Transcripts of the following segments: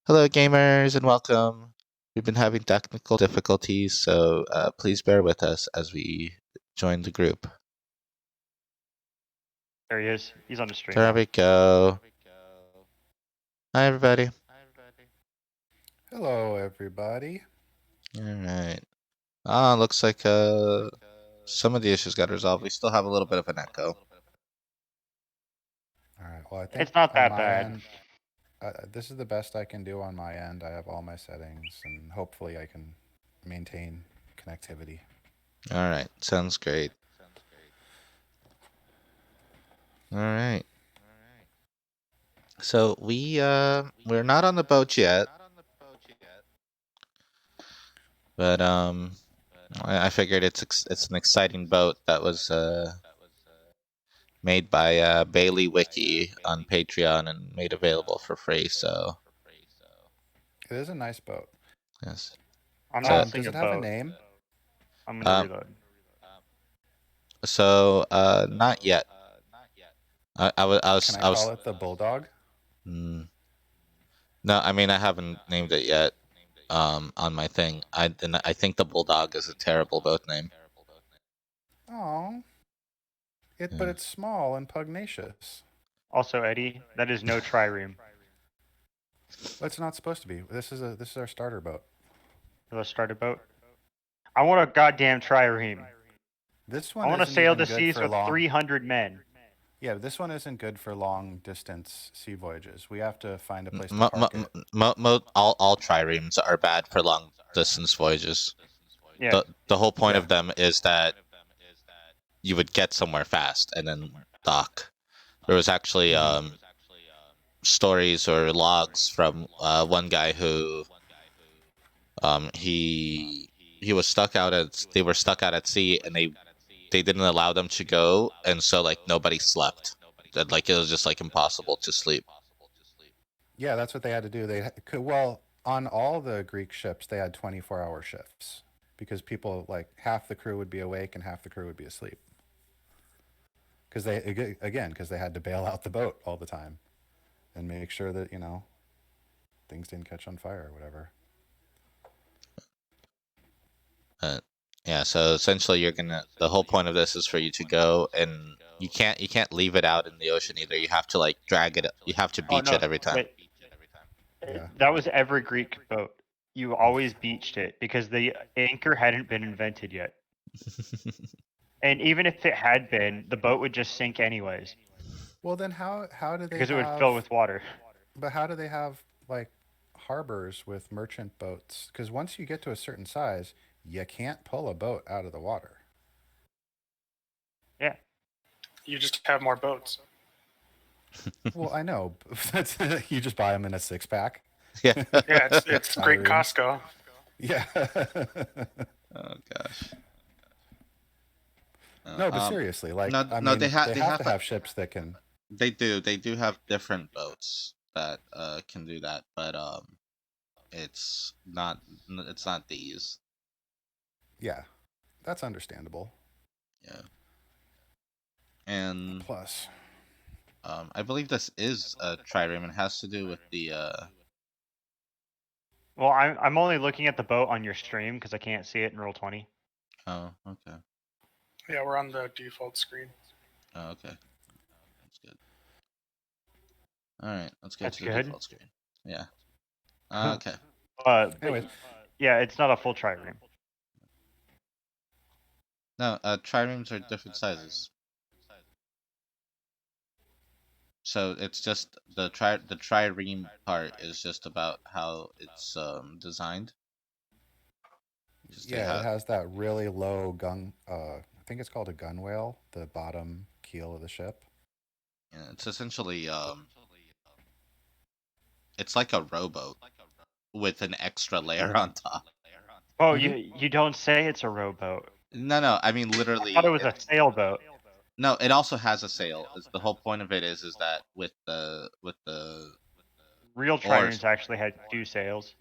Hello, gamers, and welcome. We've been having technical difficulties, so please bear with us as we join the group. There he is. He's on the stream There now. we go. Hi, everybody. Hello, everybody. All right. Looks like some of the issues got resolved. We still have a little bit of an echo. All right. Well, I think It's not on that my bad. end, this is the best I can do on my end. I have all my settings, and hopefully, I can maintain connectivity. All right. Sounds great. All right. So we're not on the boat yet, but I figured it's an exciting boat that was made by Bailey Wiki on Patreon and made available for free. So It is a nice boat. yes. I'm So, not seeing Does a it have a boat. name? I'm gonna reload. not yet. I was Can I call it the Bulldog? no, I mean I haven't named it yet. On my thing, I think the Bulldog is a terrible boat name. Oh, but Yeah. it's small and pugnacious. Also, Eddie, that is no trireme. Well, it's not supposed to be. This is our starter boat. Let's start a boat. I want a goddamn trireme. This I one want to isn't sail even the good seas for with long. 300 men. Yeah, this one isn't good for long distance sea voyages. We have to find a place to park it. All triremes are bad for long distance voyages. Yeah. The whole point Yeah. of them is that you would get somewhere fast and then dock. There was actually stories or logs from one guy who he was stuck out at they were stuck out at sea, and they didn't allow them to go, and so like nobody slept. That like it was just like impossible to sleep. Yeah, that's what they had to do. Well, on all the Greek ships, they had 24-hour shifts because people, like, half the crew would be awake and half the crew would be asleep. Because they had to bail out the boat all the time and make sure that, things didn't catch on fire or whatever. Yeah, so essentially the whole point of this is for you to go, and you can't leave it out in the ocean either. You have to like drag it. You have to beach it every time. Wait. Yeah. That was every Greek boat. You always beached it because the anchor hadn't been invented yet. And even if it had been, the boat would just sink anyways. Well, then how do they Because it would fill with water. But how do they have, like, harbors with merchant boats? Because once you get to a certain size, you can't pull a boat out of the water. Yeah. You just have more boats. Well, I know. You just buy them in a 6-pack. Yeah. Yeah, it's great Costco. Yeah. Oh gosh. No, but seriously, like, they have to have ships that can. They do have different boats that can do that, but it's not these. Yeah, that's understandable. Yeah. And plus, I believe this is a trireme and has to do with the Well, I'm only looking at the boat on your stream because I can't see it in Roll20. Oh, okay. Yeah, we're on the default screen. Oh, okay. That's good. All right, let's go to the default screen. Yeah. Okay. Anyways. Yeah, it's not a full trireme. No, triremes are different sizes. So it's just the trireme part is just about how it's designed. Yeah, it has that really low gun. I think it's called a gunwale, the bottom keel of the ship. Yeah, it's essentially it's like a rowboat with an extra layer on top. Oh, you don't say it's a rowboat. No, I mean literally. I thought it was a sailboat. No, it also has a sail. The whole point of it is that with the real triremes actually had 2 sails.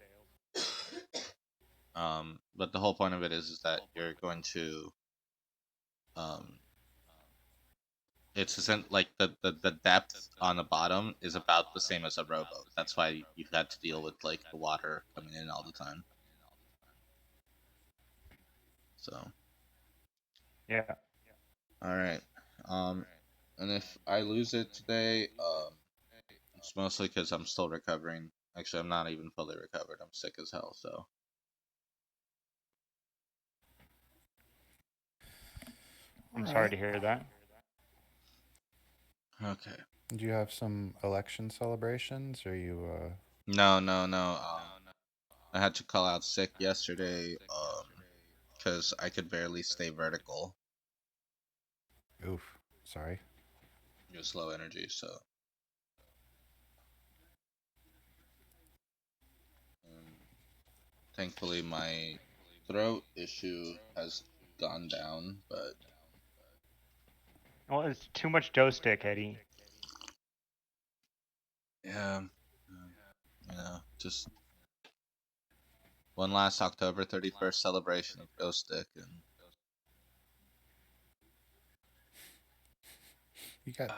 But the whole point of it is that you're going to it's isn't like the depth on the bottom is about the same as a rowboat. That's why you've had to deal with like the water coming in all the time. So. Yeah. All right. And if I lose it today, it's mostly because I'm still recovering. Actually, I'm not even fully recovered. I'm sick as hell. So. I'm sorry to hear that. Okay. Do you have some election celebrations? Or you? No. I had to call out sick yesterday. Because I could barely stay vertical. Oof. Sorry. It was low energy, so. Thankfully, my throat issue has gone down, but. Well, it's too much dough stick, Eddie. Yeah. Just one last October 31st celebration of Ghost Stick, and You got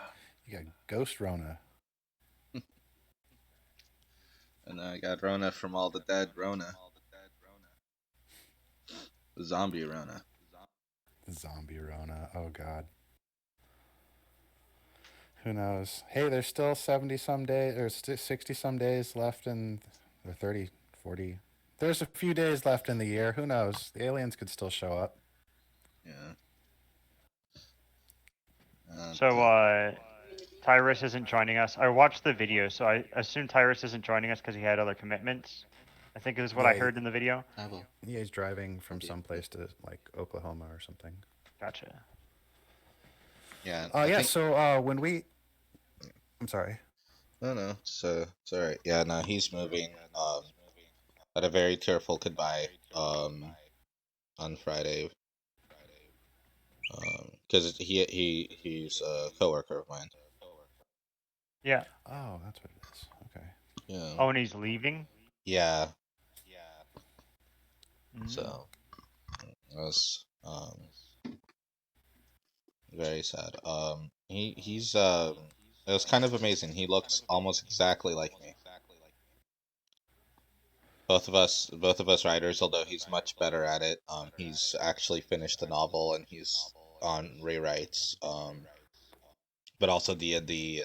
Ghost Rona. and I got Rona from all the dead Rona. The zombie Rona. Zombie Rona. Oh God. Who knows? Hey, there's still 70 some days or 60 some days left in, or 30, 40. There's a few days left in the year. Who knows? The aliens could still show up. Yeah. So, Tyrus isn't joining us. I watched the video, so I assume Tyrus isn't joining us because he had other commitments. I think is what I heard in the video. Yeah, he's driving from someplace to like Oklahoma or something. Gotcha. Yeah. Yeah. So when we, I'm sorry. No. So it's all right. Yeah. No, he's moving. Had a very tearful goodbye. On Friday. Because he's a coworker of mine. Yeah. Oh, that's what it is. Okay. Yeah. Oh, and he's leaving? Yeah. Mm. So it was very sad. He's it was kind of amazing. He looks almost exactly like me. Both of us writers, although he's much better at it. He's actually finished the novel and he's on rewrites. But also D&D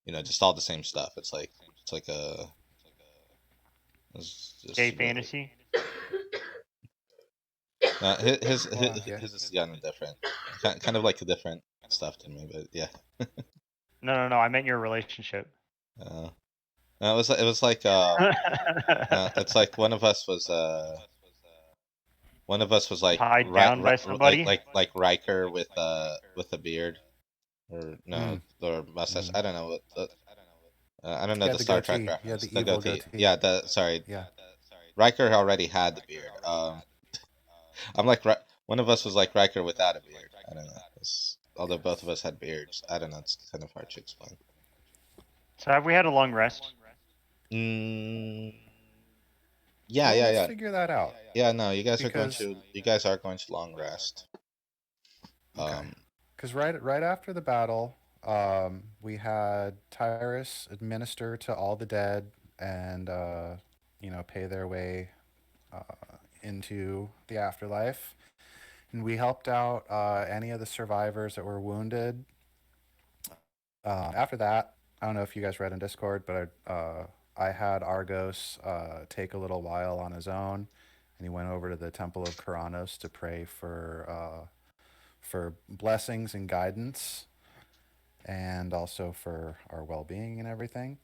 and just all the same stuff. It's like a it's just Gay really, fantasy? his Yeah. is young and different. Kind of like a different stuff to me, but yeah. No. I meant your relationship. No, it was like it's like one of us was like Tied down by somebody? like Riker with a beard or no or mustache. I don't know what I don't know Yeah, the the Star Trek goatee. Yeah, reference. the evil goatee. Yeah, sorry. Yeah. Riker already had the beard. I'm like one of us was like Riker without a beard. I don't know. Although both of us had beards, I don't know. It's kind of hard to explain. So have we had a long rest? Yeah, Well, yeah. Let's figure that out. Yeah, no, you guys Because- are going to long rest. Okay. Because right after the battle, we had Tyrus administer to all the dead and pay their way into the afterlife, and we helped out any of the survivors that were wounded. After that, I don't know if you guys read in Discord, but I had Argos take a little while on his own, and he went over to the Temple of Kuranos to pray for blessings and guidance, and also for our well-being and everything.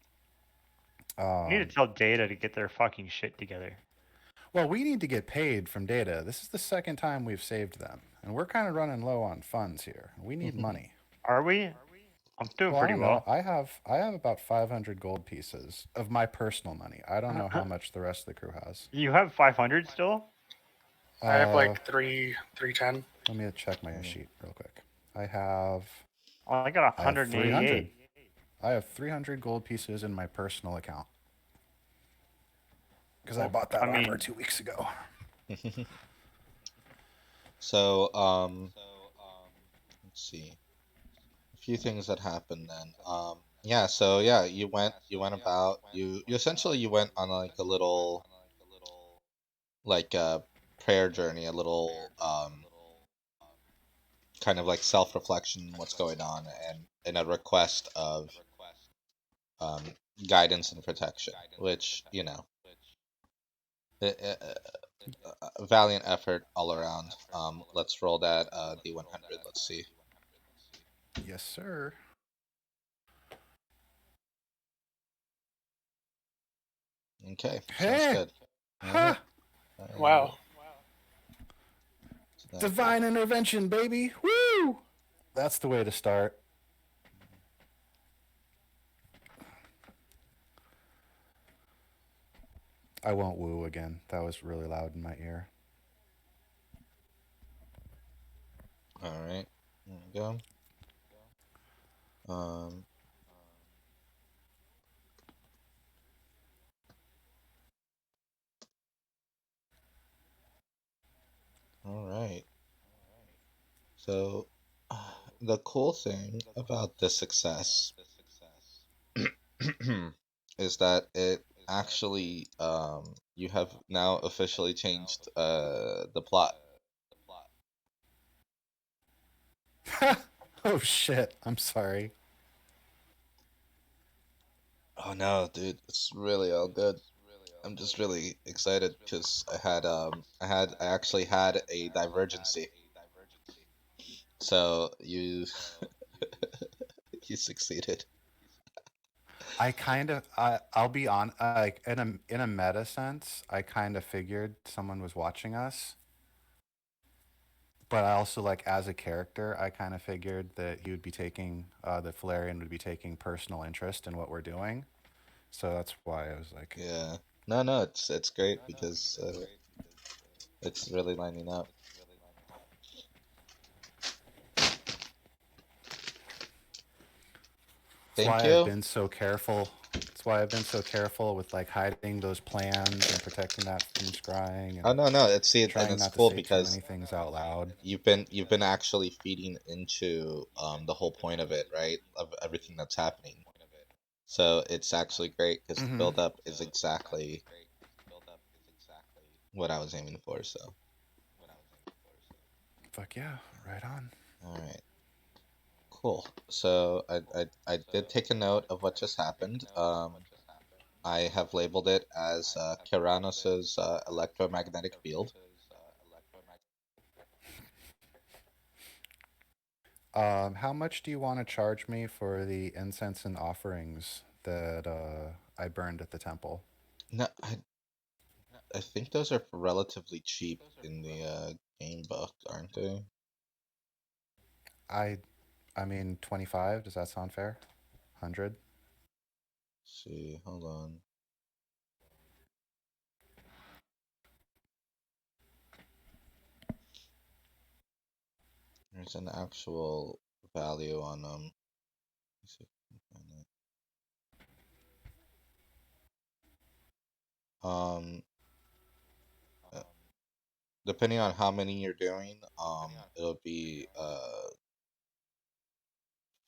You need to tell Data to get their fucking shit together. Well, we need to get paid from Data. This is the second time we've saved them, and we're kind of running low on funds here. We need money. Are we? I'm doing Well, I pretty don't well. know. I have about 500 gold pieces of my personal money. I don't know how much the rest of the crew has. You have 500 still? I have like 310. Let me check my sheet real quick. I have Oh, I got 188. I have 300 gold pieces in my personal account. Because I bought that armor 2 weeks ago. So, let's see. few things that happened then. Yeah, so yeah, you went about you essentially you went on like a little like prayer journey, a little kind of like self-reflection, what's going on, and a request of um guidance and protection, which a valiant effort all around. Let's roll that D100. Let's see. Yes, sir. Okay, sounds Hey! good. All right. Ha! Wow. So that- Divine intervention, baby! Woo! That's the way to start. I won't woo again. That was really loud in my ear. All right. There we go. Um. All right. So, the cool thing about this success is that it actually you have now officially changed the plot. Oh shit! I'm sorry. Oh no, dude, it's really all good. I'm just really excited because I actually had a divergency. So you you succeeded. I'll be on like in a meta sense. I kind of figured someone was watching us, but I also like as a character, I kind of figured that he would be taking the Valerian would be taking personal interest in what we're doing. So that's why I was like, Yeah. No, it's great because it's really lining up. that's Thank why I've you. been so careful. That's why I've been so careful with like hiding those plans and protecting that from scrying Oh and no, and trying it's not to cool say too because many things out loud. you've been actually feeding into the whole point of it, right? Of everything that's happening. So it's actually great because the Mm-hmm. build up is exactly what I was aiming for. So, Fuck yeah, right on. all right, cool. So I did take a note of what just happened. I have labeled it as Keranos's electromagnetic field. How much do you want to charge me for the incense and offerings that I burned at the temple? No, I think those are relatively cheap in the game book, aren't they? I I mean 25. Does that sound fair? 100. Let's see, hold on. There's an actual value on them. Let's see if I can find it. Uh, depending on how many you're doing, it'll be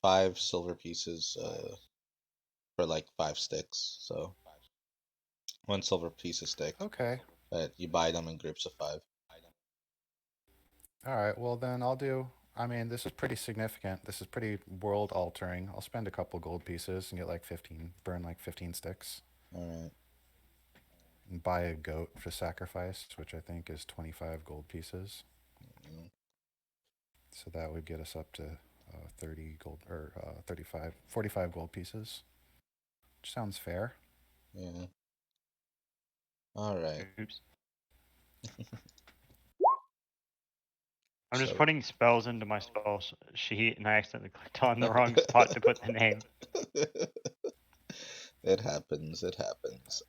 5 silver pieces for like 5 sticks. So 1 silver piece a stick, Okay. but you buy them in groups of 5. All right. Well, then I'll do. I mean, this is pretty significant. This is pretty world altering. I'll spend a couple gold pieces and get like 15, burn like 15 sticks, All right. and buy a goat for sacrifice, which I think is 25 gold pieces. Mm, So that would get us up to 30 gold or 35, 45 gold pieces, which sounds fair. yeah. All right. Oops. I'm just So putting spells into my spell sheet, and I accidentally clicked on the wrong spot to put the name. it happens. It happens.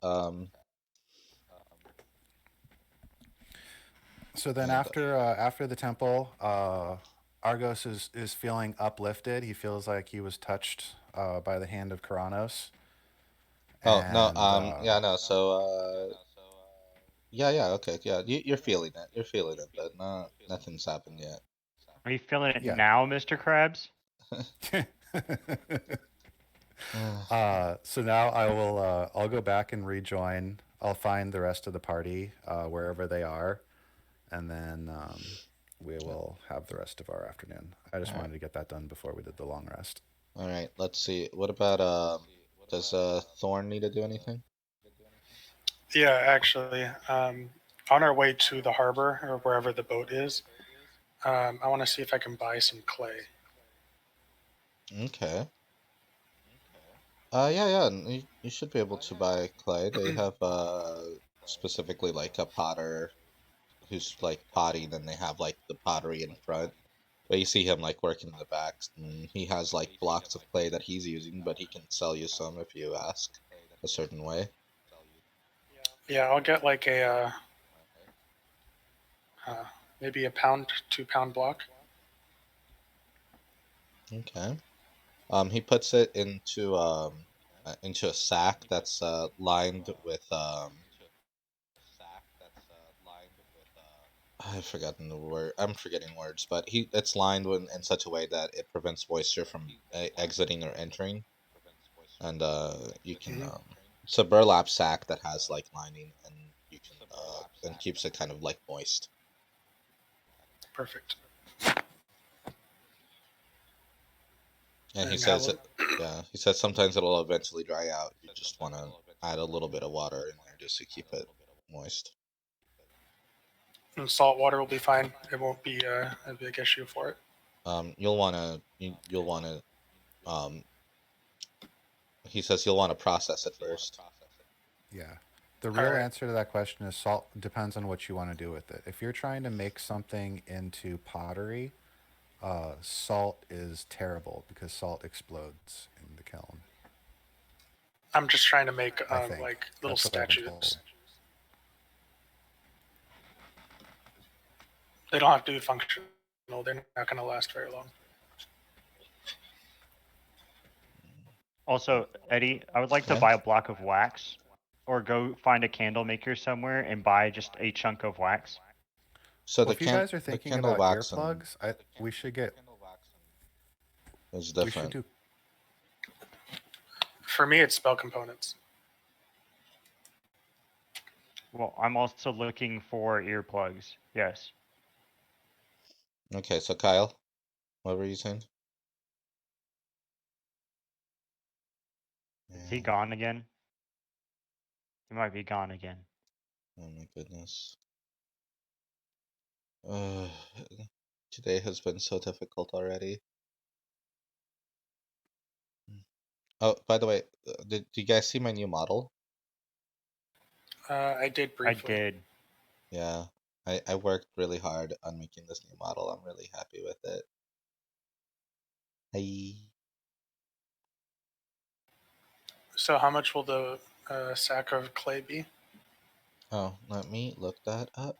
So then And after the temple, Argos is feeling uplifted. He feels like he was touched by the hand of Keranos. oh no. And Yeah. No. So yeah. Okay. Yeah. You're feeling it. You're feeling it, but nothing's happened yet. Are you feeling it yeah. now, Mr. Krabs? So now I will. I'll go back and rejoin. I'll find the rest of the party wherever they are, and then we will have the rest of our afternoon. I just wanted to get that done before we did the long rest. All right, let's see. What about does Thorn need to do anything? Yeah, actually, on our way to the harbor or wherever the boat is, I want to see if I can buy some clay. Okay. Yeah. You should be able to buy clay. They have specifically like a potter who's like potting, and they have like the pottery in front. But you see him like working in the back, and he has like blocks of clay that he's using, but he can sell you some if you ask a certain way. Yeah, I'll get like a maybe a pound, 2 pound block. Okay. He puts it into a sack that's lined with I've forgotten the word. I'm forgetting words, but it's lined in such a way that it prevents moisture from exiting or entering, and you can Hmm. it's a burlap sack that has like lining, and you can and keeps it kind of like moist. Perfect. And he And says he says sometimes it'll eventually dry out. You just want to add a little bit of water in there just to keep it moist. and salt water will be fine. It won't be a big issue for it. You'll want to um he says you'll want to process it first. Yeah. The All real right. answer to that question is salt depends on what you want to do with it. If you're trying to make something into pottery, salt is terrible because salt explodes in the kiln. I'm just trying to make I think like little that's what I've been statues. told. They don't have to be functional. They're not going to last very long. Also, Eddie, I would like to Yeah. buy a block of wax, or go find a candle maker somewhere and buy just a chunk of wax. So Well, if you guys are the thinking candle about wax and earplugs, we should get. is We should different. do. For me, it's spell components. Well, I'm also looking for earplugs. Yes. Okay, so Kyle, what were you saying? Is he Yeah. gone again? He might be gone again. Oh my goodness. Uh, today has been so difficult already. Oh, by the way, did you guys see my new model? I did I briefly. did. Yeah, I worked really hard on making this new model. I'm really happy with it. Hey. So, how much will the sack of clay be? Oh, let me look that up.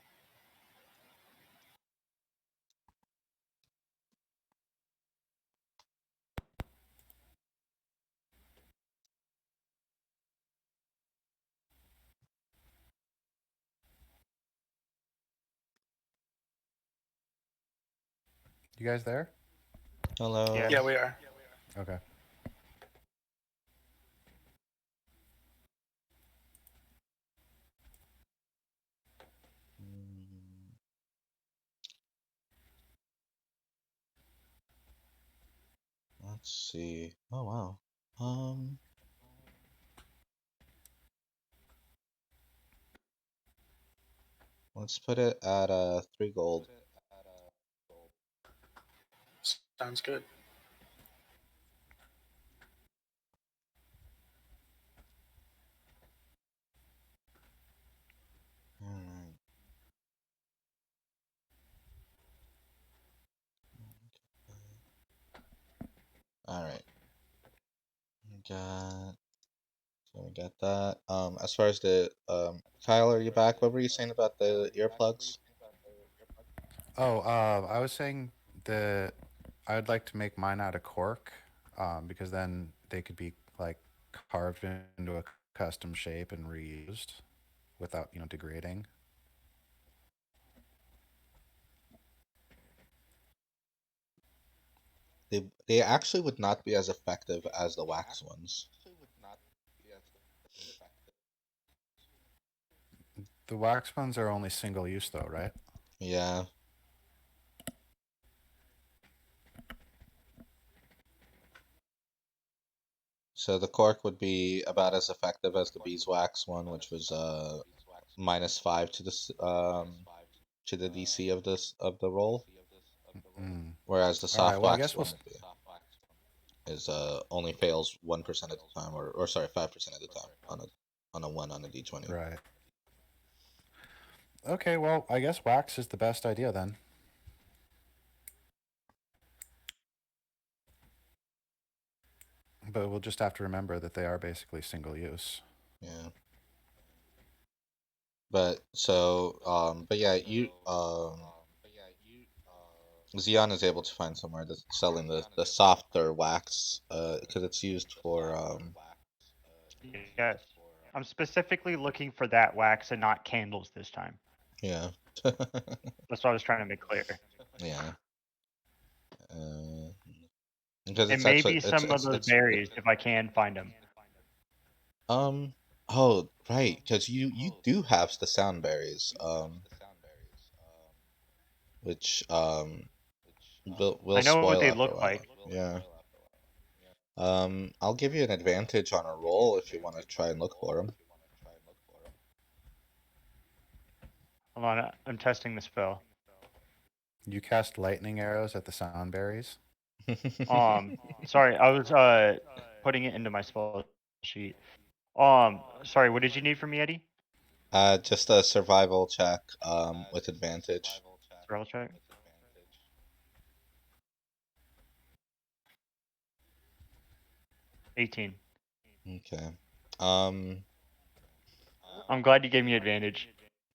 You guys there? Hello. Yes. Yeah, we are. Okay. Mm, let's see. Oh wow. Um, let's put it at 3 gold. Sounds good. Alright. Alright. Got So we got that. As far as the Kyle, are you back? What were you saying about the earplugs? Oh, I was saying that I would like to make mine out of cork, because then they could be like carved into a custom shape and reused without, degrading. they actually would not be as effective as the wax ones. The wax ones are only single use though, right? Yeah. So the cork would be about as effective as the beeswax one, which was -5 to to the DC of the roll, Mm. whereas the All right. soft Well, I wax guess one is only fails 1% of the time, or sorry, 5% of the time on a 1 on a D20. Right. Okay. Well, I guess wax is the best idea then. But we'll just have to remember that they are basically single use. Yeah. But but yeah, Xeon is able to find somewhere that's selling the softer wax, because it's used for Yes. I'm specifically looking for that wax and not candles this time. yeah. That's what I was trying to make clear. Yeah. Uh, because And it's actually maybe some of those berries if I can find them. oh right, because you do have the sound berries, which will I know what spoil they after a look while. like. Yeah. I'll give you an advantage on a roll if you want to try and look for them. Hold on, I'm testing the spell. You cast lightning arrows at the sound berries. Sorry, I was putting it into my spell sheet. Sorry, what did you need from me, Eddie? Just a survival check, with advantage. Survival check. $18. Okay. I'm glad you gave me advantage.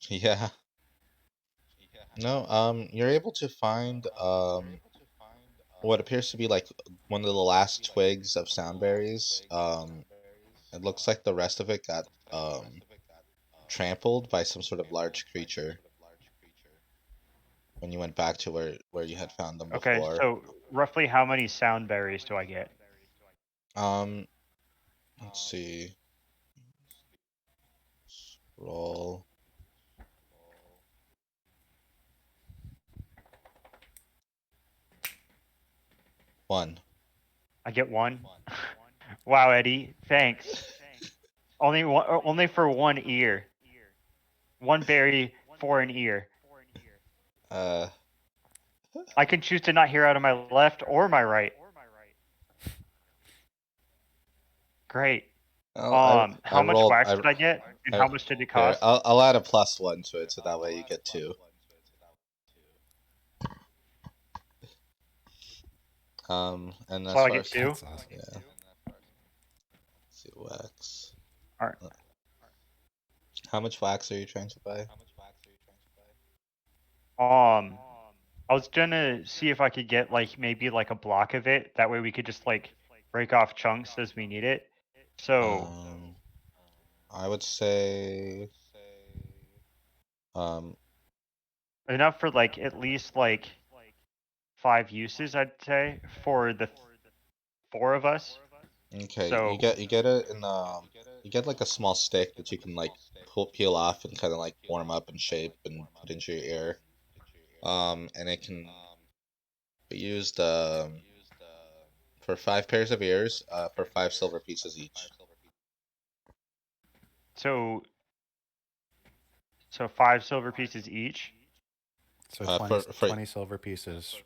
Yeah. No, you're able to find what appears to be like one of the last twigs of soundberries. It looks like the rest of it got trampled by some sort of large creature when you went back to where you had found them Okay, before. so roughly how many sound berries do I get? Let's see. Roll. One. I get one. Wow, Eddie, thanks. Only for one ear. One berry for an ear. Uh, I can choose to not hear out of my left or my right. Great. I How much rolled. wax did I get, and how much did it Here, cost? I'll add a +1 to it, so that way you get 2. And So as I far get as 2. That's awesome. yeah, let's see wax. All right. How much wax are you trying to buy? I was gonna see if I could get like maybe like a block of it. That way we could just like break off chunks as we need it. So I would say um enough for like at least like 5 uses, I'd say, for the 4 of us. okay, So you get it in you get like a small stick that you can like peel off and kind of like warm up and shape and put into your ear. And it can be used for 5 pairs of ears, for 5 silver pieces each. so 5 silver pieces each. So For 20 silver pieces.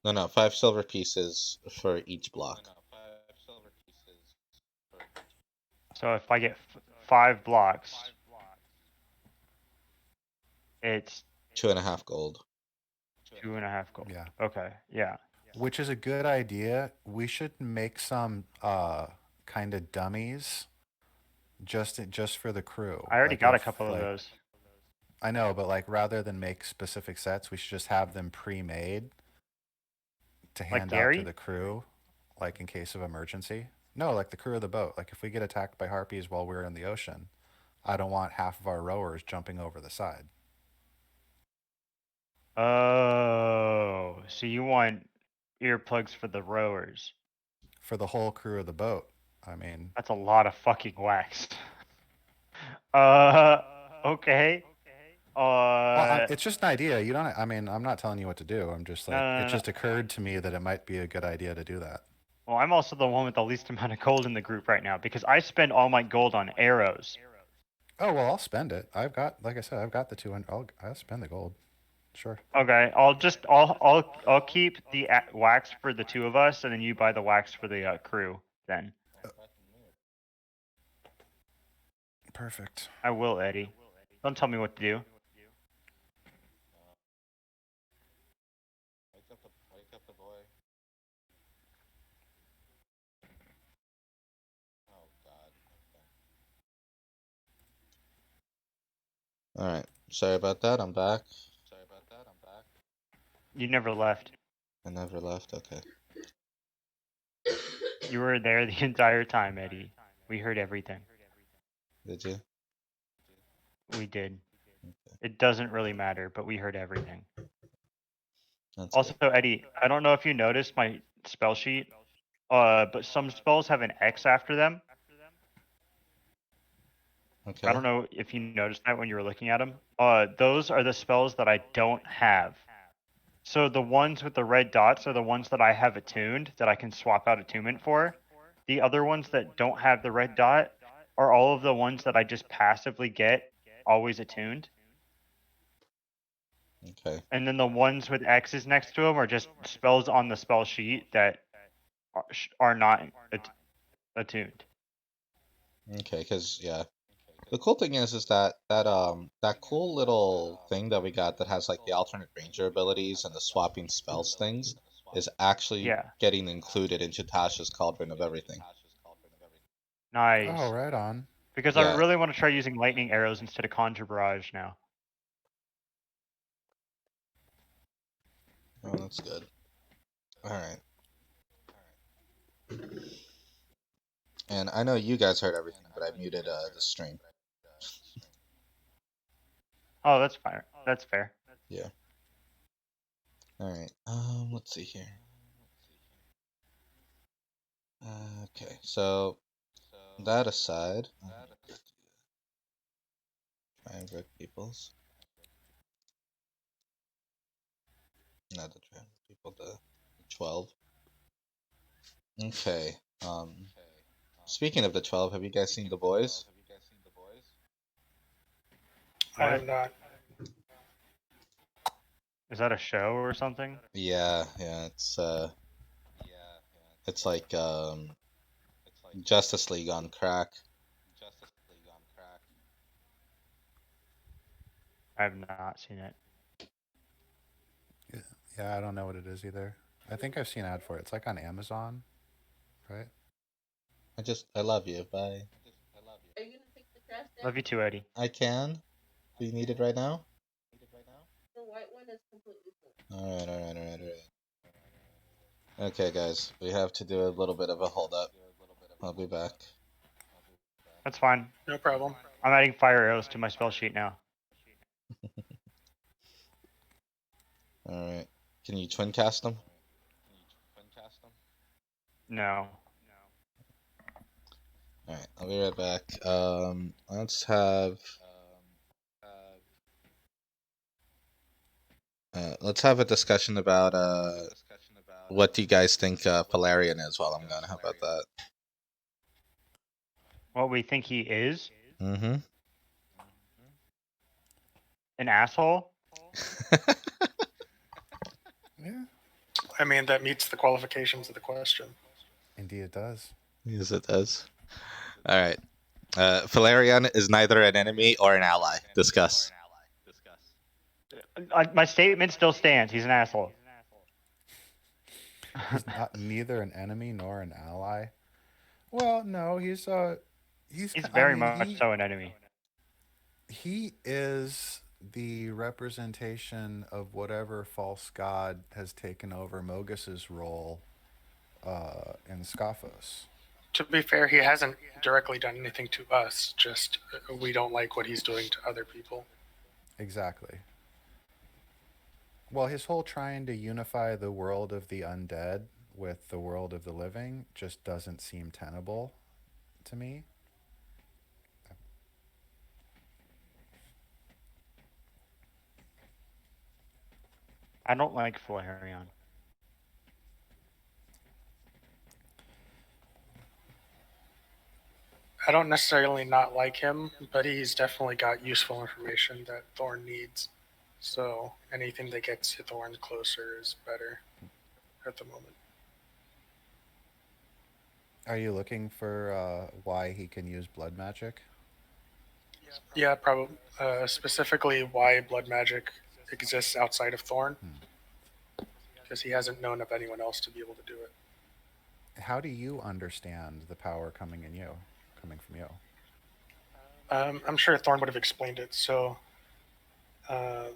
no, 5 silver pieces for each block. So if I get 5 blocks, it's 2.5 gold. 2.5 gold. Yeah. Okay. Yeah. Which is a good idea. We should make some kind of dummies just for the crew. I already Like got a if, couple of like, those. I know, but like rather than make specific sets, we should just have them pre-made to Like hand out to Gary? the crew, like in case of emergency. No, like the crew of the boat. Like if we get attacked by harpies while we're in the ocean, I don't want half of our rowers jumping over the side. Oh, so you want earplugs for the rowers. For the whole crew of the boat. I mean, That's a lot of fucking wax. Okay. well, it's just an idea. You don't. I mean, I'm not telling you what to do. I'm just like, No. it just occurred to me that it might be a good idea to do that. Well, I'm also the one with the least amount of gold in the group right now because I spend all my gold on arrows. Oh well, I'll spend it. I've got, like I said, I've got the 200. I'll spend the gold. Sure. Okay, I'll keep the wax for the two of us, and then you buy the wax for the crew. Then Perfect. I will, Eddie. Don't tell me what to do. Wake up the boy. Oh God. All right. Sorry about that. I'm back. You never left. I never left. Okay. You were there the entire time, Eddie. We heard everything. Did you? We did. Okay. It doesn't really matter, but we heard everything. That's Also, good. Eddie, I don't know if you noticed my spell sheet, but some spells have an X after them. Okay. I don't know if you noticed that when you were looking at them. Those are the spells that I don't have. So the ones with the red dots are the ones that I have attuned that I can swap out attunement for. The other ones that don't have the red dot are all of the ones that I just passively get always attuned. Okay. And then the ones with X's next to them are just spells on the spell sheet that are not attuned. Okay. Because yeah, the cool thing is that cool little thing that we got that has like the alternate ranger abilities and the swapping spells things is actually getting included into Tasha's Cauldron of Everything. Nice. Oh, right on. Because I really want to try using lightning arrows instead of conjure barrage now. Oh, that's good. All right. And I know you guys heard everything, but I muted the stream. Oh, that's fine. That's fair. Yeah. All right. Let's see here. Okay. So that aside, try and invite peoples. Not the people. The 12. Okay. Speaking of the 12, have you guys seen The Boys? I have not. Is that a show or something? Yeah. It's like Justice League on crack. I have not seen it. Yeah, I don't know what it is either. I think I've seen an ad for it. It's like on Amazon, right? I love you. Bye. Are you gonna take the trash down? Love you too, Eddie. I can. Do you need it right now? The white one is completely full. Alright. Okay, guys. We have to do a little bit of a hold up. I'll be back. That's fine. No problem. I'm adding fire arrows to my spell sheet now. Alright. Can you twin cast them? No. Alright, I'll be right back. Let's have a discussion about what do you guys think Valerian is while I'm gone. How about that? What we think he is? Mm-hmm. An asshole? Yeah. I mean, that meets the qualifications of the question. Indeed, it does. Yes, it does. Alright. Valerian is neither an enemy or an ally. Discuss. My statement still stands. He's an asshole. He's not neither an enemy nor an ally. Well, no, he's very much so an enemy. He is the representation of whatever false god has taken over Mogus's role in Scophos. To be fair, he hasn't directly done anything to us. Just we don't like what he's doing to other people. Exactly. Well, his whole trying to unify the world of the undead with the world of the living just doesn't seem tenable to me. I don't like Flareon. I don't necessarily not like him, but he's definitely got useful information that Thorn needs. So anything that gets Thorn closer is better at the moment. Are you looking for why he can use blood magic? Yeah, probably specifically why blood magic exists outside of Thorn, because he hasn't known of anyone else to be able to do it. How do you understand the power coming from you? I'm sure Thorn would have explained it. So um,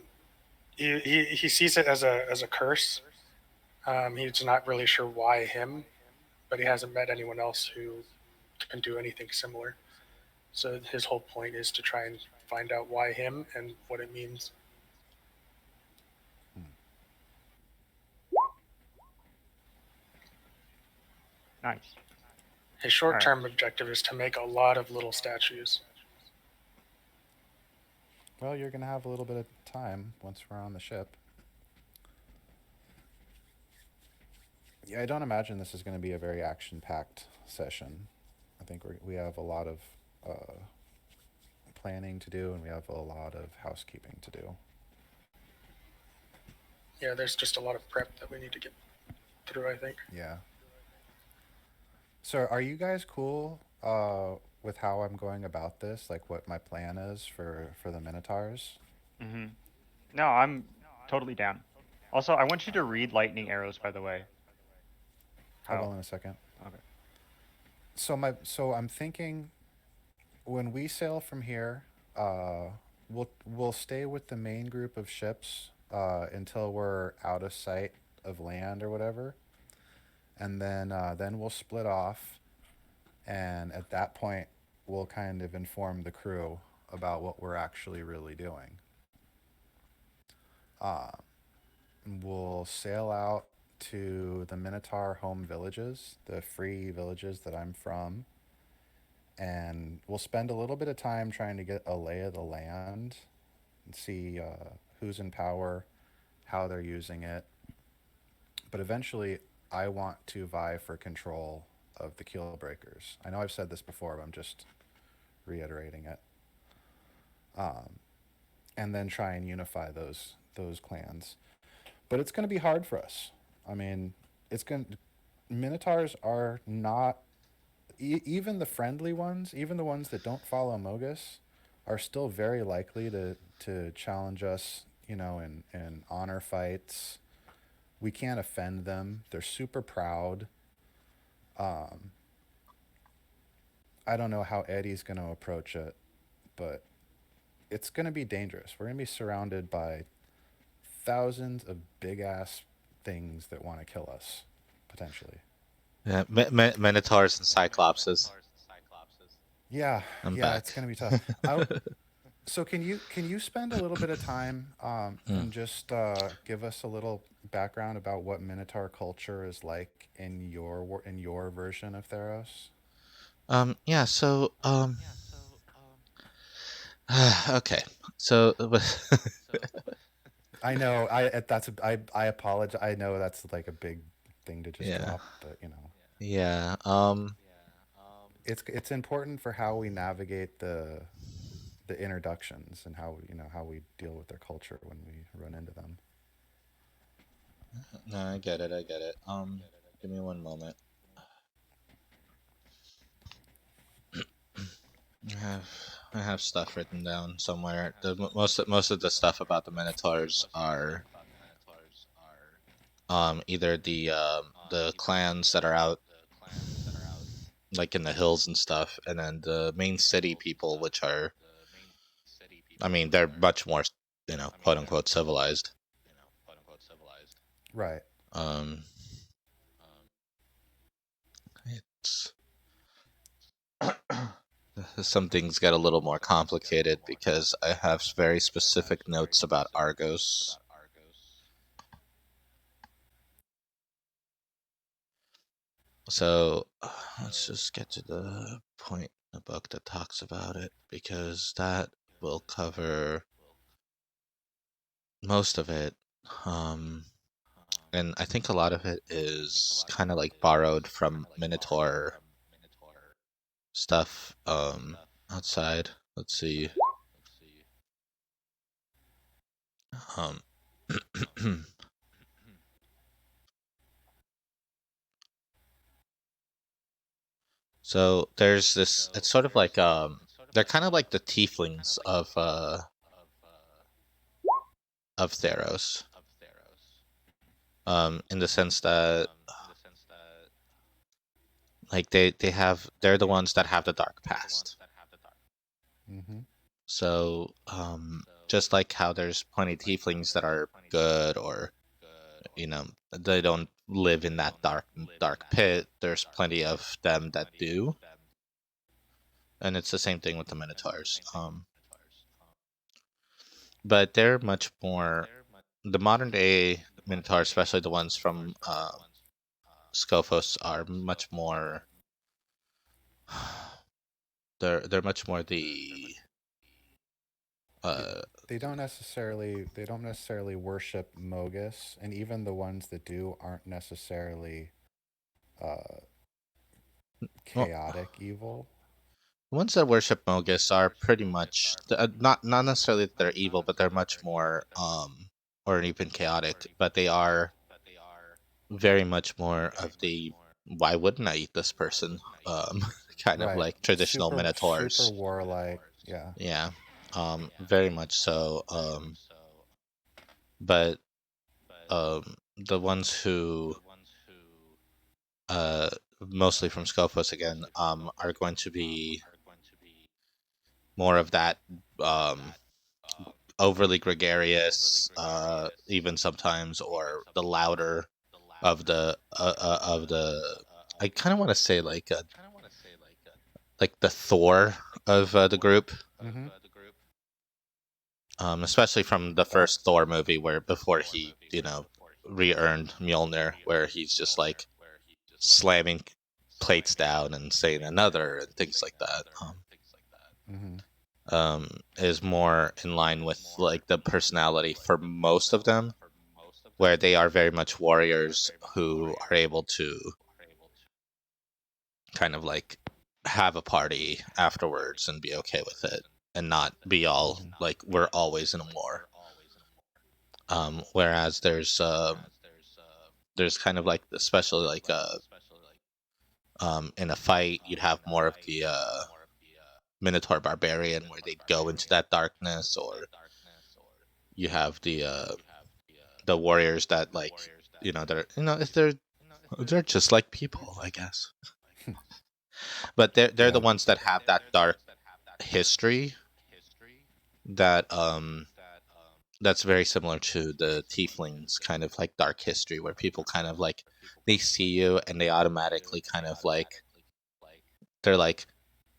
he sees it as a curse. He's not really sure why him, but he hasn't met anyone else who can do anything similar. So his whole point is to try and find out why him and what it means. Nice. His short-term objective is to make a lot of little statues. Well, you're going to have a little bit of time once we're on the ship. Yeah, I don't imagine this is going to be a very action-packed session. I think we have a lot of planning to do, and we have a lot of housekeeping to do. Yeah, there's just a lot of prep that we need to get through, I think. Yeah. So, are you guys cool with how I'm going about this? Like, what my plan is for the Minotaurs? Mm-hmm. No, I'm totally down. Also, I want you to read lightning arrows, by the way. I will in a second. Okay. So I'm thinking when we sail from here, we'll stay with the main group of ships until we're out of sight of land or whatever, and then we'll split off, and at that point we'll kind of inform the crew about what we're actually really doing. We'll sail out to the Minotaur home villages, the free villages that I'm from, and we'll spend a little bit of time trying to get a lay of the land and see who's in power, how they're using it. But eventually, I want to vie for control of the keel breakers. I know I've said this before, but I'm just reiterating it. And then try and unify those clans. But it's going to be hard for us. I mean, Minotaurs are not even the friendly ones, even the ones that don't follow Mogus, are still very likely to challenge us, in honor fights. We can't offend them. They're super proud. I don't know how Eddie's going to approach it, but it's going to be dangerous. We're going to be surrounded by thousands of big-ass things that want to kill us, potentially. Yeah, Minotaurs and Cyclopses. Yeah, I'm back. It's going to be tough. So can you spend a little bit of time and just give us a little background about what Minotaur culture is like in your version of Theros? Yeah. So okay. So I know I apologize. I know that's like a big thing to just drop, but yeah. It's important for how we navigate the introductions and how we deal with their culture when we run into them. No, I get it. Give me one moment. I have stuff written down somewhere. Most of the stuff about the Minotaurs are either the clans that are out like in the hills and stuff, and then the main city people, which are, I mean, they're much more, quote unquote civilized. Right. It's some things get a little more complicated because I have very specific notes about Argos. So let's just get to the point in the book that talks about it, because that will cover most of it. And I think a lot of it is kind of like borrowed from Minotaur stuff outside. Let's see. Um so there's this, it's sort of like they're kind of like the tieflings of Theros. In the sense that like they're the ones that have the dark past. Mm-hmm. So just like how there's plenty of tieflings that are good, or they don't live in that dark pit, there's plenty of them that do. And it's the same thing with the Minotaurs. But they're much more, the modern day Minotaurs, especially the ones from Scophos, are much more they're much more the They don't necessarily worship Mogus, and even the ones that do aren't necessarily uh, well, chaotic evil. the ones that worship Mogus are pretty much not necessarily that they're evil, but they're much more or even chaotic, but they are very much more of the why wouldn't I eat this person kind of Right. like traditional Super Minotaurs. warlike. Yeah. Yeah, very much so. But the ones who uh mostly from Scophos again are going to be more of that overly gregarious, even sometimes, or the louder of the. I kind of want to say like the Thor of the group, Mm-hmm. especially from the first Thor movie, where before he re-earned Mjolnir, where he's just like slamming plates down and saying another and things like that. Mm-hmm. Is more in line with like the personality for most of them, where they are very much warriors who are able to kind of like have a party afterwards and be okay with it, and not be all like we're always in a war. Whereas there's kind of like, especially like in a fight, you'd have more of the Minotaur barbarian, where they'd go into that darkness, or you have the warriors that like they're if they're just like people, I guess. But they're the Yeah. ones that have that dark history that that's very similar to the tieflings kind of like dark history, where people kind of like they see you and they automatically kind of like they're like,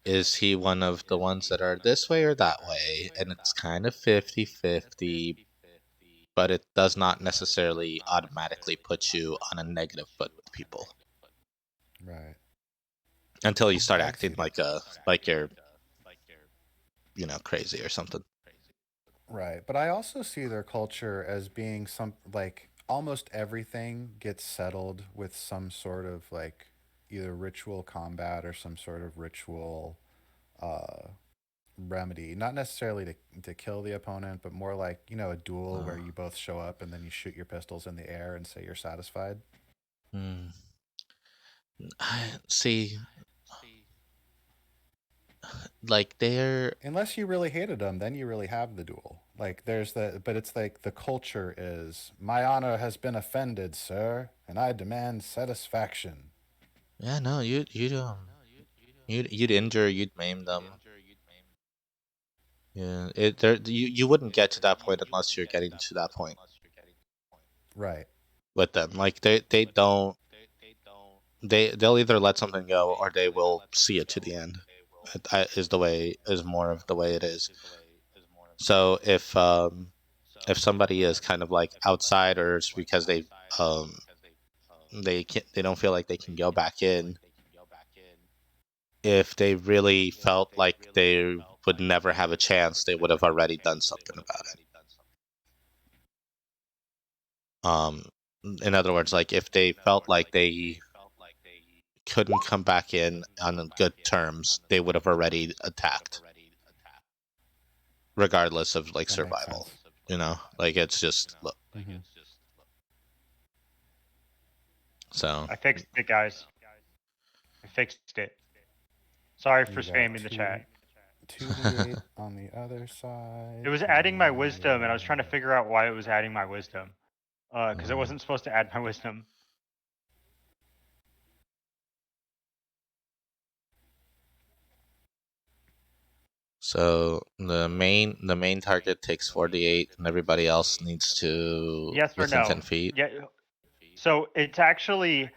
is he one of the ones that are this way or that way? And it's kind of 50-50, but it does not necessarily automatically put you on a negative foot with people Right. until you start I see acting like you're crazy or something. Right. But I also see their culture as being some like almost everything gets settled with some sort of like either ritual combat or some sort of ritual uh remedy. Not necessarily to kill the opponent, but more like, a duel where you both show up and then you shoot your pistols in the air and say you're satisfied. See, like they're Unless you really hated them, then you really have the duel. Like but it's like the culture is, my honor has been offended, sir, and I demand satisfaction. yeah, no, you'd injure, you'd maim them. Yeah, you wouldn't get to that point unless you're getting to that point Right. with them. Like they don't they'll either let something go or they will see it to the end. Is more of the way it is. So if somebody is kind of like outsiders because they they don't feel like they can go back in. If they really felt like they would never have a chance, they would have already done something about it. In other words, like if they felt like they couldn't come back in on good terms, they would have already attacked, regardless of like That makes survival. sense. You know, like it's just Mhm. so. I fixed it, guys. I fixed it. Sorry for You got spamming the chat. 2d8 on the other side. It was adding my wisdom, and I was trying to figure out why it was adding my wisdom. Because it wasn't supposed to add my wisdom. So the main target takes 48, and everybody else needs to Yes or within no? 10 feet. Yeah. So it's actually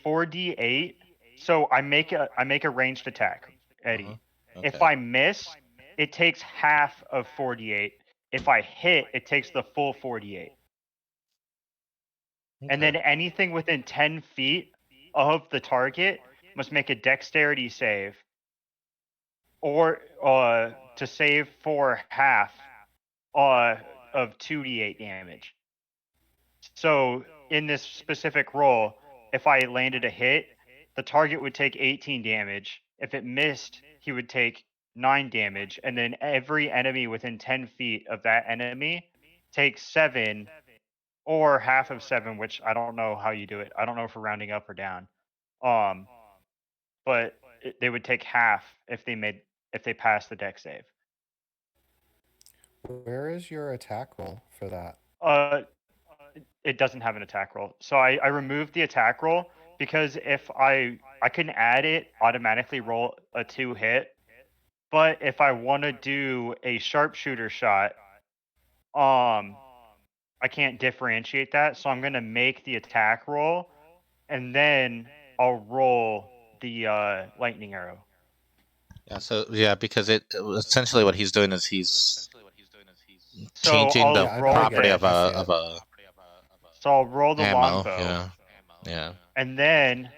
4d8. So I make a ranged attack, Eddie. Okay. If I miss, it takes half of 48. If I hit, it takes the full 48. And then anything within 10 feet of the target must make a dexterity save, or to save for half of 2d8 damage. So in this specific roll, if I landed a hit, the target would take 18 damage. If it missed, he would take 9 damage, and then every enemy within 10 feet of that enemy takes 7 or half of 7, which I don't know how you do it. I don't know if we're rounding up or down. But they would take half if they passed the dex save. Where is your attack roll for that? It doesn't have an attack roll. So I removed the attack roll because if I can add it, automatically roll a 2 hit. But if I want to do a sharpshooter shot, I can't differentiate that. So I'm going to make the attack roll, and then I'll roll the lightning arrow. Yeah. So yeah, because it essentially what he's doing is he's So changing I'll the roll property this. of a So I'll roll the ammo. longbow. Yeah. And then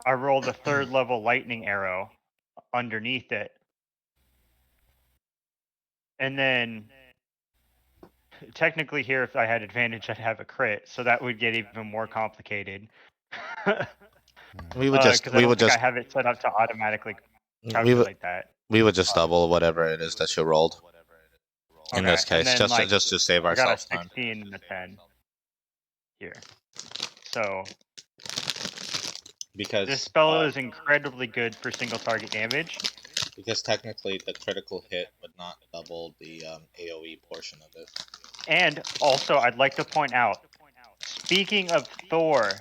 I roll the 3rd level lightning arrow underneath it. And then technically here, if I had advantage, I'd have a crit. So that would get even more complicated. We would just Because I don't think I have it set up to automatically calculate that. we would just double whatever it is that you rolled. In this and case, then, just to save I got a ourselves time. 16 and a 10 here. So Because this spell is incredibly good for single target damage. Because technically, the critical hit would not double the AOE portion of it. And also, I'd like to point out, speaking of Thor,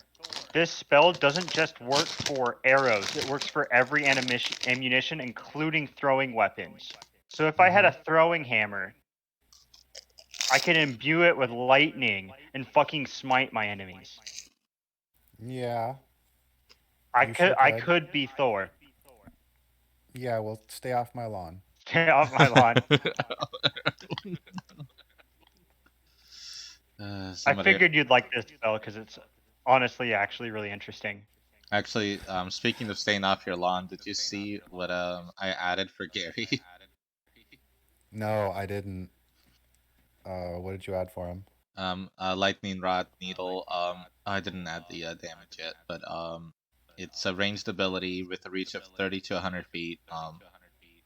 this spell doesn't just work for arrows. It works for every ammunition, including throwing weapons. So if I had a throwing hammer, I could imbue it with lightning and fucking smite my enemies. Yeah. I could be Thor. Yeah, well, stay off my lawn. Stay off my lawn. I figured you'd like this spell because it's honestly actually really interesting. Actually, speaking of staying off your lawn, did you see what I added for Gary? No, I didn't. What did you add for him? Lightning rod needle. I didn't add the damage yet, but it's a ranged ability with a reach of 30 to 100 feet.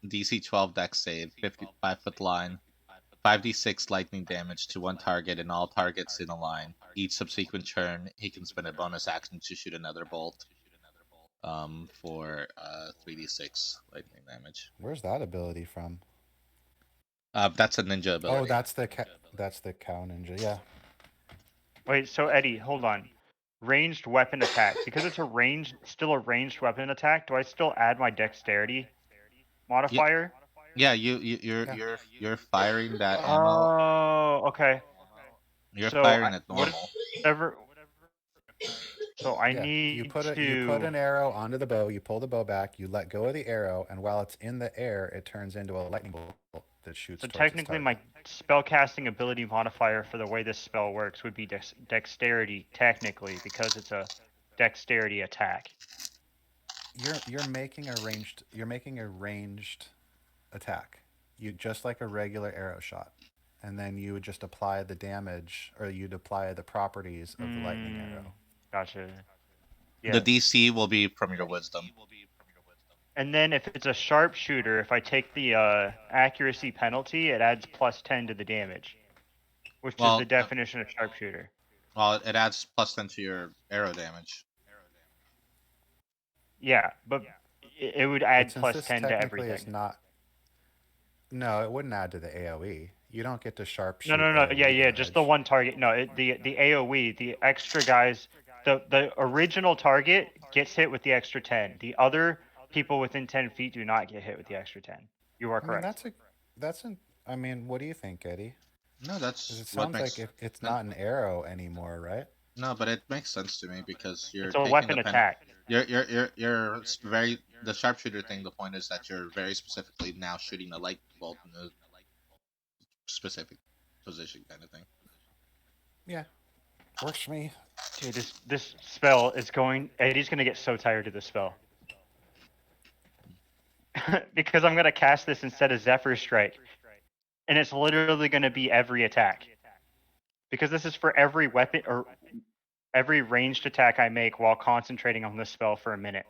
DC 12 dex save, 55-foot line, 5d6 lightning damage to one target and all targets in a line. Each subsequent turn, he can spend a bonus action to shoot another bolt. For 3d6 lightning damage. Where's that ability from? That's a ninja ability. Oh, that's the cow ninja. Yeah. Wait, so Eddie, hold on. Ranged weapon attack. Because it's still a ranged weapon attack, do I still add my dexterity modifier? Yeah, you're firing that ammo. Oh, okay. You're firing it normal. Whatever. So I need you put an arrow onto the bow, you pull the bow back, you let go of the arrow, and while it's in the air, it turns into a lightning bolt. that shoots So towards its technically, my target. spellcasting ability modifier for the way this spell works would be dexterity, technically, because it's a dexterity attack. You're making a ranged attack. You just like a regular arrow shot, and then you would just apply the damage, or you'd apply the properties of the lightning arrow. Gotcha. The Yeah. DC will be from your wisdom. And then if it's a sharpshooter, if I take the accuracy penalty, it adds +10 to the damage, which is the definition of sharpshooter. Well, it adds +10 to your arrow damage. Yeah, but it would add But since this +10 to technically is everything. not, no, it wouldn't add to the AOE. You don't get to sharpshoot. No. AOE Yeah. Just the damage. one target. No, the AOE, the extra guys, the original target gets hit with the extra 10. The other people within 10 feet do not get hit with the extra 10. You are I mean, correct. I mean, what do you think, Eddie? No, 'Cause that's it what sounds makes. like it's not an arrow anymore, right? No, but it makes sense to me because you're It's a taking weapon the pen. attack. You're very the sharpshooter thing. The point is that you're very specifically now shooting a light bolt in a specific position, kind of thing. Yeah, works for me. Dude, this spell is going. Eddie's gonna get so tired of this spell. Because I'm gonna cast this instead of Zephyr Strike, and it's literally gonna be every attack. Because this is for every weapon or every ranged attack I make while concentrating on this spell for a minute.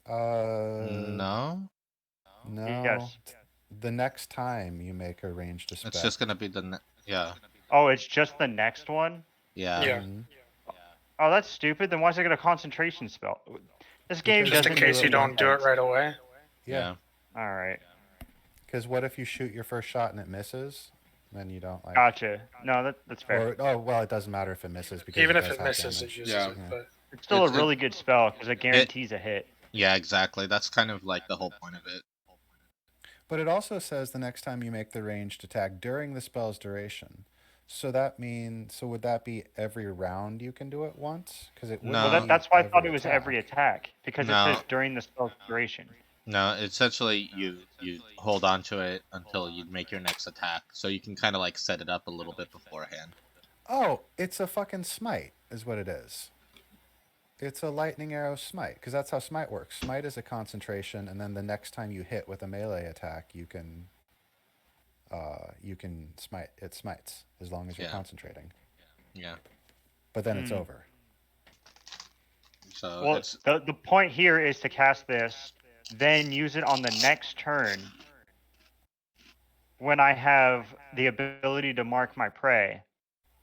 No. Yes. The next time you make a ranged spell. It's just gonna be yeah. Oh, it's just the next one? Yeah. Yeah. Mhm. Oh, that's stupid. Then why is it a concentration spell? This game Because Just in doesn't case do you it don't do it once. right away. Yeah. All right. Because what if you shoot your first shot and it misses? Then you don't like. Gotcha. No, that's fair. Or well, it doesn't matter if it misses because Even if does it have misses, damage. it uses Yeah. it. But It's still a It's- really good spell because it guarantees a hit. Yeah, exactly. That's kind of like the whole point of it. But it also says the next time you make the ranged attack during the spell's duration. So would that be every round you can do it once? Because it would. No. Well, that's why I thought every it was every attack because No. it says during the spell's duration. No, essentially you hold on to it until you make your next attack, so you can kind of like set it up a little bit beforehand. Oh, it's a fucking smite, is what it is. It's a lightning arrow smite, because that's how smite works. Smite is a concentration, and then the next time you hit with a melee attack, you can smite. It smites as long as you're concentrating. Yeah. But then it's over. So Well, the point here is to cast this, then use it on the next turn when I have the ability to mark my prey,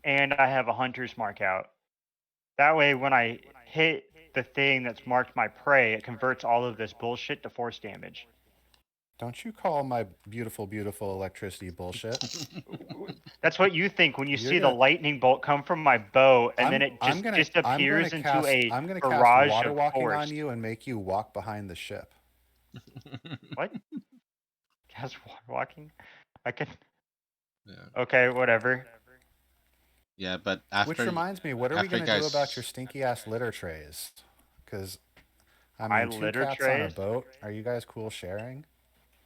and I have a hunter's mark out. That way, when I hit the thing that's marked my prey, it converts all of this bullshit to force damage. Don't you call my beautiful, beautiful electricity bullshit? That's what you think when you You're see the gonna- lightning bolt come from my bow, and then it I'm just gonna- disappears I'm into gonna a I'm gonna barrage cast water of walking force. on you and make you walk behind the ship. What? Cast water walking? I can. Yeah. Okay, whatever. Yeah, but after. Which reminds me, what are we after gonna do guys- about your stinky ass litter trays? Because I My mean, two litter cats trays? on a boat. Are you guys cool sharing?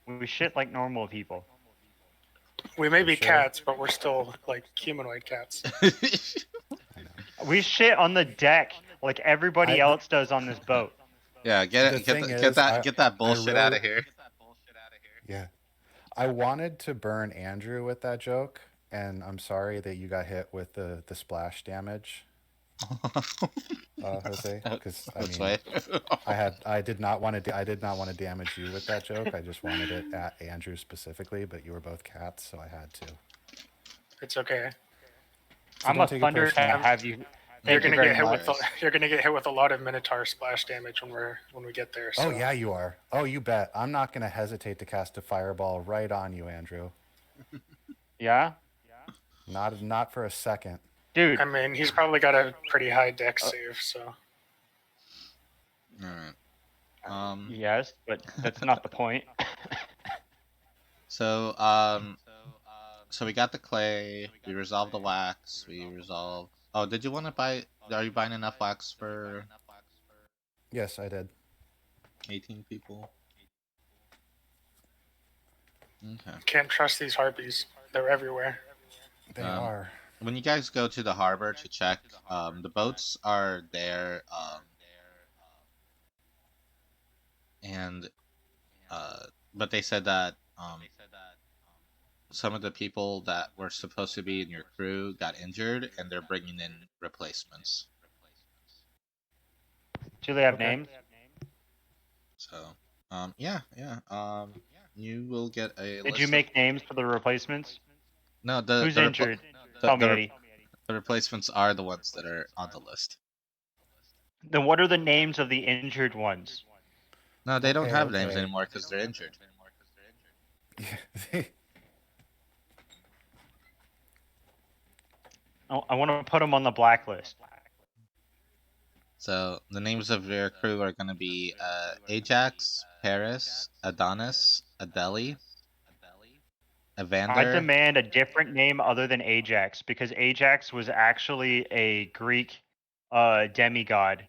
We shit like normal people. we may be Sure. cats, but we're still like humanoid cats. We shit on the deck like everybody else does on this boat. Yeah, get The it. thing Get is, that bullshit really- out of here. Yeah. I wanted to burn Andrew with that joke, and I'm sorry that you got hit with the splash damage, Jose. Because I That's mean, right. I did not want to damage you with that joke. I just wanted it at Andrew specifically, but you were both cats, so I had to. It's okay. So I'm don't a take it thunder personally. to have you. You're Thank you gonna very get hit much. with you're gonna get hit with a lot of Minotaur splash damage when we get there. So. Oh yeah, you are. Oh, you bet. I'm not gonna hesitate to cast a fireball right on you, Andrew. Yeah, Not for a second. dude. I mean, he's probably got a pretty high dex save, so. All right. Yes, but that's not the point. So so we got the clay. We resolved the wax. We resolved. Oh, did you want to buy? Are you buying enough wax for Yes, I did. 18 people? Okay. Can't trust these harpies. They're everywhere. They Um, are. When you guys go to the harbor to check, the boats are there, and but they said that some of the people that were supposed to be in your crew got injured, and they're bringing in replacements. Do they have Okay. names? So, yeah. You will get a Did list you of... make names for the replacements? No, Who's injured? the, Tell me, the, Eddie. the replacements are the ones that are on the list. Then what are the names of the injured ones? No, they don't Okay, have names okay. anymore because they're injured. I want to put them on the blacklist. So the names of your crew are going to be Ajax, Paris, Adonis, Adeli, I Evander. demand a different name other than Ajax because Ajax was actually a Greek demigod,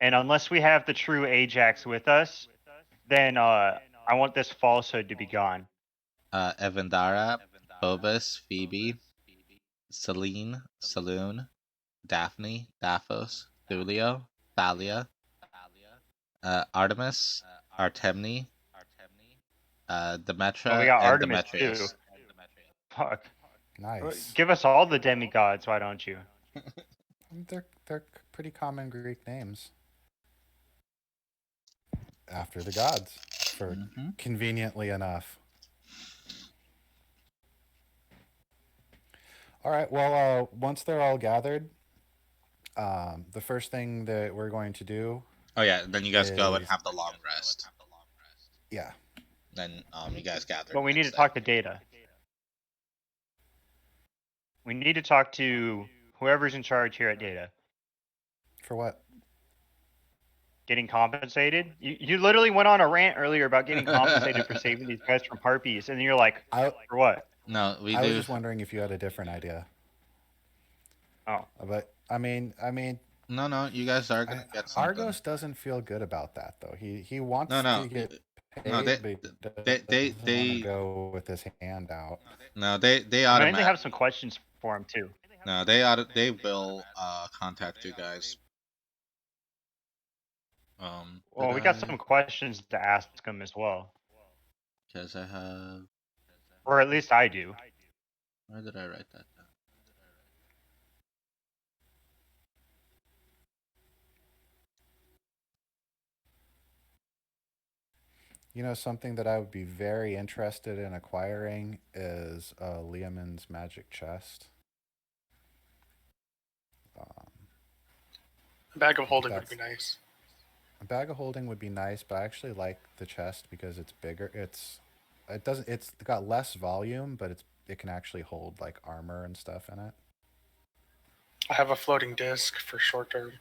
and unless we have the true Ajax with us, then I want this falsehood to be gone. Evandara, Phobos, Phoebe, Selene, Saloon, Daphne, Daphos, Thulio, Thalia, Artemis, Artemne, Demetra, Well, we got and Artemis too. Demetrius. Fuck. Nice. Give us all the demigods, why don't you? They're pretty common Greek names. After the gods, for conveniently enough. All right. Well, once they're all gathered, the first thing that we're going to do. Oh yeah, then you guys go and is- have the long rest. Yeah. Then you guys gather. But we need to talk to Data. We need to talk to whoever's in charge here at Data. For what? Getting compensated? You literally went on a rant earlier about getting compensated for saving these guys from harpies, and then you're like, for what? No, we I do. was just wondering if you had a different idea. Oh. But I mean, No, you guys are gonna get something. Argos doesn't feel good about that though. He wants No, to get paid, no, but he doesn't want to go with his hand out. No, they I mean, they automatically have some questions for him too. No, they will contact you guys. Well, we got some questions to ask him as well, because I have. or at least I do. Where did I write that down? You know, something that I would be very interested in acquiring is Liamon's magic chest. A bag of holding would be nice. A bag of holding would be nice, but I actually like the chest because it's bigger. It's got less volume, but it can actually hold like armor and stuff in it. I have a floating disc for short term.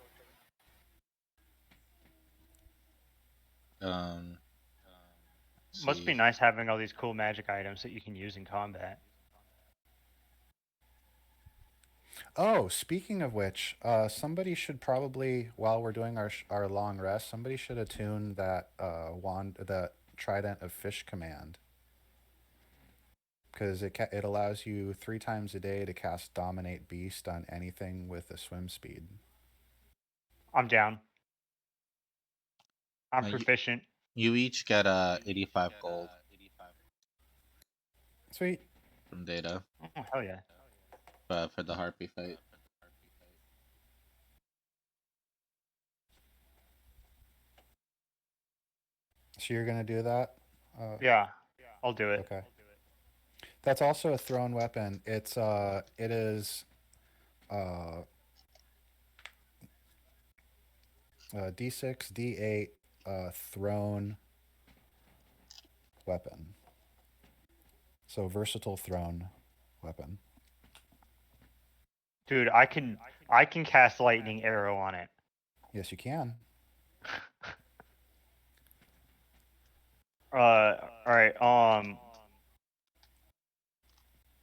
Must be nice having all these cool magic items that you can use in combat. Oh, speaking of which, somebody should probably, while we're doing our long rest, somebody should attune that that Trident of Fish command, because it allows you 3 times a day to cast Dominate Beast on anything with a swim speed. I'm down. I'm proficient. You each get 85 gold. Sweet. From Data. Oh, hell yeah. For the harpy fight. So you're gonna do that? Yeah, I'll do it. Okay. That's also a thrown weapon. It is D6, D8 thrown weapon. So versatile thrown weapon. Dude, I can cast lightning arrow on it. Yes, you can. All right.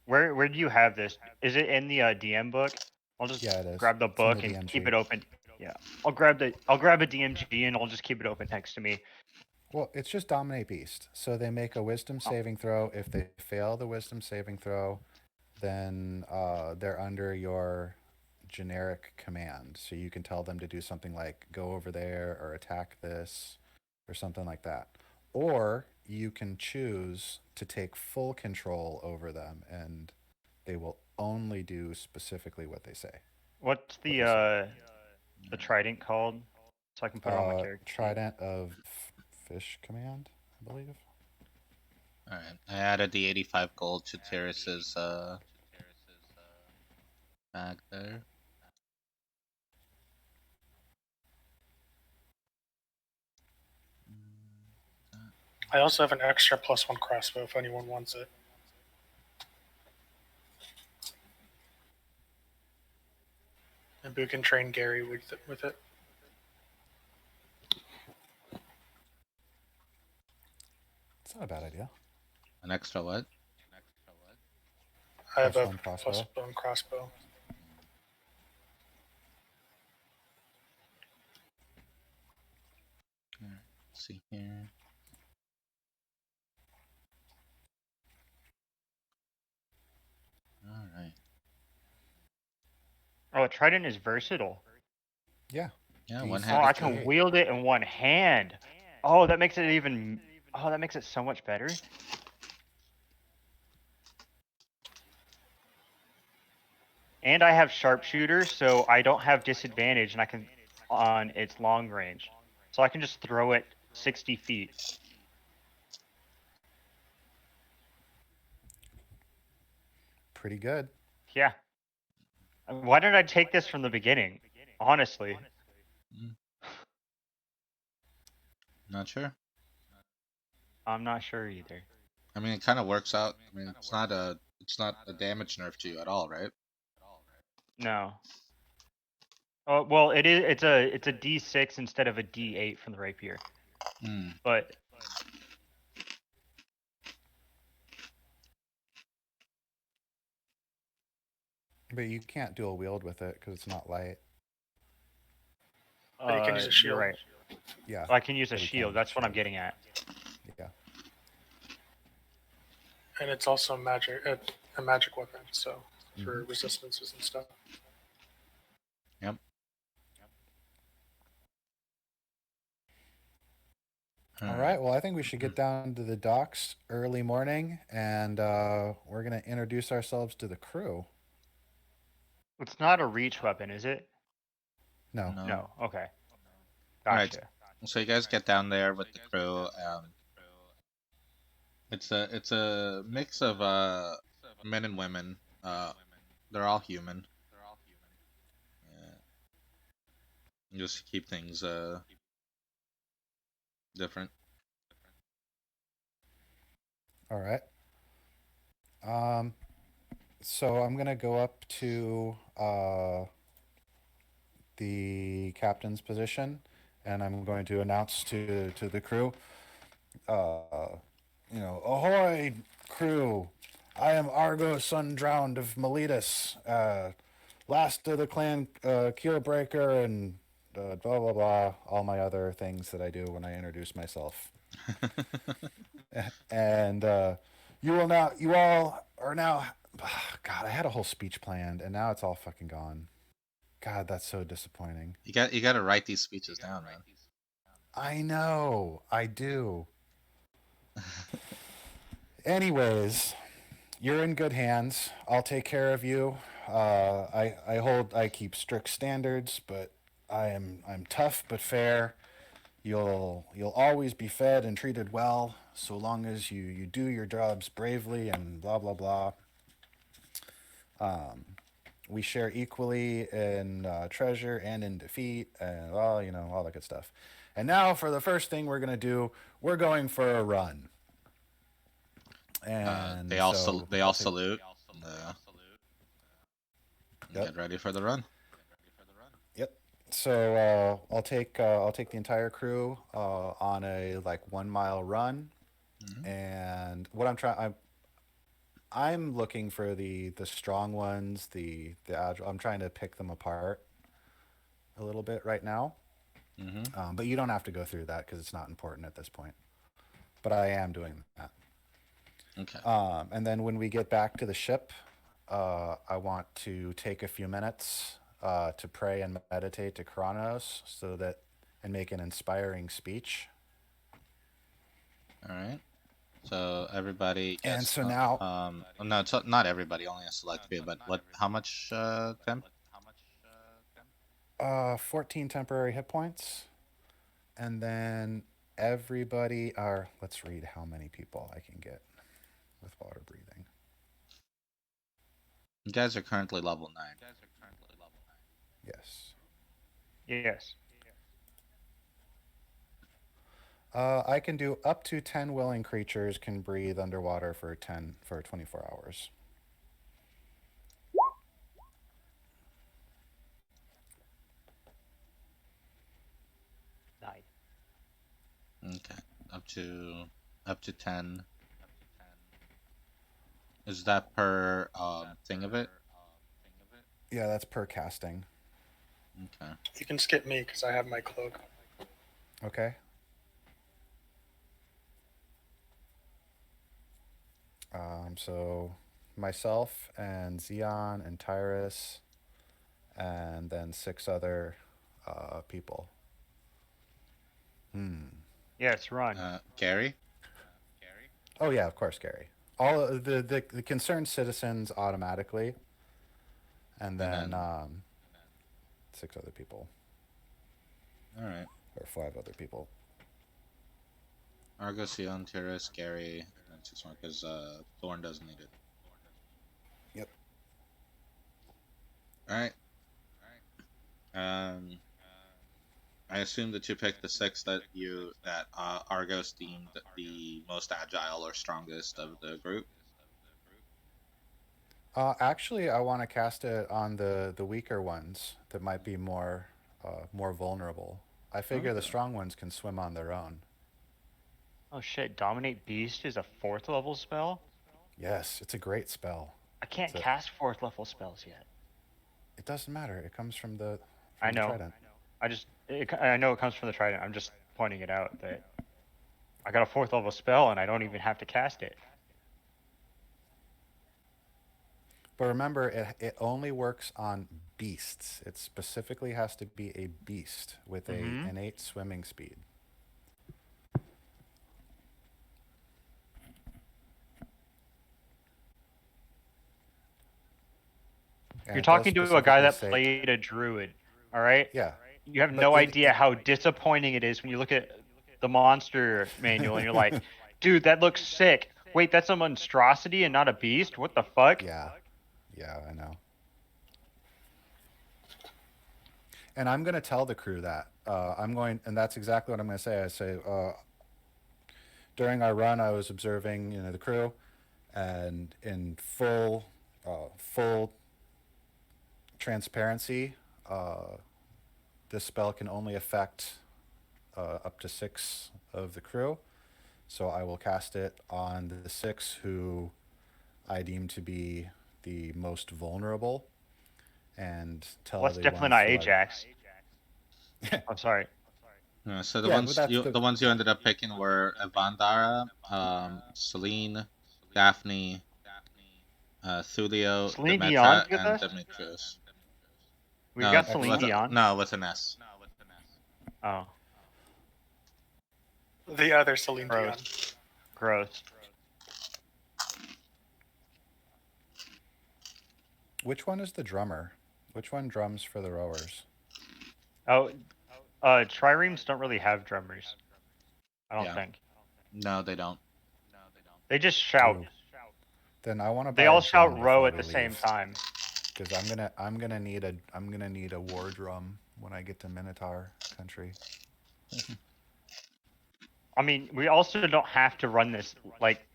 Where do you have this? Is it in the DM book? I'll just Yeah, it is. grab the It's in book the and DMG. keep it open. Yeah, I'll grab a DMG and I'll just keep it open next to me. Well, it's just dominate beast. So they make a wisdom saving throw. If they fail the wisdom saving throw, then they're under your generic command. So you can tell them to do something like go over there or attack this or something like that. Or you can choose to take full control over them and they will only do specifically what they say. What's What you say. the trident called? So I can put it on my character sheet. Trident of Fish command, I believe. All right, I added the 85 gold to Terrace's bag there. I also have an extra +1 crossbow if anyone wants it. And Boo can train Gary with it. It's not a bad idea. An extra what? I have a +1 crossbow. +1 crossbow. Let's see here. All right. Oh, a trident is versatile. Yeah. Yeah, These- one Oh, handed. I can wield it in one hand. Oh, that makes it even. Oh, that makes it so much better. And I have sharpshooter, so I don't have disadvantage, and I can on its long range, so I can just throw it 60 feet. Pretty good. Yeah. Why didn't I take this from the beginning? Honestly. Not sure. I'm not sure either. I mean, it kind of works out. I mean, it's not a damage nerf to you at all, right? No. Oh well, it is. It's a D6 instead of a D8 from the rapier. Hmm. But But you can't dual wield with it because it's not light. But you can use a you're shield. right. Yeah. I can use a But you can't shield. use That's what I'm shield. getting at. Yeah. And it's also a magic weapon, so for resistances and stuff. Yep. All right. Well, I think we should get down to the docks early morning, and we're gonna introduce ourselves to the crew. It's not a reach weapon, is it? No. No. Okay. Alright. Gotcha. So you guys get down there with the crew. It's a mix of men and women. They're all human. Yeah. Just to keep things different. All right. So I'm gonna go up to the captain's position, and I'm going to announce to the crew, ahoy, crew! I am Argo, son drowned of Miletus, last of the clan Keelbreaker, and blah blah blah. All my other things that I do when I introduce myself. And you all are now. God, I had a whole speech planned, and now it's all fucking gone. God, that's so disappointing. You got to write these speeches down, man. I know, I do. Anyways, you're in good hands. I'll take care of you. I keep strict standards, but I'm tough but fair. You'll always be fed and treated well, so long as you do your jobs bravely and blah blah blah. We share equally in treasure and in defeat, and well, all that good stuff. And now for the first thing we're gonna do, we're going for a run. And they all so salute. Yep. Get ready for the run. Yep. So I'll take the entire crew on a 1 mile run, and what I'm looking for the strong ones, the agile. I'm trying to pick them apart a little bit right now. Mm-hmm. But you don't have to go through that because it's not important at this point. But I am doing that. Okay. And then when we get back to the ship, I want to take a few minutes to pray and meditate to Kronos and make an inspiring speech. All right. So everybody gets. And so now, no, it's not everybody. Only a select few. But what? How much temp? 14 temporary hit points, and then everybody are. Let's read how many people I can get with water breathing. You guys are currently level 9. Yes. Yes. I can do up to 10 willing creatures can breathe underwater for 24 hours. Nice. Okay. Up to 10. Is that per thing of it? Yeah, that's per casting. Okay. You can skip me because I have my cloak. Okay. So myself and Xeon and Tyrus, and then 6 other people. Yes, run. Gary? Oh yeah, of course, Gary. All of the concerned citizens automatically, and then 6 other people. All right. Or 5 other people. Argos, Sion, Terrace, Gary, and 6 more because Thorn doesn't need it. Yep. All right. I assume that you picked the 6 that Argos deemed the most agile or strongest of the group. Actually, I want to cast it on the weaker ones that might be more vulnerable. I figure the Okay. strong ones can swim on their own. Oh shit, Dominate Beast is a 4th level spell? Yes, it's a great spell. I can't It's cast 4th level spells yet. It doesn't matter. It comes from the I know. trident. I know it comes from the trident. I'm just pointing it out that I got a 4th level spell and I don't even have to cast it. But remember, it only works on beasts. It specifically has to be a beast with a innate swimming speed. And You're it does talking to a guy that specifically played a druid, all right? Yeah. You have But no idea how disappointing it is when you look at the monster manual and you're like, dude, that looks sick. Wait, that's a monstrosity and not a beast? What the fuck? Yeah, I know. And I'm going to tell the crew that. And that's exactly what I'm going to say. I say, during our run, I was observing, the crew, and in full transparency, this spell can only affect up to 6 of the crew. So I will cast it on the 6 who I deem to be the most vulnerable, and tell Well, that's everyone. definitely not Ajax. I'm sorry. So the Yeah, ones but the ones you ended up picking were Evandara, Celine, Daphne, Thulio, Celine Demetra, Dion's with and us? Demetrius. We've No, got Celine Dion. No, with an S. Oh, The other Celine Dion. gross. Gross. Which one is the drummer? Which one drums for the rowers? Oh, triremes don't really have drummers. I don't think. No, they don't. They just shout. Ooh. Then I want to buy They all a shout drum row before at we the same leave. time. Because I'm gonna need a war drum when I get to Minotaur country. I mean, we also don't have to run this like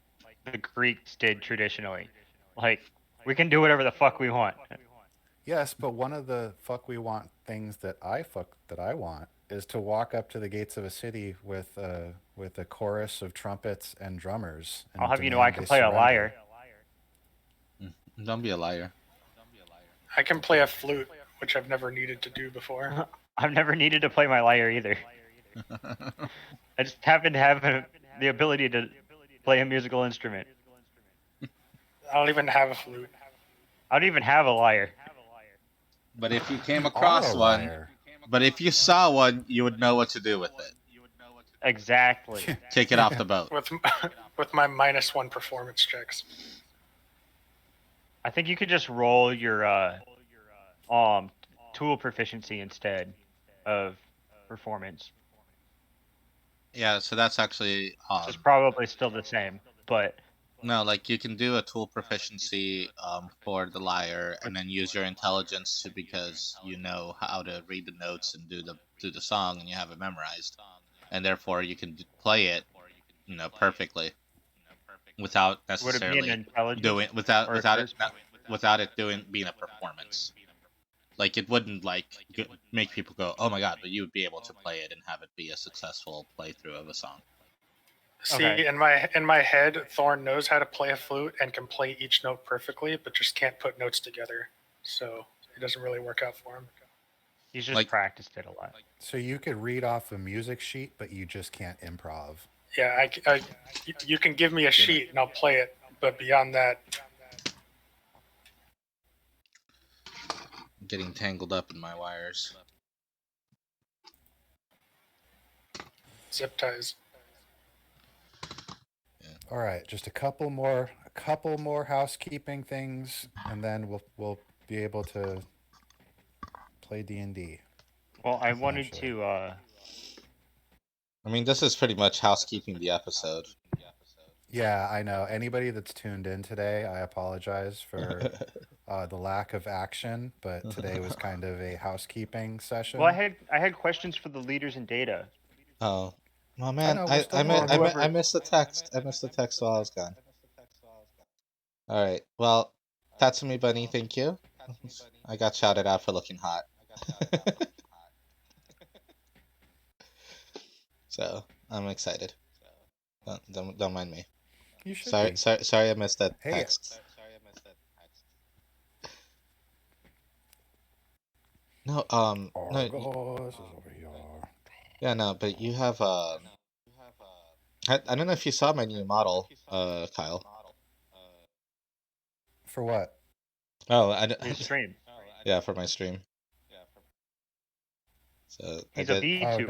the Greeks did traditionally. Like, we can do whatever the fuck we want. Yes, but one of the fuck we want things that I want is to walk up to the gates of a city with a chorus of trumpets and drummers. And I'll have you know I can play a lyre. Don't be a liar. I can play a flute, which I've never needed to do before. I've never needed to play my lyre either. I just happen to have the ability to play a musical instrument. I don't even have a flute. I don't even have a lyre. But if you came You across are a one, liar. but if you saw one, you would know what to do with it. Exactly. Take it off the boat. With my -1 performance checks. I think you could just roll your tool proficiency instead of performance. Yeah, so that's actually Which is probably still the same, but no, like you can do a tool proficiency for the lyre, and then use your intelligence to, because you know how to read the notes and do the song, and you have it memorized, and therefore you can play it, perfectly, without would it be an necessarily intelligence doing or a charisma? without it being a performance. Like it wouldn't make people go, "Oh my god!" But you would be able to play it and have it be a successful playthrough of a song. See, Okay. in my head, Thorn knows how to play a flute and can play each note perfectly, but just can't put notes together. So it doesn't really work out for him. He's just Like- practiced it a lot. So you could read off a music sheet, but you just can't improv. Yeah, you can give me a sheet and I'll play it, but beyond that, I'm getting tangled up in my wires. zip ties. All right, just a couple more housekeeping things, and then we'll be able to play D&D. Well, I wanted Essentially. to I mean, this is pretty much housekeeping the episode. Yeah, I know. Anybody that's tuned in today, I apologize for the lack of action, but today was kind of a housekeeping session. Well, I had questions for the leaders in data. Oh man, know, we're still I missed the text. I missed the text while I was gone. All right. Well, Tatsumi Bunny, thank you. I got shouted out for looking hot. So I'm excited. Don't mind me. You should be. Sorry I missed that Hey. text. No, no, Argos is over here. yeah, no, but you have I don't know if you saw my new model, Kyle. For what? Oh, His stream. yeah, for my stream. So He's I a did. Oh VTuber.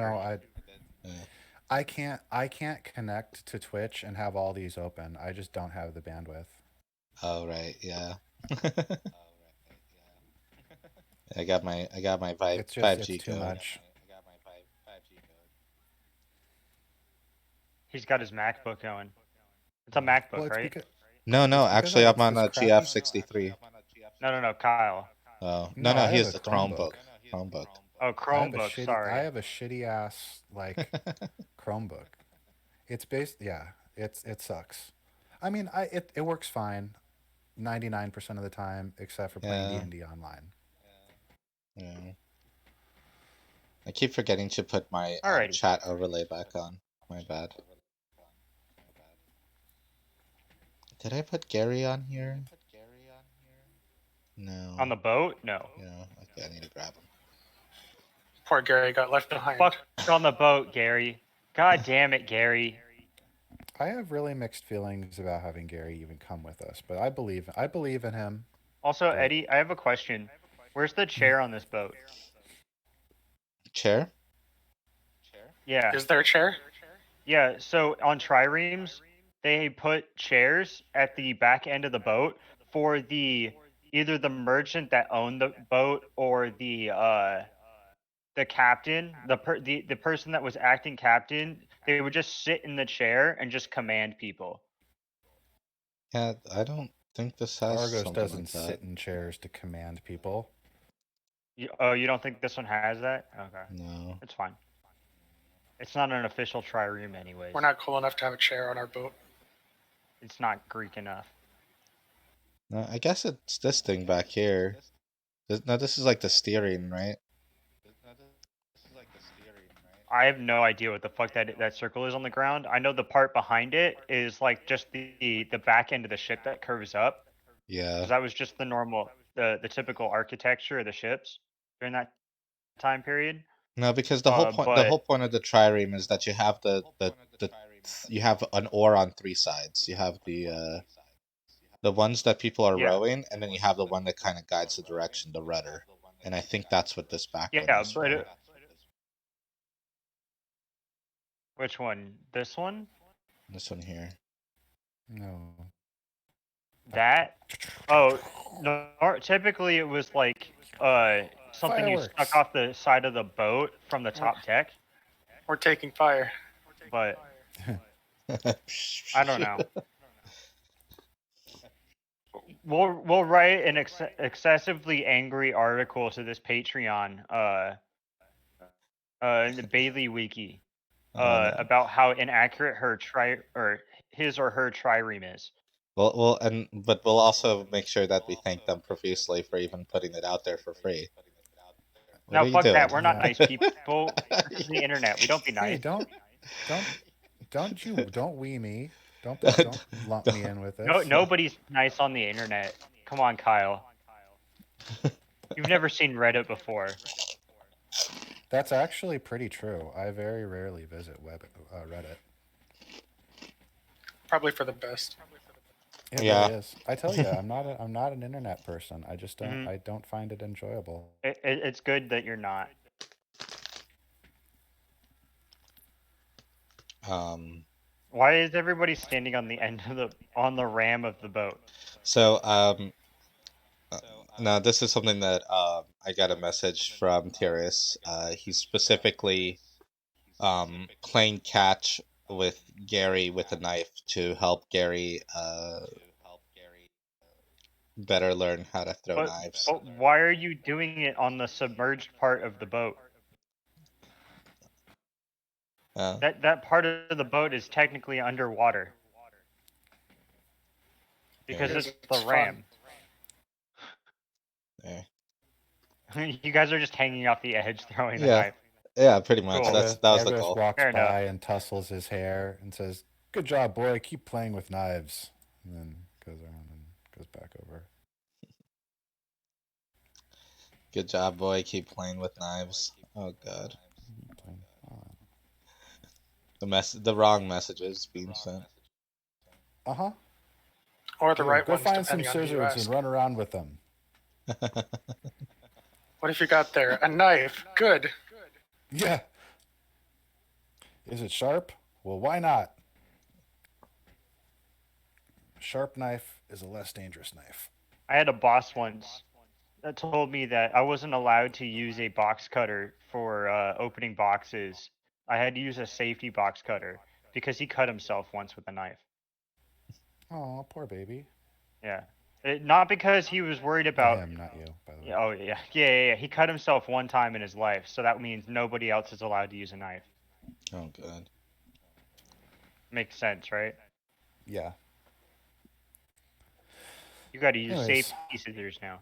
no, I can't connect to Twitch and have all these open. I just don't have the bandwidth. Oh right, yeah. I got my 5G It's too code. much. He's got his MacBook going. It's a MacBook, Well, it's right? because No, it's because actually, I I'm have on a this crappy- GF63. No, Kyle. Oh, No, no, I he have is a the Chromebook. Oh, I have a Chromebook. shitty. Sorry. I have a shitty ass like Chromebook. It's based. Yeah, it sucks. I mean, it works fine, 99% of the time, except for playing Yeah. D&D online. Yeah. I keep forgetting to put my Alrighty. chat overlay back on. My bad. Did I put Gary on here? No. On the boat? No. Yeah. Okay, I need to grab him. Poor Gary got left behind. Fuck on the boat, Gary. God damn it, Gary. I have really mixed feelings about having Gary even come with us, but I believe in him. Also, But- Eddie, I have a question. Where's the chair on this boat? Chair? Yeah. Is there a chair? Yeah, so on triremes, they put chairs at the back end of the boat for either the merchant that owned the boat or the captain, the person that was acting captain. They would just sit in the chair and just command people. Yeah, I don't think this has Argos something doesn't like that. sit in chairs to command people. You don't think this one has that? Okay, No. it's fine. It's not an official trireme anyways. We're not cool enough to have a chair on our boat. It's not Greek enough. No, I guess it's this thing back here. No, this is like the steering, right? I have no idea what the fuck that circle is on the ground. I know the part behind it is like just the back end of the ship that curves up. Yeah. 'Cause that was just the normal, the typical architecture of the ships during that time period. No, because the whole point of the trireme is that you have you have an oar on three sides. You have the ones that people are Yeah. rowing, and then you have the one that kind of guides the direction, the rudder. And I think that's what this back one Yeah, is but for. which one? This one? This one here. No. That? Oh, no. Typically, it was like something you stuck Fireworks. off the side of the boat from the top deck. We're taking fire. But I don't know. We'll write an excessively angry article to this Patreon, in the Bailey Wiki, Oh, no. about how inaccurate his or her trireme is. But we'll also make sure that we thank them profusely for even putting it out there for free. What Now, are you fuck that. doing? We're not Yeah. nice people. This is the internet. We don't be Hey, nice. don't we me. Don't lump me in with this. No, nobody's nice on the internet. Come on, Kyle. You've never seen Reddit before. That's actually pretty true. I very rarely visit Reddit. Probably for the best. It Yeah. really is. I tell you, I'm not an internet person. I just don't. Mhm. I don't find it enjoyable. It's good that you're not. Why is everybody standing on the end of on the ram of the boat? So now this is something that I got a message from Tiris. He's specifically playing catch with Gary with a knife to help Gary better learn how to throw knives. But why are you doing it on the submerged part of the boat? That part of the boat is technically underwater. Because Yeah. it's the ram. Yeah. You guys are just hanging off the edge throwing the Yeah. knife. Yeah, pretty much. Cool. That was the Everest goal. walks Fair enough. by and tussles his hair and says, "Good job, boy. Keep playing with knives." And then goes around and goes back over. Good job, boy. Keep playing with knives. Oh god. The wrong messages being sent. Uh-huh. Or the right Go ones, find some depending on who you scissors ask. and run around with them. What if you got there? A knife. Good. Yeah. Is it sharp? Well, why not? A sharp knife is a less dangerous knife. I had a boss once that told me that I wasn't allowed to use a box cutter for opening boxes. I had to use a safety box cutter because he cut himself once with a knife. Oh, poor baby. Yeah. Not because he was worried about him, not you, by the way. Oh yeah. He cut himself one time in his life, so that means nobody else is allowed to use a knife. Oh god. Makes sense, right? Yeah. You got to use Anyways. safety scissors now.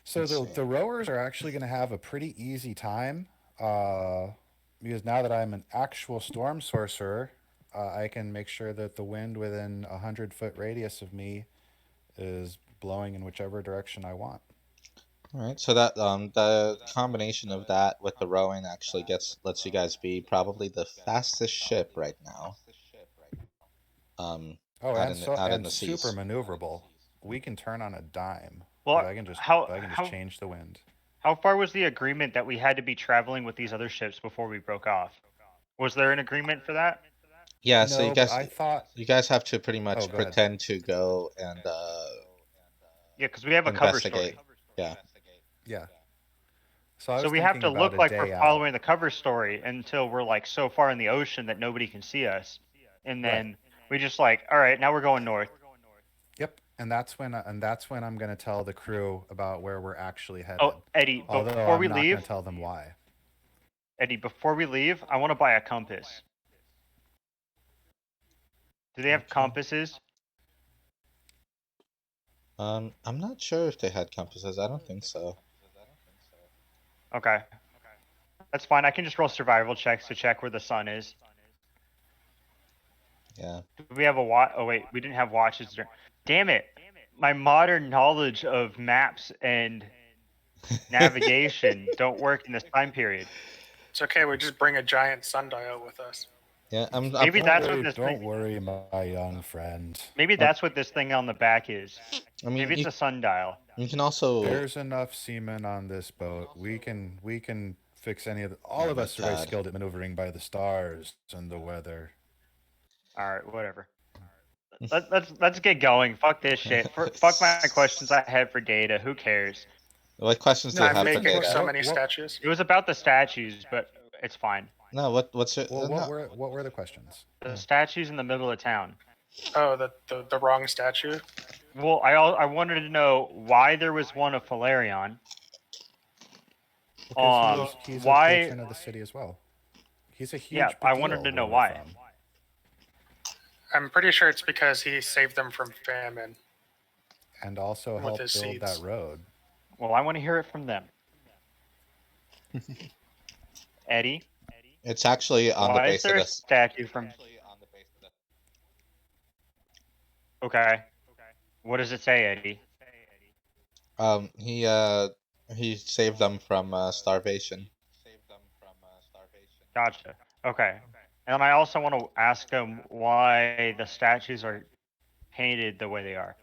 So the rowers are actually going to have a pretty easy time, because now that I'm an actual storm sorcerer, I can make sure that the wind within 100-foot radius of me is blowing in whichever direction I want. All right, so that the combination of that with the rowing actually lets you guys be probably the fastest ship right now. Out in the seas. Super maneuverable. We can turn on a dime. Well, I can just change the wind. How far was the agreement that we had to be traveling with these other ships before we broke off? Was there an agreement for that? Yeah, so you guys, I thought you guys have to pretty much pretend to go and yeah, because we have a cover story. Yeah. Yeah. So we have to look like we're following the cover story until we're like so far in the ocean that nobody can see us, and then we just like, all right, now we're going north. Yep, and that's when I'm going to tell the crew about where we're actually headed. Oh, Eddie, before we leave, I'm not going to tell them why. Eddie, before we leave, I want to buy a compass. Do they have compasses? I'm not sure if they had compasses. I don't think so. Okay. That's fine. I can just roll survival checks to check where the sun is. Yeah. Do we have a watch? Oh wait, we didn't have watches. Damn it! My modern knowledge of maps and navigation don't work in this time period. It's okay. We just bring a giant sundial with us. Yeah, I'm Maybe Don't that's worry, what this don't thing. worry, my young friend. Maybe that's what this thing on the back is. I mean, Maybe it's a sundial. you can also. There's enough seamen on this boat. We can fix any of the, all Oh of my us are very God. skilled at maneuvering by the stars and the weather. All right, whatever. Let's get going. Fuck this shit. Fuck my questions I had for Data. Who cares? What questions do No, you I'm have for making Data? so many What- statues. It was about the statues, but it's fine. No, what's your? Well, no. what were the questions? The statues in the middle of town. Oh, the wrong statue. Well, I wanted to know why there was one of Falarion. Because he's a why? patron of the city as well. He's a huge. Yeah, I deal wanted to know where we're why. from. I'm pretty sure it's because he saved them from famine. And also With helped his build seeds. that road. Well, I want to hear it from them. Eddie, It's actually on the why is base of there a this. statue from? Okay. What does it say, Eddie? He saved them from starvation. Gotcha. Okay. And I also want to ask him why the statues are painted the way they are.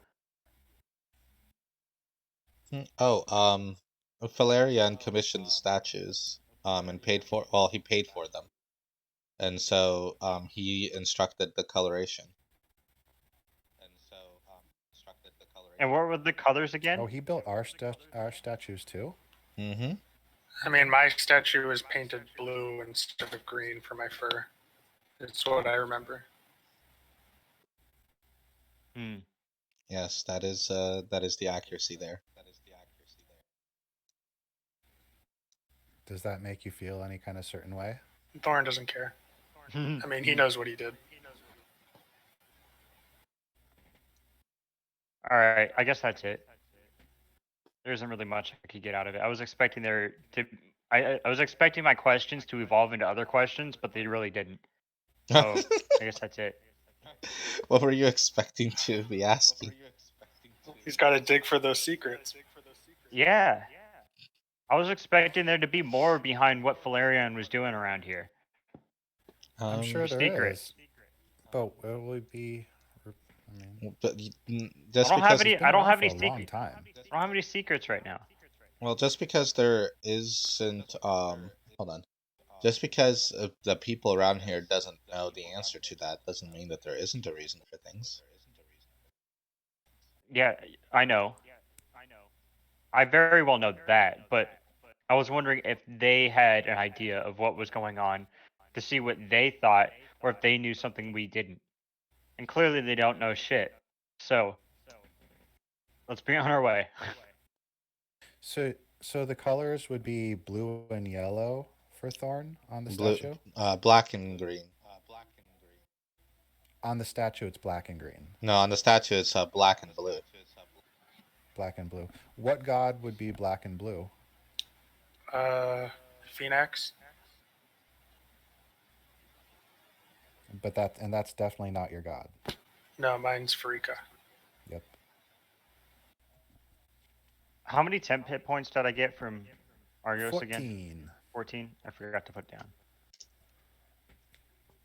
Oh, Valerian commissioned the statues, and paid for. Well, he paid for them, and so he instructed the coloration. And what were the colors again? Oh, he built our statues too. Mm-hmm. I mean, my statue was painted blue instead of green for my fur. It's what I remember. Hmm. Yes, that is the accuracy there. Does that make you feel any kind of certain way? Thorn doesn't care. I mean, he knows what he did. All right, I guess that's it. There isn't really much I could get out of it. I was expecting I was expecting my questions to evolve into other questions, but they really didn't. So I guess that's it. What were you expecting to be asking? He's got to dig for those secrets. Yeah. I was expecting there to be more behind what Falarion was doing around here. I'm sure there secret. is. But will we be? I mean, But just I don't have because any. been I don't around have for any a long secrets. time. I don't have any secrets right now. well, just because there isn't hold on. Just because the people around here doesn't know the answer to that doesn't mean that there isn't a reason for things. Yeah, I know. I very well know that, but I was wondering if they had an idea of what was going on to see what they thought, or if they knew something we didn't. And clearly they don't know shit. So, let's be on our way. So the colors would be blue and yellow for Thorn on the Blue, statue. black and green. On the statue, it's black and green. No, on the statue it's black and blue. Black and blue. What god would be black and blue? Phoenix. But that's definitely not your god. No, mine's Farika. Yep. How many temp hit points did I get from Argos 14. again? 14? I forgot to put down.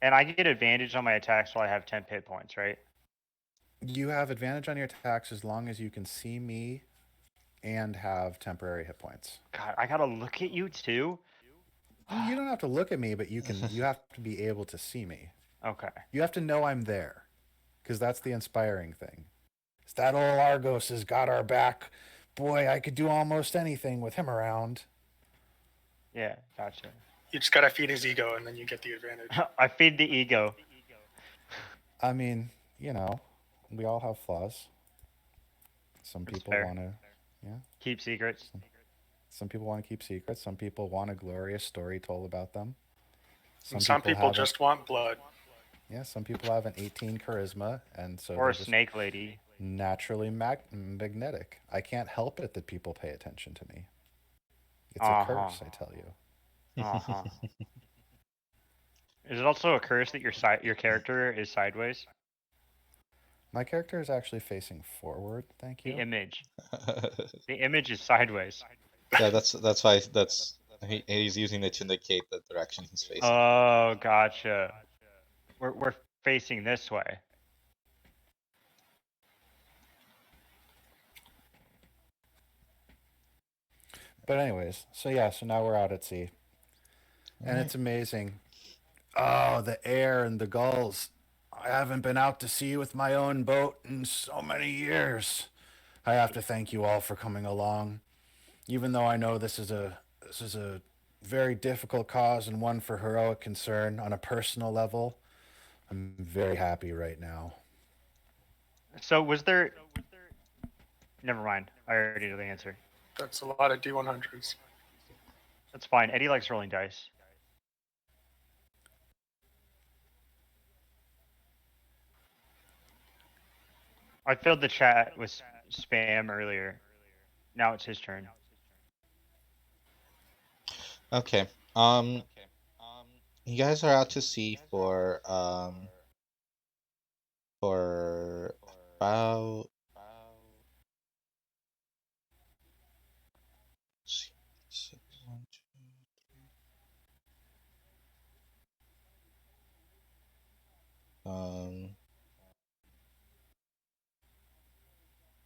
And I get advantage on my attacks while I have 10 hit points, right? You have advantage on your attacks as long as you can see me and have temporary hit points. God, I gotta look at you too? You don't have to look at me, but you have to be able to see me. Okay. You have to know I'm there, because that's the inspiring thing. It's that old Argos has got our back. Boy, I could do almost anything with him around. Yeah, gotcha. You just gotta feed his ego, and then you get the advantage. I feed the ego. I mean, we all have flaws. Some That's people fair. want to, Keep secrets. some people want to keep secrets. Some people want a glorious story told about them. And some people have just want blood. some people have an 18 charisma, and so Or they're a just snake lady. naturally magnetic. I can't help it that people pay attention to me. It's Uh-huh. a curse, I tell you. Uh-huh. Is it also a curse that your character is sideways? My character is actually facing forward, thank you. The image. The image is sideways. Yeah, that's why he's using it to indicate the direction he's facing. Oh, gotcha. We're facing this way. But anyways, so now we're out at sea. And it's amazing. Oh, the air and the gulls. I haven't been out to sea with my own boat in so many years. I have to thank you all for coming along. Even though I know this is a very difficult cause and one for heroic concern on a personal level, I'm very happy right now. So was there... Never mind. I already know the answer. That's a lot of D100s. That's fine. Eddie likes rolling dice. I filled the chat with spam earlier. Now it's his turn. Okay. You guys are out to sea for about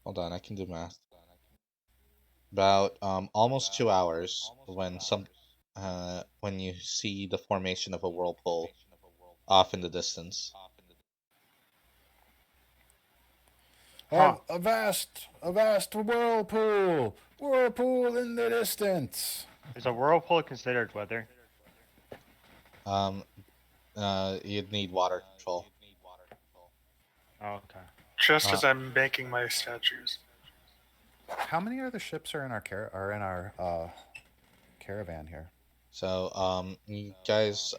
hold on, I can do math. About almost 2 hours when you see the formation of a whirlpool off in the distance. Huh. A vast whirlpool in the distance. Is a whirlpool considered weather? You'd need water control. Oh, okay. Just as I'm making my statues. How many other ships are in our caravan here? So you guys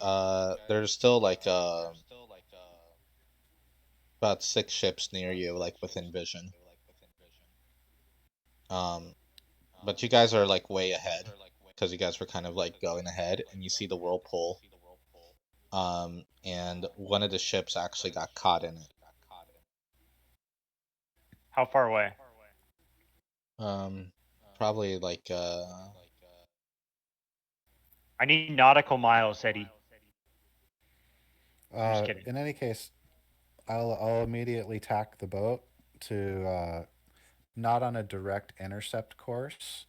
there's still like about 6 ships near you, like within vision. But you guys are like way ahead because you guys were kind of like going ahead, and you see the whirlpool. And one of the ships actually got caught in it. How far away? Probably like I need nautical miles, Eddie. I'm just kidding. In any case, I'll immediately tack the boat to not on a direct intercept course,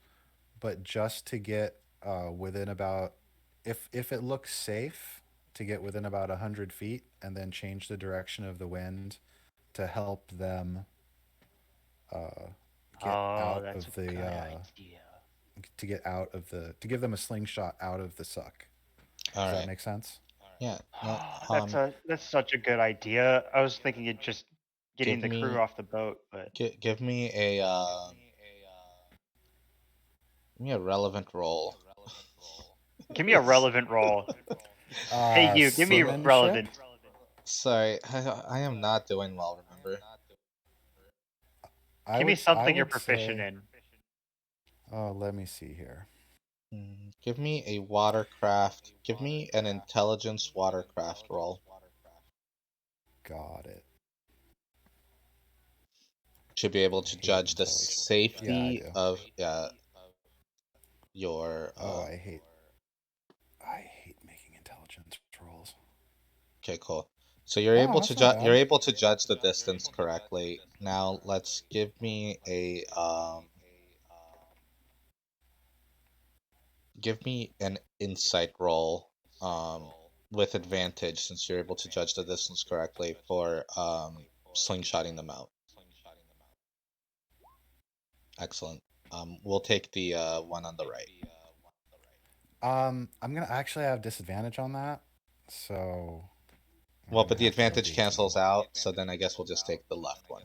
but just to get within about, if it looks safe, to get within about 100 feet, and then change the direction of the wind to help them get out that's of a the good idea. to give them a slingshot out of the suck. all Does right. that make sense? Yeah. No, That's such a good idea. I was thinking of just getting Give the crew me- off the boat, but give me a relevant roll. give me a relevant roll. Hey, you, give me Seamanship? relevant. Sorry, I am not doing well, remember? Give me something you're proficient in. Oh, let me see here. Give me a watercraft. Give me an intelligence watercraft roll. Got it. To be able to hate judge the intelligence. safety Yeah, I do. of your. I hate making intelligence rolls. Okay, cool. So you're Oh, able that's to not bad. you're able to judge the distance correctly. Now let's give me a give me an insight roll with advantage, since you're able to judge the distance correctly, for slingshotting them out. Excellent. We'll take the one on the right. I'm gonna actually have disadvantage on that, so. Well, but the advantage cancels out, so then I guess we'll just take the left one.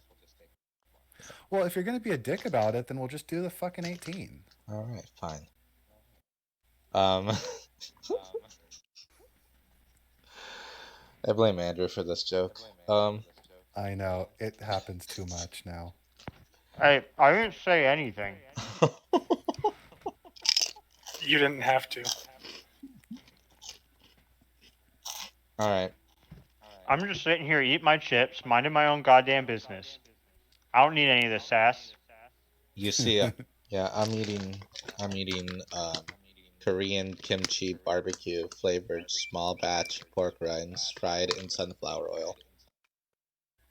Well, if you're gonna be a dick about it, then we'll just do the fucking 18. All right, fine. I blame Andrew for this joke. I know it happens too much now. I didn't say anything. You didn't have to. All right. I'm just sitting here eating my chips, minding my own goddamn business. I don't need any of this sass. You see Yeah, I'm eating Korean kimchi barbecue flavored small batch pork rinds fried in sunflower oil.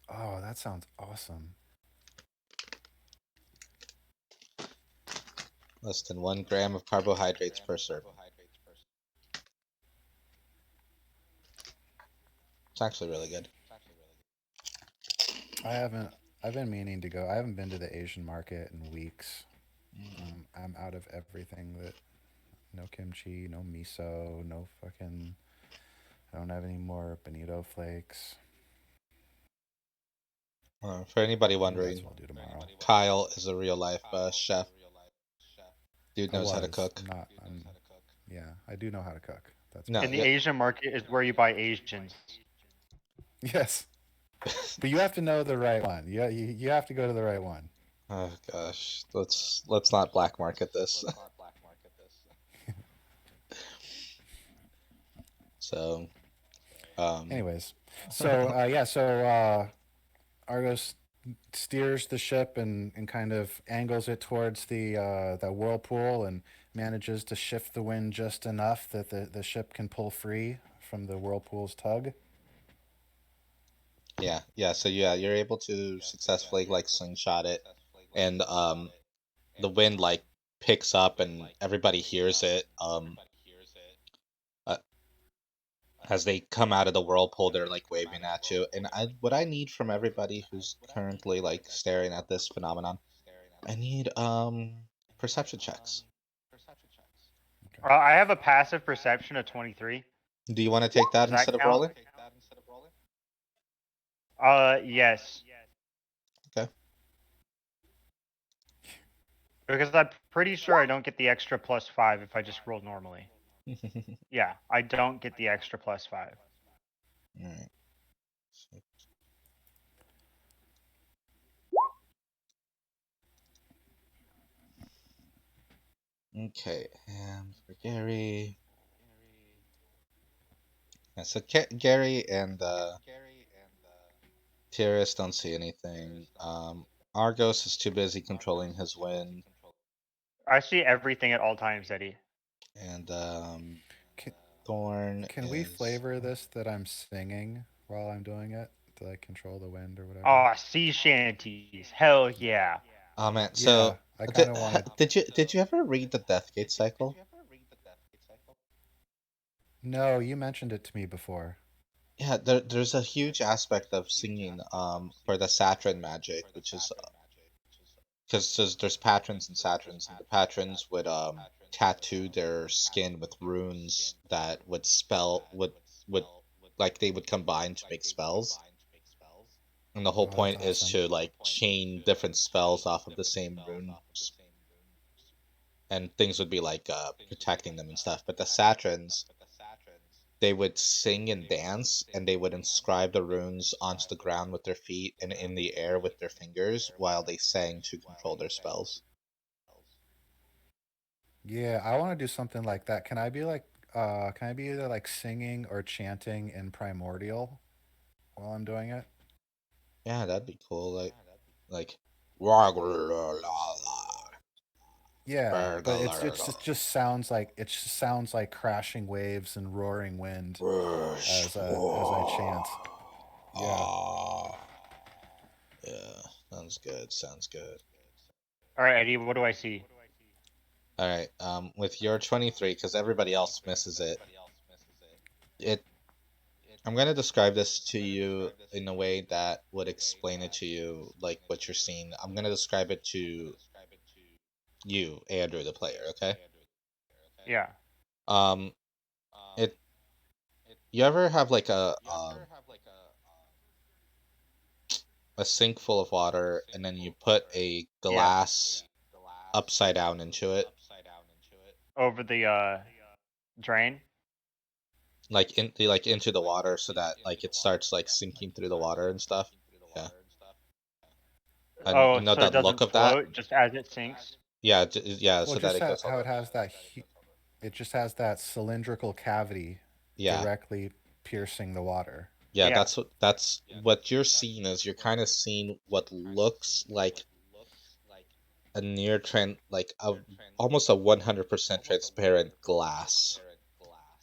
Oh, that sounds awesome. Less than 1 gram of carbohydrates per serving. It's actually really good. I've been meaning to go. I haven't been to the Asian market in weeks. I'm out of everything that no kimchi, no miso, no fucking. I don't have any more bonito flakes. For anybody Maybe that's wondering, what I'll do tomorrow. Kyle is a real life chef. Dude I knows how to was. cook. I'm not. Yeah, I do know how to cook. That's No, In the yeah. Asian market is where you buy Asians. Yes, but you have to know the right one. You have to go to the right one. Oh gosh, let's not black market this. So, Anyways, so Argos steers the ship and kind of angles it towards the whirlpool and manages to shift the wind just enough that the ship can pull free from the whirlpool's tug. yeah. So yeah, you're able to successfully like slingshot it, and the wind like picks up and everybody hears it. Uh, as they come out of the whirlpool, they're like waving at you. And what I need from everybody who's currently like staring at this phenomenon, I need perception checks. I have a passive perception of 23. Do you want to take that Does that instead of count? rolling? Yes. Okay. Because I'm pretty sure I don't get the extra +5 if I just roll normally. Yeah, I don't get the extra +5. Alright. Okay, and for Gary. Yeah, so Gary and Tyrus don't see anything. Argos is too busy controlling his wind, I see everything at all times, Eddie. and Can, Thorn can we is. flavor this that I'm singing while I'm doing it to like control the wind or whatever? Oh, sea shanties. Hell yeah. Oh man, Yeah, so I kind of wanted. did you ever read the Deathgate cycle? No, you mentioned it to me before. Yeah, there's a huge aspect of singing for the Saturn magic, which is because there's patrons and satrons, and the patrons would tattoo their skin with runes that would like they would combine to make spells. And the whole Oh, that's point is awesome. to like chain different spells off of the same runes, and things would be like protecting them and stuff. But the satrons, they would sing and dance, and they would inscribe the runes onto the ground with their feet and in the air with their fingers while they sang to control their spells. Yeah, I want to do something like that. Can I be either like singing or chanting in primordial while I'm doing it? Yeah, that'd be cool. Like Yeah, but it just sounds like crashing waves and roaring wind as I chant. Yeah. Yeah, sounds good. Sounds good. All right, Eddie, what do I see? All right. With your 23, because everybody else misses it. I'm gonna describe this to you in a way that would explain it to you, like what you're seeing. I'm gonna describe it to you, Andrew, the player. Okay. Yeah. Um, it. You ever have like a sink full of water, and then you put a Yeah. glass upside down into it, Over the drain? like into the water, so that like it starts like sinking through the water and stuff. Yeah. And you Oh, know so it that look doesn't of that? float just as it sinks? Yeah, yeah, Well, so that just it goes all how the way it down. has it just has that cylindrical cavity Yeah. directly piercing the water. Yeah, Yeah. that's what you're seeing is you're kind of seeing what looks like a almost a 100% transparent glass,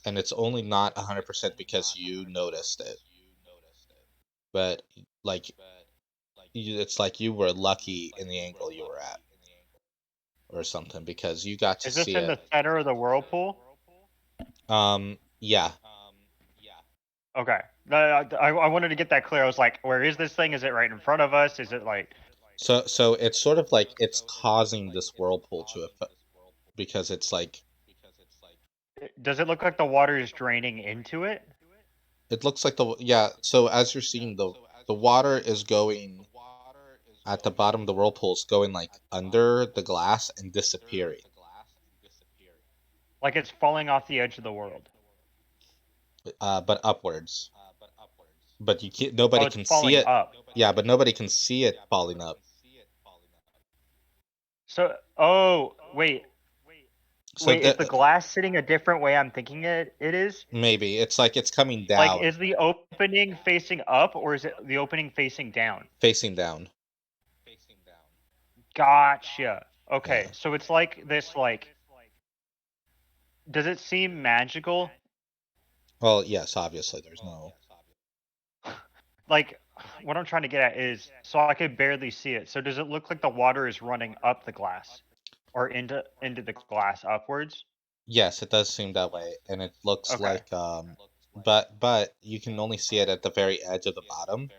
and it's only not 100% because you noticed it, but like it's like you were lucky in the angle you were at or something because you got to Is this see in the it. center of the whirlpool? Yeah. Okay. I wanted to get that clear. I was like, where is this thing? Is it right in front of us? Is it like... So it's sort of like it's causing this whirlpool to affect because it's like Does it look like the water is draining into it? it looks like so as you're seeing the water is going at the bottom of the whirlpool is going like under the glass and disappearing. Like it's falling off the edge of the world. But upwards. But you can't. Oh, Nobody it's can see falling it. up. Yeah, but nobody can see it falling up. So, oh, wait. So Wait, is the glass sitting a different way I'm thinking it is? maybe it's like it's coming Like, down, is the opening facing up or is it the opening facing down? facing down. Gotcha. Okay, Yeah. so it's like this, like... Does it seem magical? Well, yes, obviously there's no. Like, what I'm trying to get at is, so I could barely see it. So does it look like the water is running up the glass? Or into the glass upwards? Yes, it does seem that way, and it looks Okay. like but you can only see it at the very edge of the bottom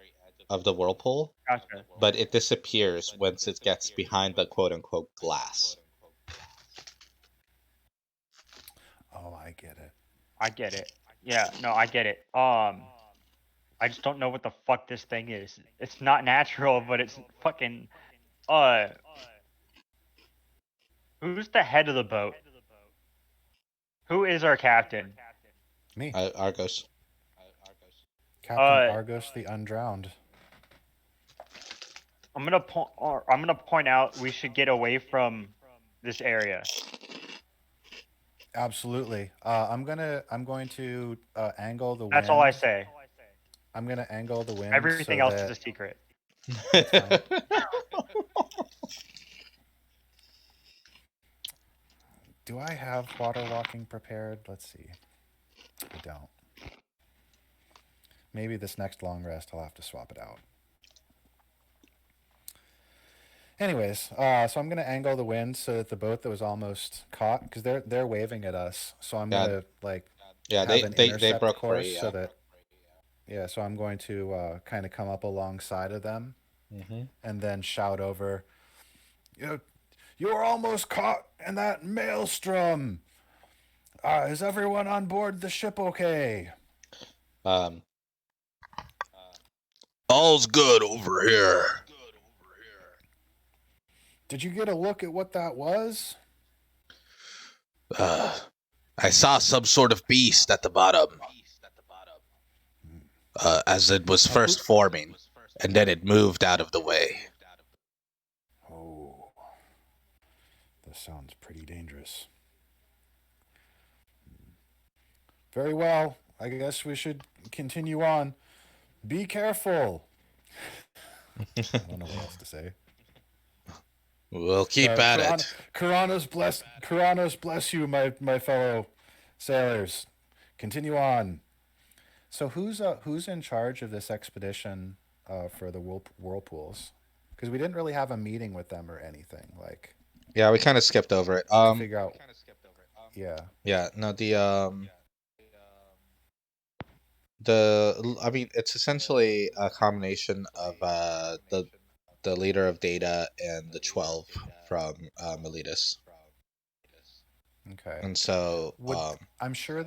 of the whirlpool. Gotcha. But it disappears once it gets behind the quote unquote glass. Oh, I get it. I get it. Yeah, no, I get it. I just don't know what the fuck this thing is. It's not natural, but it's fucking... Who's the head of the boat? Who is our captain? Me, Argos. Captain Argos the Undrowned. I'm gonna point out we should get away from this area. Absolutely. I'm going to angle the wind. That's all I say. I'm going to angle the wind. Everything so else that... is a secret. Fine. Do I have water walking prepared? Let's see. I don't. Maybe this next long rest I'll have to swap it out. Anyways, so I'm gonna angle the wind so that the boat that was almost caught, because they're waving at us, so I'm gonna like have an intercept broke course free, so that so I'm going to kind of come up alongside of them and then shout over, you're almost caught in that maelstrom. Is everyone on board the ship okay? All's good over here. Did you get a look at what that was? I saw some sort of beast at the bottom. As it was first forming, and then it moved out of the way. Oh, this sounds pretty dangerous. Very well. I guess we should continue on. Be careful. I don't know what else to say. We'll keep at it. Kuranos bless you, my fellow sailors. Continue on. So who's in charge of this expedition for the whirlpools? Because we didn't really have a meeting with them or anything. Like, yeah, we kind of skipped over it. To figure out. Yeah. Yeah. No, I mean, it's essentially a combination of the leader of Data and the 12 from Miletus. Okay. And so I'm sure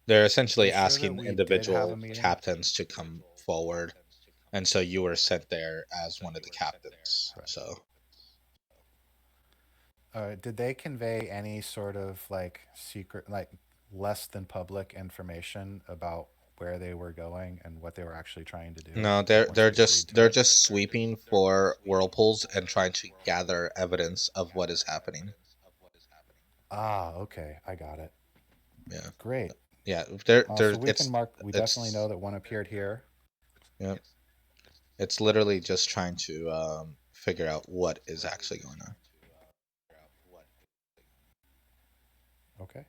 they're essentially I'm sure asking that we did individual have a meeting. captains to come forward, and so you were sent there as one of the captains. Right. So did they convey any sort of like secret, like less than public information about where they were going and what they were actually trying to do? no, they're just sweeping for whirlpools and trying to gather evidence of what is happening. Ah, okay, I got it. Yeah. Great. Yeah, So we can mark. We definitely know that one appeared here. Yeah. It's literally just trying to figure out what is actually going on. Okay.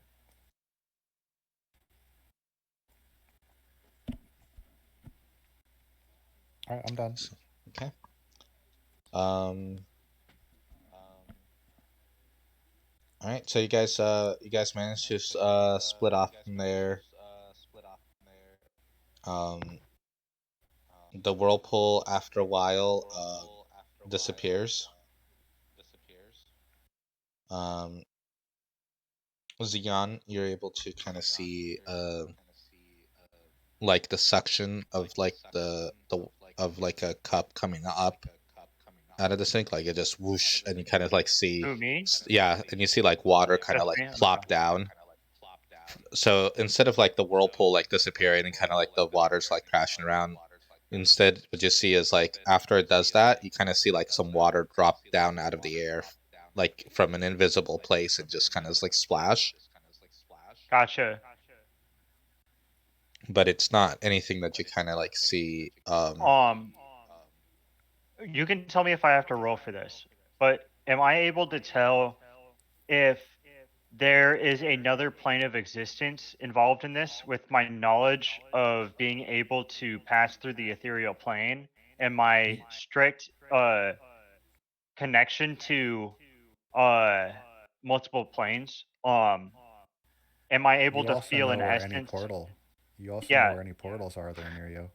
All right, I'm done. Okay. All right, so you guys managed to split off from there. The whirlpool after a while disappears. Xeon, you're able to kind of see like the suction of like the of like a cup coming up out of the sink, like it just whoosh, and you kind of like see, Who, me? yeah, and you see like water kind of Just like me? Okay. plop down. So instead of like the whirlpool like disappearing and kind of like the water's like crashing around, instead what you see is like after it does that, you kind of see like some water drop down out of the air, like from an invisible place, and just kind of like splash. Gotcha. But it's not anything that you kind of like see. You can tell me if I have to roll for this, but am I able to tell if there is another plane of existence involved in this with my knowledge of being able to pass through the ethereal plane and my strict connection to multiple planes? Am I able You to also feel know an where any essence? portal. You also know Yeah, where any portals are there near you.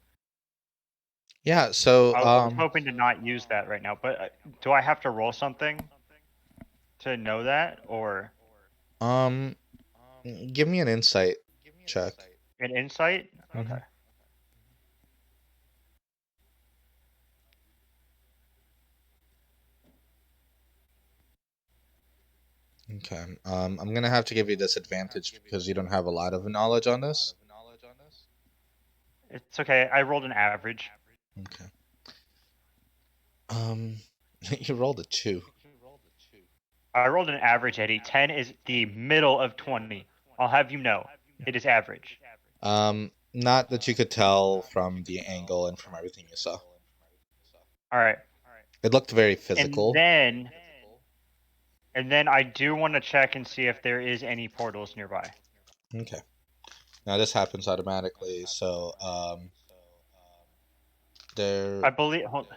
Yeah, so I was hoping to not use that right now, but do I have to roll something to know that, or give me an insight check. an insight? Mhm. Okay. Okay. I'm gonna have to give you disadvantage because you don't have a lot of knowledge on this. It's okay. I rolled an average. Okay. You rolled a 2. I rolled an average, Eddie. 10 is the middle of 20. I'll have you know. It is average. Not that you could tell from the angle and from everything you saw. All right. It looked very And physical. then I do want to check and see if there is any portals nearby. Okay. Now this happens automatically, so there. I believe hold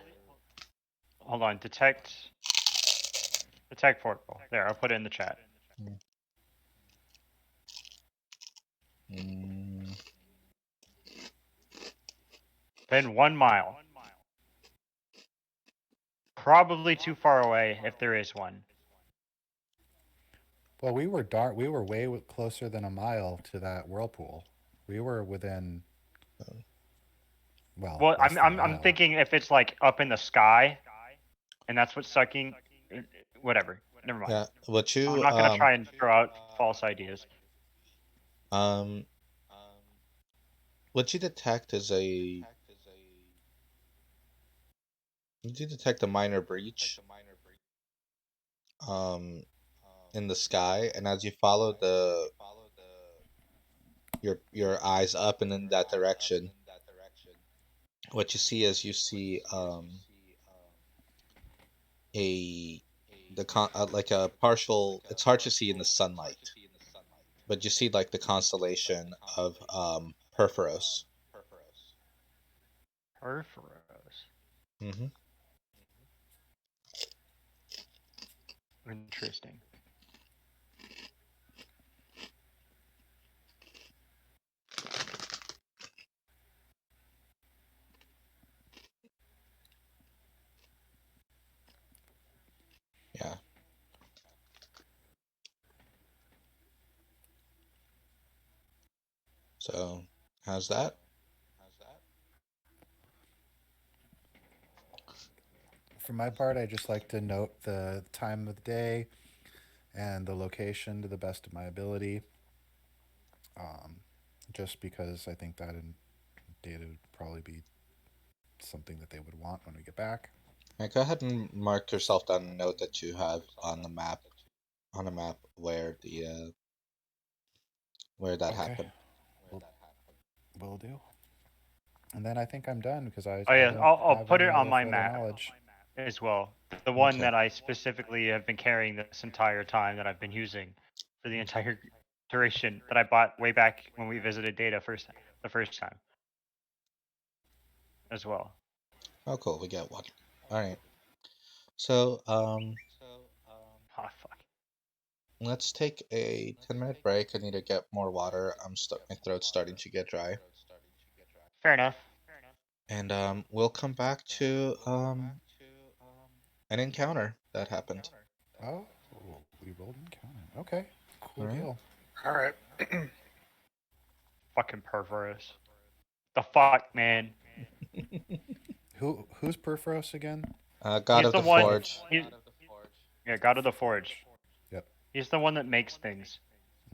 on, detect portal. There, I'll put it in the chat. Mm, Been 1 mile. Probably too far away if there is one. Well, we were way closer than a mile to that whirlpool. We were within. Well, Well, less than a I'm mile. thinking if it's like up in the sky, and that's what's sucking. Whatever. Never mind. yeah. What I'm you not gonna try and throw out false ideas. what you detect is you detect a minor breach in the sky, and as you follow your eyes up and in that direction, what you see is you see a like a partial. It's hard to see in the sunlight, but you see like the constellation of Perforos. Perforos. Mm-hmm. Interesting. Yeah. So, how's that? For my part, I just like to note the time of the day and the location to the best of my ability. Just because I think that in data would probably be something that they would want when we get back. Right, go ahead and mark yourself down a note that you have on the map, where the where that Okay. happened. Will do. And then I think I'm done because I Oh yeah, don't I'll have put any it on other my further map. knowledge. as well. The one Okay. that I specifically have been carrying this entire time that I've been using for the entire duration that I bought way back when we visited Data the first time as well. Oh, cool. We got one. All right. So, Oh fuck. let's take a 10-minute break. I need to get more water. My throat's starting to get dry. Fair enough. And we'll come back to an encounter that happened. Oh, we rolled encounter. Okay, cool All right. deal. All right. Fucking perverse. The fuck, man. Who's Perforos again? God He's of the the one. Forge. Yeah, God of the Forge. Yep. He's the one that makes things.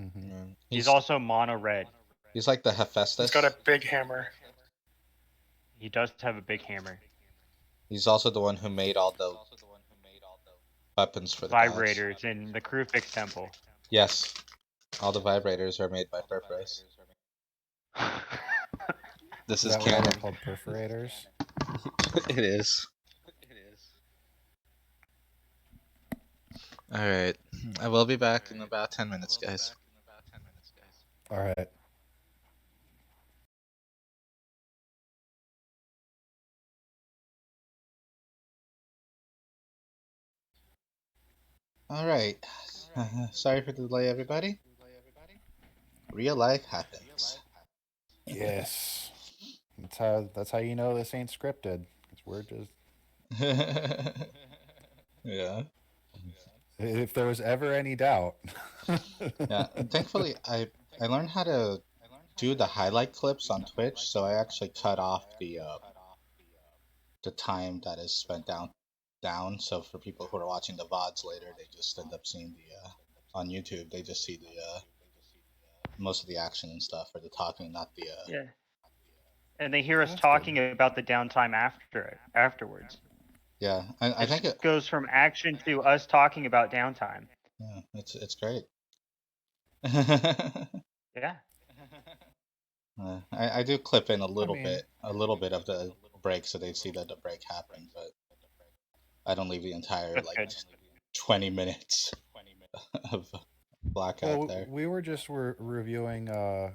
Mm-hmm. Yeah. He's also mono red. He's like the He's Hephaestus. got a big hammer. He does have a big hammer. He's also the one who made all the weapons for the gods. Vibrators in the Krufix temple. Yes, all the vibrators are made by Perforos. This is that why canon. they're called perforators? It is. All right. I will be back in about 10 minutes, guys. All right. All right. Sorry for the delay, everybody. Real life happens. Yes. That's how you know this ain't scripted. 'Cause we're just. Yeah. If there was ever any doubt. Yeah. And thankfully, I learned how to do the highlight clips on Twitch, so I actually cut off the time that is spent down. So for people who are watching the VODs later, they just end up seeing the on YouTube. They just see the most of the action and stuff, or the talking, not the. Yeah. And they hear us That's talking good. about the downtime afterwards. Yeah, I think it goes from action to us talking about downtime. Yeah, it's great. Yeah. I do clip in a little mean- bit of the break, so they see that the break happened, but I don't leave the entire That's like good. 20 minutes of blackout Well, there. we were just reviewing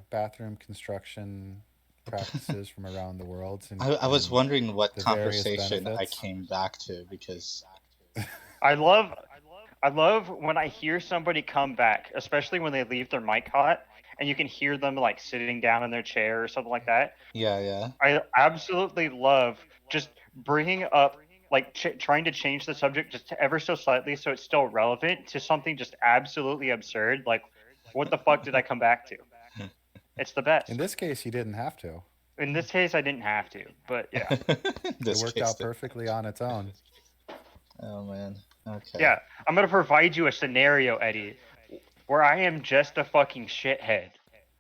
bathroom construction practices from around the world. And, I was and wondering what the various conversation I benefits. came back to, because I love when I hear somebody come back, especially when they leave their mic hot and you can hear them like sitting down in their chair or something like that. yeah. I absolutely love just bringing up like trying to change the subject just ever so slightly so it's still relevant to something just absolutely absurd. Like, what the fuck did I come back to? It's the best. In this case, you didn't have to. In this case, I didn't have to, but yeah. It worked out perfectly on its own. Oh man. Okay. Yeah, I'm gonna provide you a scenario, Eddie, where I am just a fucking shithead.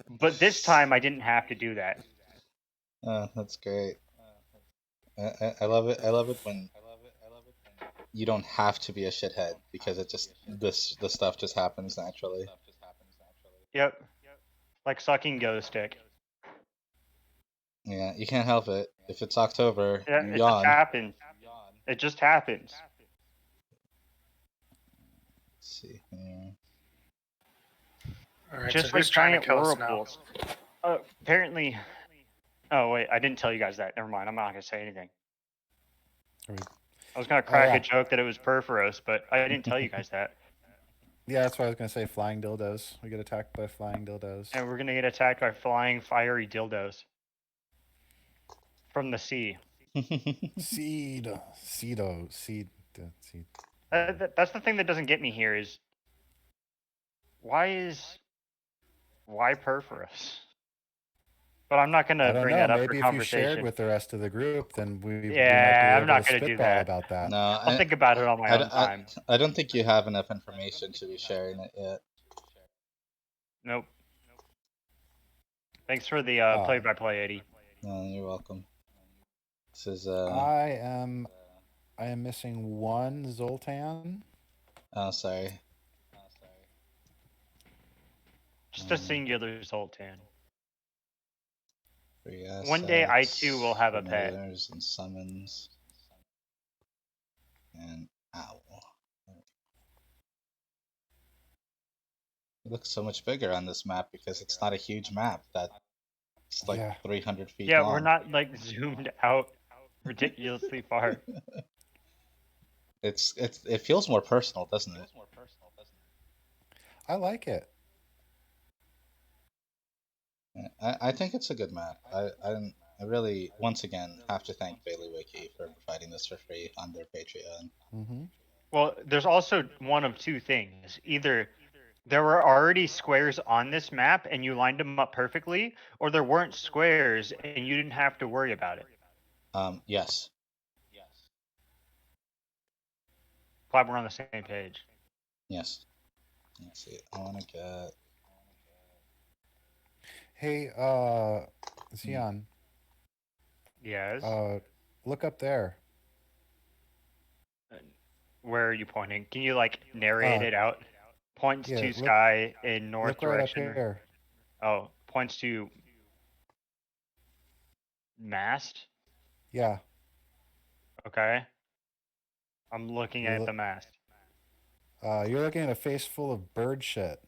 But this time I didn't have to do that. Oh, that's great. I love it. I love it when you don't have to be a shithead, because it just the stuff just happens naturally. Yep. Like sucking ghost stick. Yeah, you can't help it. If it's October, Yeah, you it just yawn. happens. It just happens. Let's see here. All right. Just so like who's trying to giant kill us now? whirlpools. Apparently. Oh wait, I didn't tell you guys that. Never mind. I'm not gonna say anything. I was gonna crack a joke that it was Perforos, but I didn't tell you guys that. Yeah, that's what I was going to say. Flying dildos. We get attacked by flying dildos. And we're gonna get attacked by flying fiery dildos from the sea. Seed. That's the thing that doesn't get me here is why Perforos? But I'm not gonna I don't bring know. that up Maybe for if you shared conversation. with the rest of the group, then we might be Yeah, able I'm not to gonna do spitball that. about that. No, I'll think about it on my own time. I don't think you have enough information to be sharing it yet. Nope. Thanks for the play-by-play, Eddie. No, you're welcome. This is I am missing one Zoltan. Oh, sorry. Just a singular Zoltan. Three One day I assets, too will have a pet. familiars and summons. And ow. It looks so much bigger on this map because it's not a huge map. That's like Yeah. 300 feet Yeah, long. we're not like zoomed out ridiculously far. It feels more personal, doesn't it? I like it. I think it's a good map. I really once again have to thank Bailey Wiki for providing this for free on their Patreon. Mm-hmm. Well, there's also one of two things. Either there were already squares on this map and you lined them up perfectly, or there weren't squares and you didn't have to worry about it. Yes. Glad we're on the same page. Yes. Let's see. I want to get. Hey, Xeon, Yes. look up there. Where are you pointing? Can you like narrate it out? Points yeah, to look- sky in north Look right up direction. here. Oh, points to mast. Yeah. Okay. I'm looking You at look- the mast. You're looking at a face full of bird shit.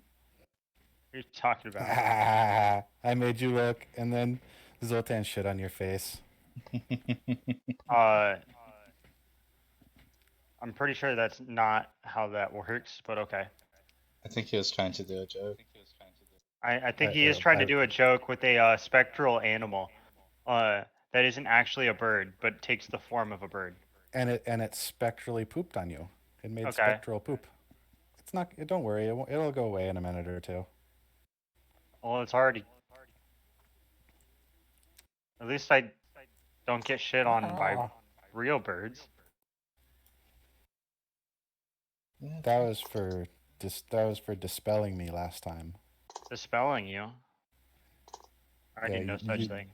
What are you talking about? I made you look, and then Zoltan shit on your face. I'm pretty sure that's not how that works, but okay. I think he was trying to do a joke. I think he is trying to do a joke with a spectral animal that isn't actually a bird, but takes the form of a bird. And it spectrally pooped on you. It made Okay. spectral poop. It's not. Don't worry. It'll go away in a minute or two. Well, it's already. At least I don't get shit on by real birds. That was for dispelling me last time. Dispelling you. I Yeah, do no such thing.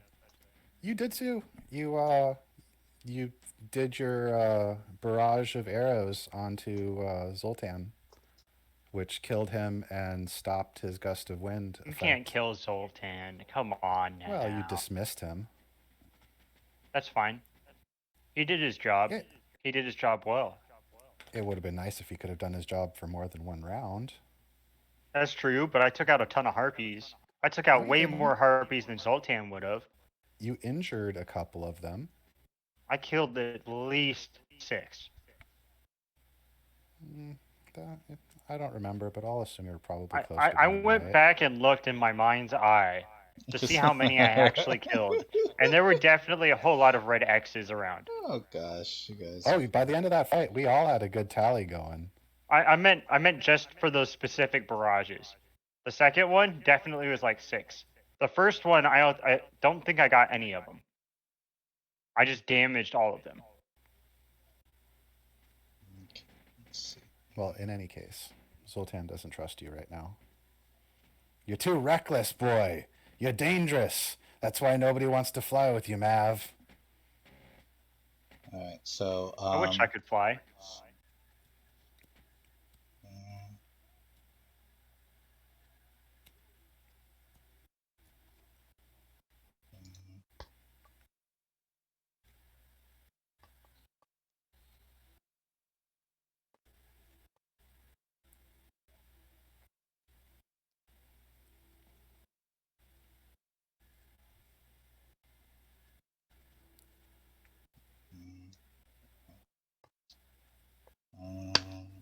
You did too. You did your barrage of arrows onto Zoltan, which killed him and stopped his gust of wind. You effect. can't kill Zoltan. Come on now. Well, you dismissed him. That's fine. He did his job. Yeah. He did his job well. It would have been nice if he could have done his job for more than one round. That's true, but I took out a ton of harpies. I took out No, you way didn't. more harpies than Zoltan would have. You injured a couple of them. I killed at least 6. I don't remember, but I'll assume you're probably close I to being went right. back and looked in my mind's eye to see how many I actually killed. And there were definitely a whole lot of red X's around. Oh gosh, you guys. Oh, by the end of that fight, we all had a good tally going. I meant just for those specific barrages. The second one definitely was like 6. The first one, I don't think I got any of them. I just damaged all of them. Okay, let's see. Well, in any case, Zoltan doesn't trust you right now. You're too reckless, boy. You're dangerous. That's why nobody wants to fly with you, Mav. All right, so I wish I could fly.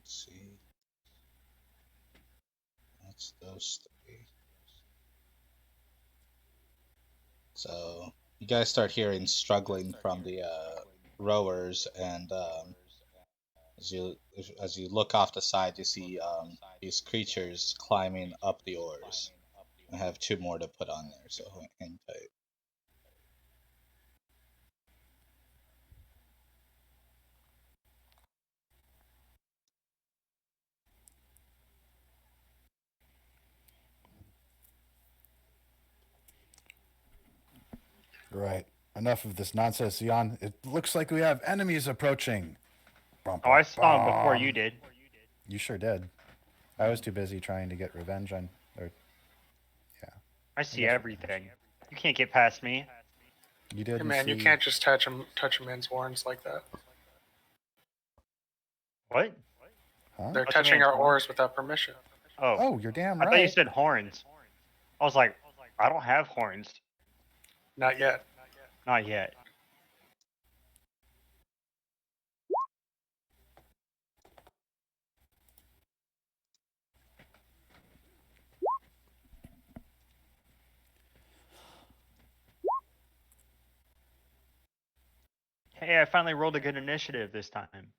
let's see. That's those 3. So you guys start hearing struggling from the rowers, and as you look off the side, you see these creatures climbing up the oars. I have 2 more to put on there, so hang tight. Right. Enough of this nonsense, Jan. It looks like we have enemies approaching. Oh, I saw him before you did. You sure did. I was too busy trying to get revenge on. I see everything. You can't get past me. You did. Hey man, you can't just touch a man's horns like that. What? Huh? They're What you touching mean, our horn? oars without permission. Oh, Oh, you're damn I right. thought you said horns. I was like, I don't have horns. Not yet. Not yet. Hey, I finally rolled a good initiative this time.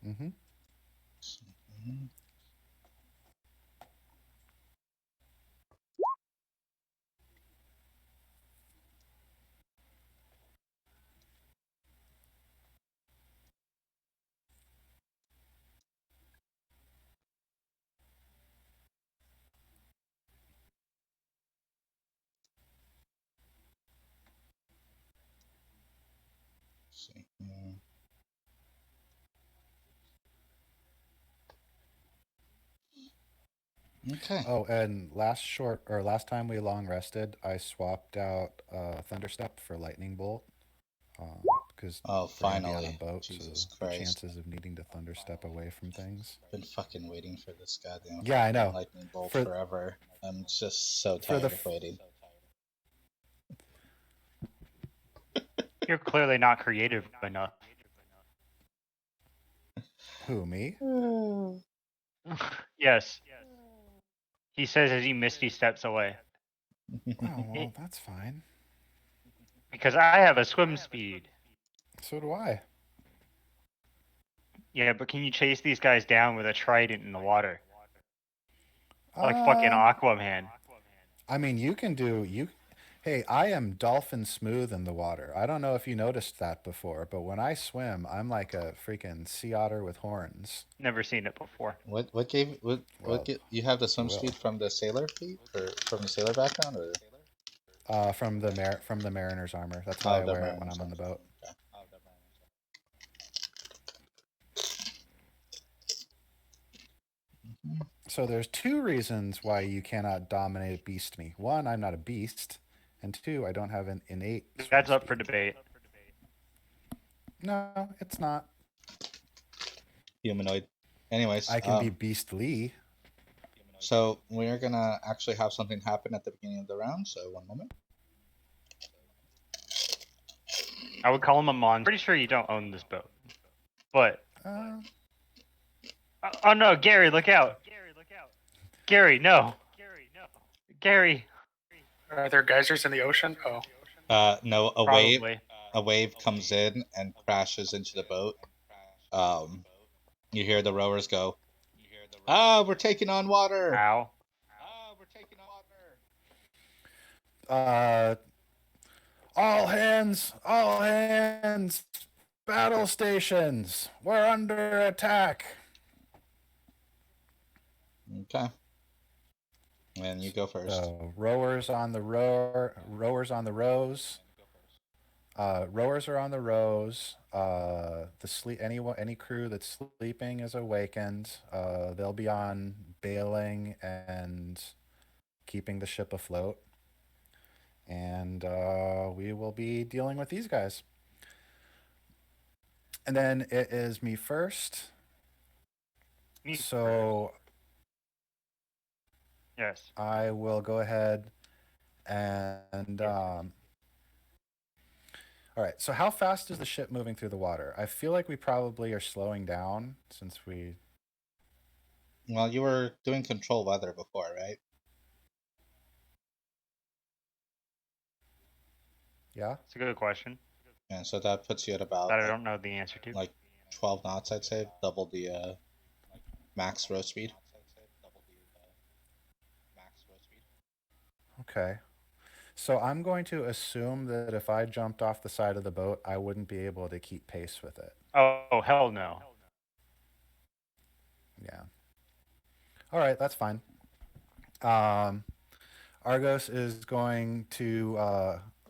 Mm-hmm. Mhm. See. Okay. Oh, and last time we long rested, I swapped out Thunderstep for Lightning Bolt. Because Oh, we're gonna be on a finally. boat, Jesus so the Christ. chances of needing to Thunderstep away from things. Been fucking waiting for this goddamn Yeah, I know. lightning bolt For- forever. I'm just so for the tired of waiting. You're clearly not creative enough. Who, me? Yes. He says as he misty steps away. Oh, well, that's fine. Because I have a swim speed. So do I. Yeah, but can you chase these guys down with a trident in the water? Like fucking Um, Aquaman. I mean, you can do you. Hey, I am dolphin smooth in the water. I don't know if you noticed that before, but when I swim, I'm like a freaking sea otter with horns. Never seen it before. What gave Well, you have the swim will. speed from the sailor feet or from the sailor background or From the mariner's armor. That's oh why I the wear it when mariners I'm on the boat. Okay. So there's two reasons why you cannot dominate beast me. One, I'm not a beast, and two, I don't have an innate. swim That's up for speed. debate. No, it's not. Humanoid. Anyways, I can be beastly. so we're gonna actually have something happen at the beginning of the round. So one moment. I would call him a monster. Pretty sure you don't own this boat. But oh no, Gary, look out. Gary, no. Gary. Are there geysers in the ocean? Oh. No, Probably. a wave comes in and crashes into the boat. You hear the rowers go, "Ah, we're taking on water." Ow. All hands, battle stations. We're under attack. Okay. And you go first. Rowers on the rows. Rowers are on the rows. Any crew that's sleeping is awakened. They'll be on bailing and keeping the ship afloat. And we will be dealing with these guys. And then it is me first. So Yes. I will go ahead and all right. So how fast is the ship moving through the water? I feel like we probably are slowing down since we. Well, you were doing control weather before, right? Yeah. It's a good question. Yeah, so that puts you at about That I don't know the answer to. like 12 knots, I'd say, double the max row speed. Okay. So I'm going to assume that if I jumped off the side of the boat, I wouldn't be able to keep pace with it. Oh, hell no. Yeah. All right, that's fine. Argos is going to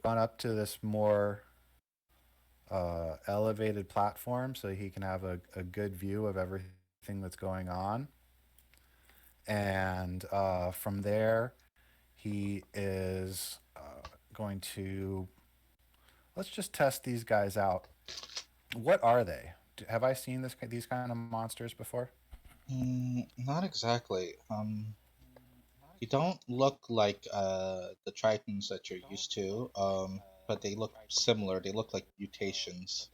run up to this more elevated platform so he can have a good view of everything that's going on. And from there, he is going to... Let's just test these guys out. What are they? Have I seen these kind of monsters before? Not exactly. They don't look like the Tritons that you're used to. But they look similar. They look like mutations.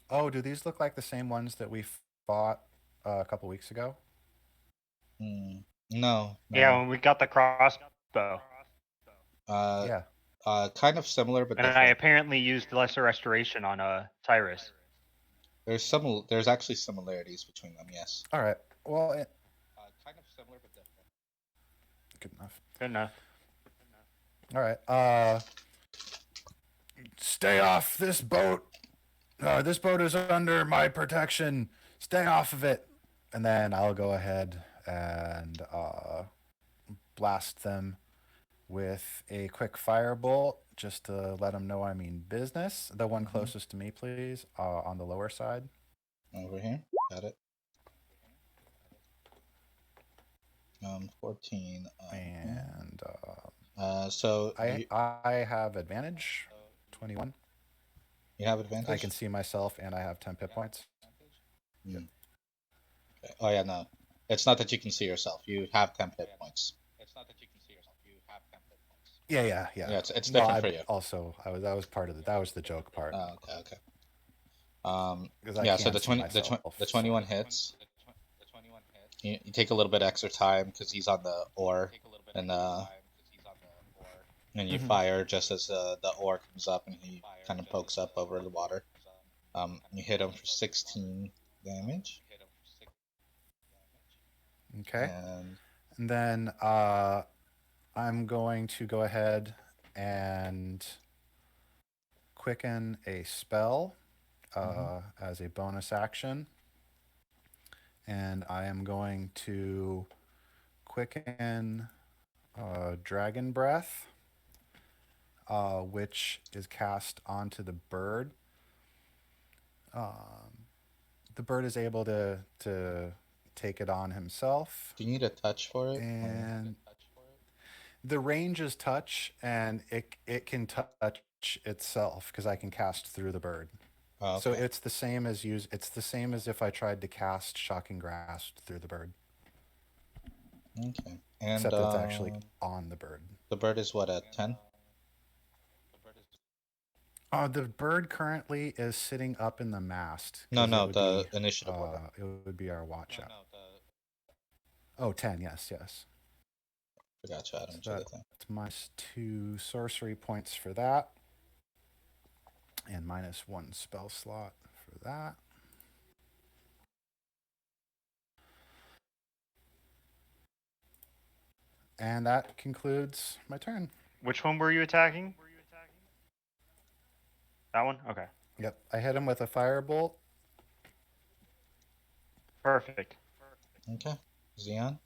Oh, do these look like the same ones that we fought a couple weeks ago? Hmm. No, Yeah, no. when we got the crossbow. Uh, Yeah. kind of similar but And I different. apparently used lesser restoration on Tyrus. There's actually similarities between them. Yes. All right. Well, Kind of similar but different. good enough. Good enough. All right. Stay off this boat. This boat is under my protection. Stay off of it. And then I'll go ahead and blast them with a quick firebolt just to let them know I mean business. The one closest to me, please, on the lower side. Over here. Got it. 14. And So I have advantage. 21. you have advantage. I can see myself, and I have 10 hit points. Okay. Oh yeah, no. It's not that you can see yourself. You have 10 hit points. Yeah. Yeah, it's different for you. Also, that was part of that was the joke part. Oh, okay. 'Cause I Yeah, so can't see myself, the 21 hits. You take a little bit extra time because he's on the ore, and you fire just as the ore comes up, and he kind of pokes up over the water. You hit him for 16 damage. Okay. And then I'm going to go ahead and quicken a spell as a bonus action. And I am going to quicken Dragon Breath, which is cast onto the bird. The bird is able to take it on himself. do you need a touch for it? And the range is touch, and it can touch itself because I can cast through the bird. Oh, okay. So it's the same as if I tried to cast Shocking Grasp through the bird. Okay. And Except it's actually on the bird. the bird is what, at 10? The bird currently is sitting up in the mast. No, the initiative order. It would be our watch out. Oh, 10, yes. I gotcha, Adam. So that's minus 2 sorcery points for that. And minus 1 spell slot for that. And that concludes my turn. Which one were you attacking? That one? Okay. Yep. I hit him with a firebolt. Perfect. Okay. Xeon?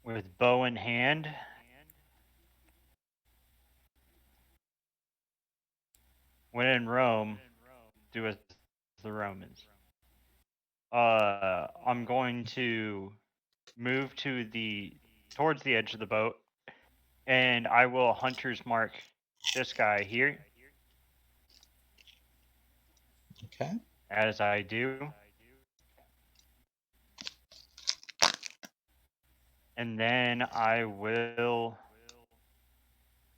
With bow in hand. When in Rome, do as the Romans. I'm going to move towards the edge of the boat, and I will hunter's mark this guy here. Okay. As I do. And then I will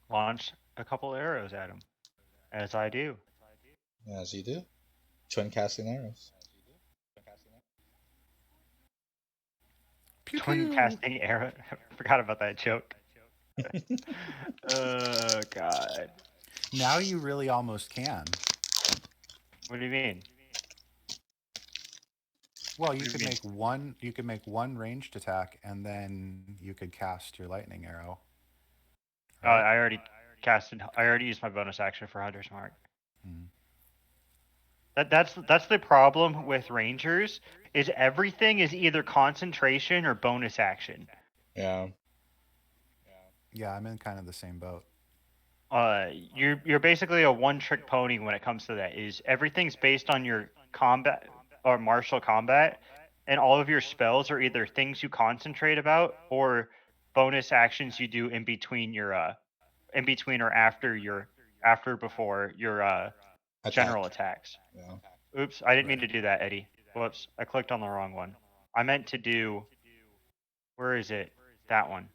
launch a couple arrows at him. As I do. As you do. Twin casting arrows. Pew, Twin pew. casting arrow. Forgot about that joke. Oh, God. Now you really almost can. What do you mean? Well, you could make one. You could make one ranged attack, and then you could cast your lightning arrow. Right? I already casted. I already used my bonus action for Hunter's Mark. That's the problem with Rangers. Is everything is either concentration or bonus action. Yeah. Yeah, I'm in kind of the same boat. You're basically a one-trick pony when it comes to that. Is everything's based on your combat or martial combat, and all of your spells are either things you concentrate about or bonus actions you do in between your in between or after before your general attacks. Yeah. Oops, I didn't mean to do that, Eddie. Whoops, I clicked on the wrong one. I meant to do, where is it? That one.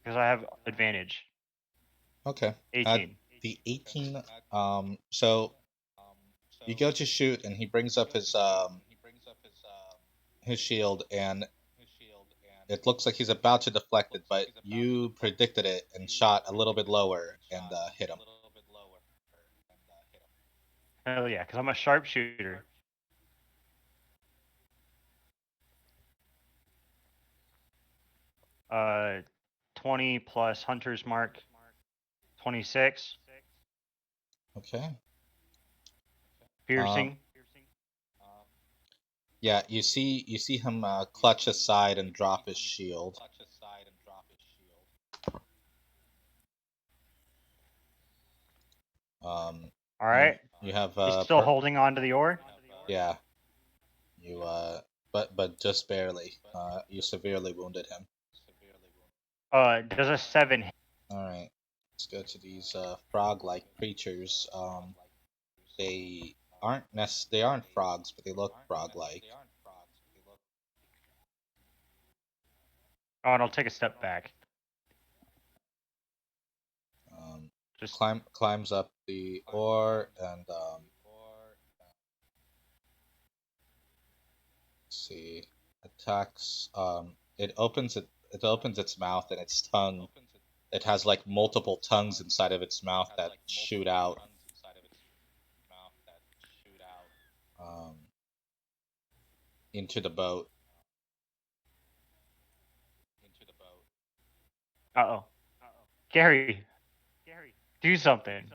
Because I have advantage. Okay. 18. The 18. So you go to shoot, and he brings up his shield, and it looks like he's about to deflect it, but you predicted it and shot a little bit lower and hit him. Hell yeah, because I'm a sharpshooter. Uh, 20 plus Hunter's Mark, 26. Okay. Piercing. Yeah, you see him clutch aside and drop his shield. All right. You have He's still holding on to the oar. Yeah. You but just barely. You severely wounded him. Does a 7 hit? All right. Let's go to these frog-like creatures. They aren't frogs, but they look frog-like. Oh, and I'll take a step back. Just climbs up the oar and let's see, attacks. It opens its mouth, and its tongue. It has like multiple tongues inside of its mouth that shoot out. Into the boat. Uh-oh. Gary, do something.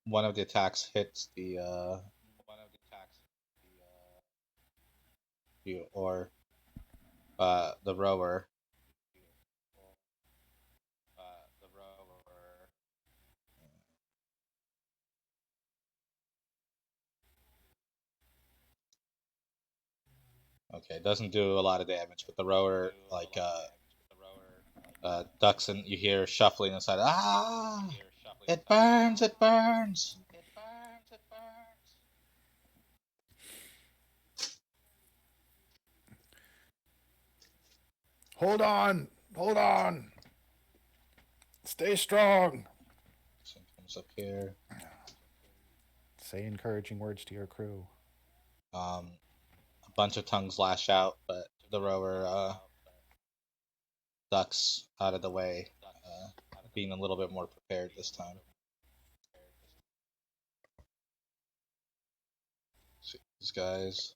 One of the attacks hits the the rower. Okay, it doesn't do a lot of damage, but the rower like ducks, and you hear shuffling inside. Ah! It burns! It burns! Hold on! Hold on! Stay strong! So it comes up here. Say encouraging words to your crew. A bunch of tongues lash out, but the rower ducks out of the way, being a little bit more prepared this time. See these guys.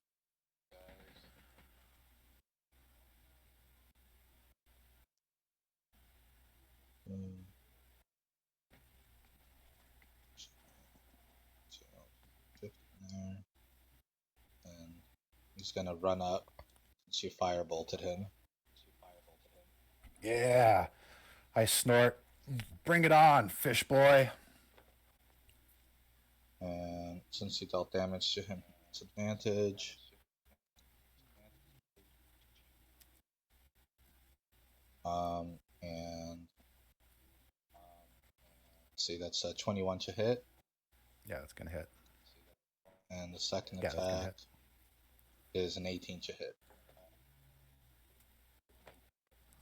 And he's gonna run up since you firebolted him. Yeah. I snort. Bring it on, fish boy. And since you dealt damage to him, it's advantage. And let's see, that's a 21 to hit. Yeah, that's gonna hit. And the second attack is an 18 to hit.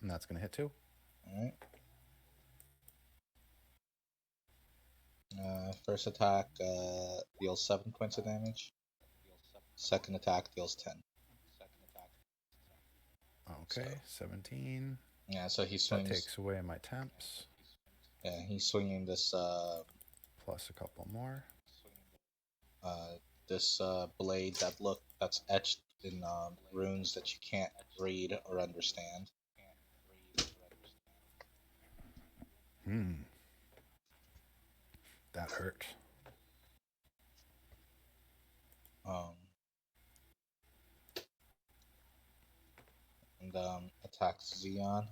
And that's gonna hit too. Alright. First attack deals 7 points of damage. Second attack deals 10. Okay, so, 17. Yeah, so he swings. That takes away my temps. Yeah, he's swinging this. Plus a couple more. This blade that's etched in runes that you can't read or understand. That hurt. and attacks Xeon.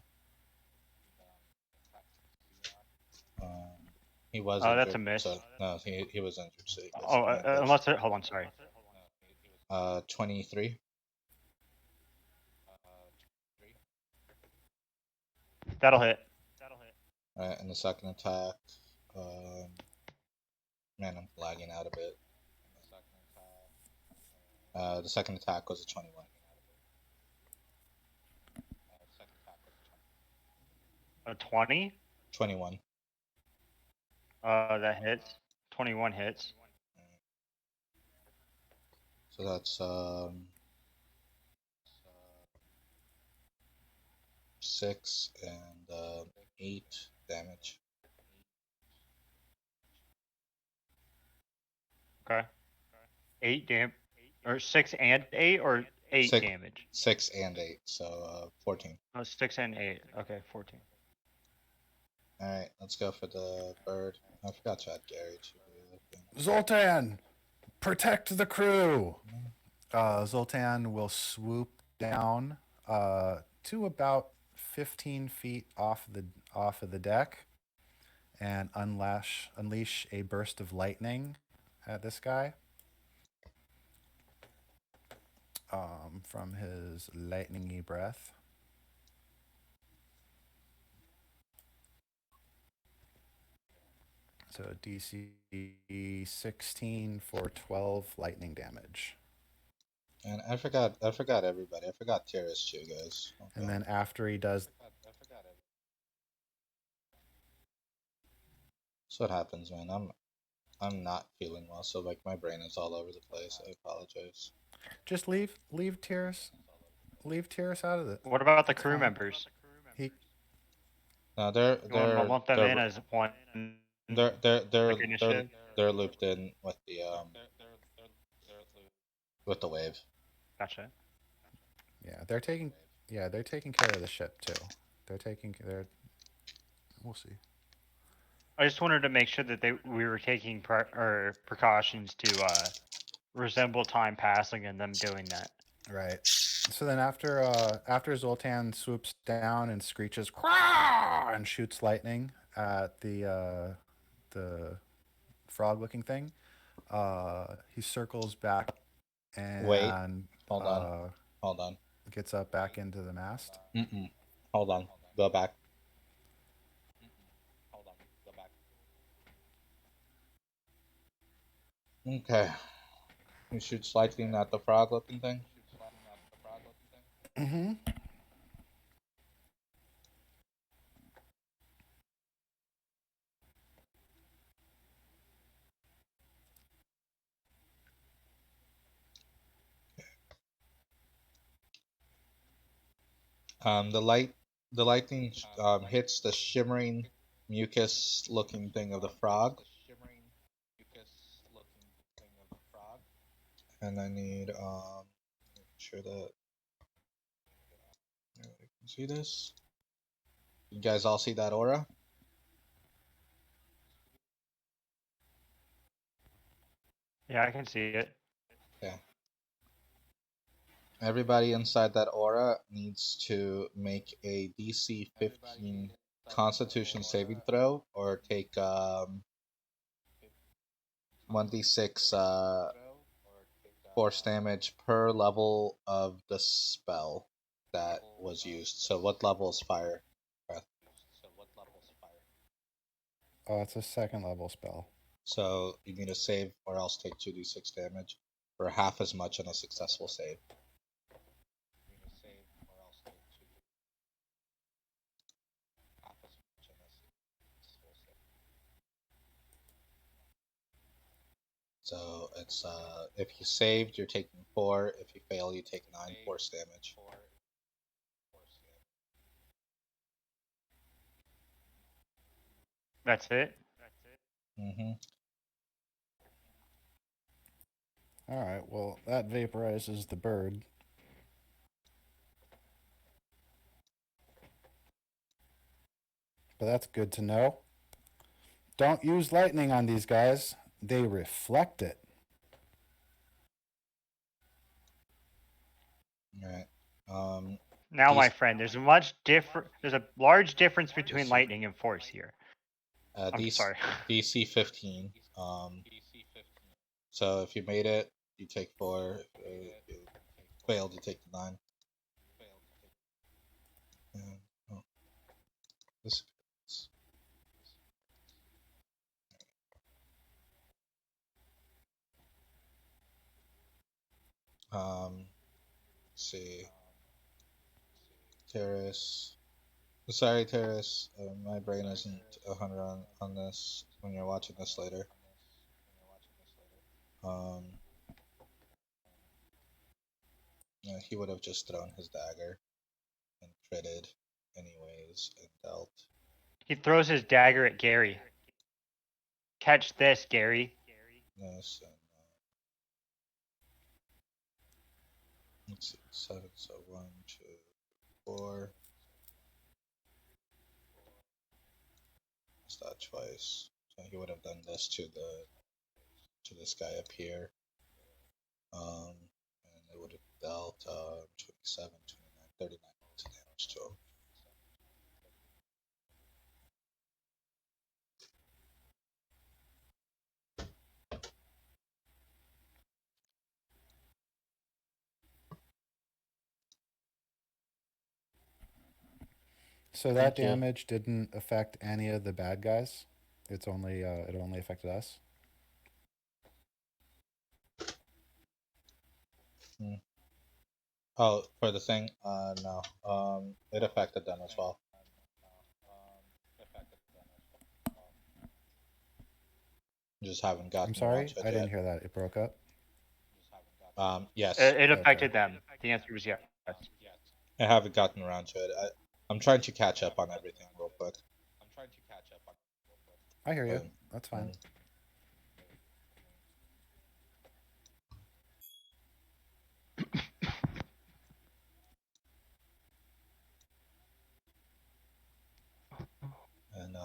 He was Oh, injured. that's a miss. So, no, he was injured. So he gets Oh, advantage. unless it. Hold on, sorry. 23. That'll hit. Alright, and the second attack. Man, I'm lagging out a bit. The second attack was a 21. A 20. 21. That hits. 21 hits. So that's 6 and 8 damage. Okay. 8 or 6 and 8, or 8 Six. damage. 6 and 8, so 14. Oh, 6 and 8. Okay, 14. Alright, let's go for the bird. I forgot to add Gary to Zoltan, protect the crew. Zoltan will swoop down to about 15 feet off of the deck and unleash a burst of lightning at this guy from his lightningy breath. So DC 16 for 12 lightning damage. And I forgot everybody. I forgot Terrace too, guys. Okay. And then after he does, that's what happens, man. I'm not feeling well, so like my brain is all over the place. I apologize. just leave Tyrus out of it. What about the That's crew fine. members? No, You want to lump them in as one? they're initiative? they're looped in with the wave. Gotcha. Yeah, they're taking care of the ship too. We'll see. I just wanted to make sure that we were taking precautions to resemble time passing and them doing that. Right. So then after Zoltan swoops down and screeches "Quah!" and shoots lightning at the frog-looking thing, he circles back and Wait, hold on. Gets up back into the mast. Hold on. Go back. Okay. He shoots lightning at the frog-looking thing. Mm-hmm. The lightning hits the shimmering mucus-looking thing of the frog. And I need make sure that you can see this. You guys all see that aura? Yeah, I can see it. Yeah. Everybody inside that aura needs to make a DC 15 Constitution saving throw, or take 1d6 force damage per level of the spell that was used. So what level is fire breath? Oh, it's a second level spell. So you need to save or else take 2d6 damage, or half as much on a successful save. So it's if you saved, you're taking 4. If you fail, you take 9 force damage. That's it. Mm-hmm. All right. Well, that vaporizes the bird. But that's good to know. Don't use lightning on these guys. They reflect it. All right. Now, my DC friend, there's a large difference between lightning and force here. I'm DC sorry. DC 15. So if you made it, you take 4. If you failed, you take the 9. And, oh, this. Let's see. Terrace. Sorry, Terrace. My brain isn't 100 on this when you're watching this later. Yeah, he would have just thrown his dagger and critted anyways and dealt. He throws his dagger at Gary. Catch this, Gary. This and let's see, 7. So 1, 2, 4. It's that twice. So he would have done this to this guy up here. And it would have dealt 27, 29, 39 damage to him. So that Thank you. damage didn't affect any of the bad guys. It only affected us. Oh, for the thing? No. It affected them as well. Just haven't gotten I'm sorry, around to it I didn't yet. hear that. It broke up. Yes. It affected Okay. them. The answer was yes. I haven't gotten around to it. I'm trying to catch up on everything real quick. I hear you. But, That's fine. and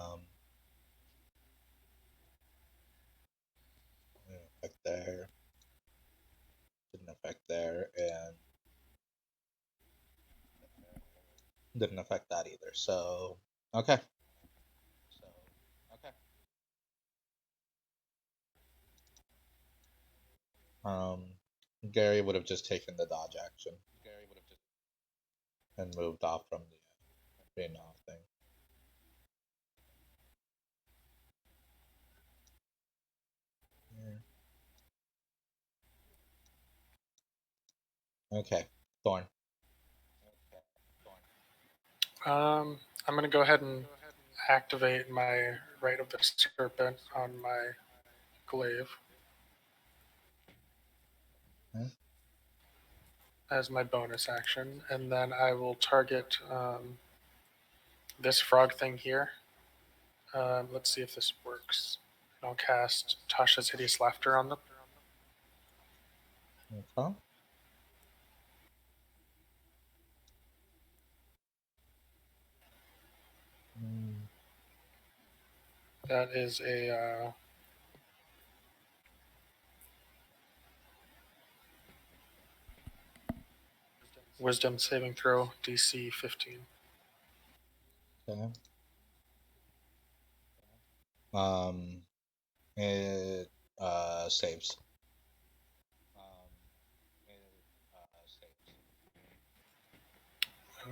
didn't affect there. Didn't affect there, and didn't affect that either. So okay. Gary would have just taken the dodge action and moved off from the being off thing. Okay, Thorn. I'm gonna go ahead and activate my Rite of the Serpent on my glaive as my bonus action, and then I will target this frog thing here. Let's see if this works. I'll cast Tasha's Hideous Laughter on them. Okay. That is a Wisdom saving throw, DC 15. Okay. It saves.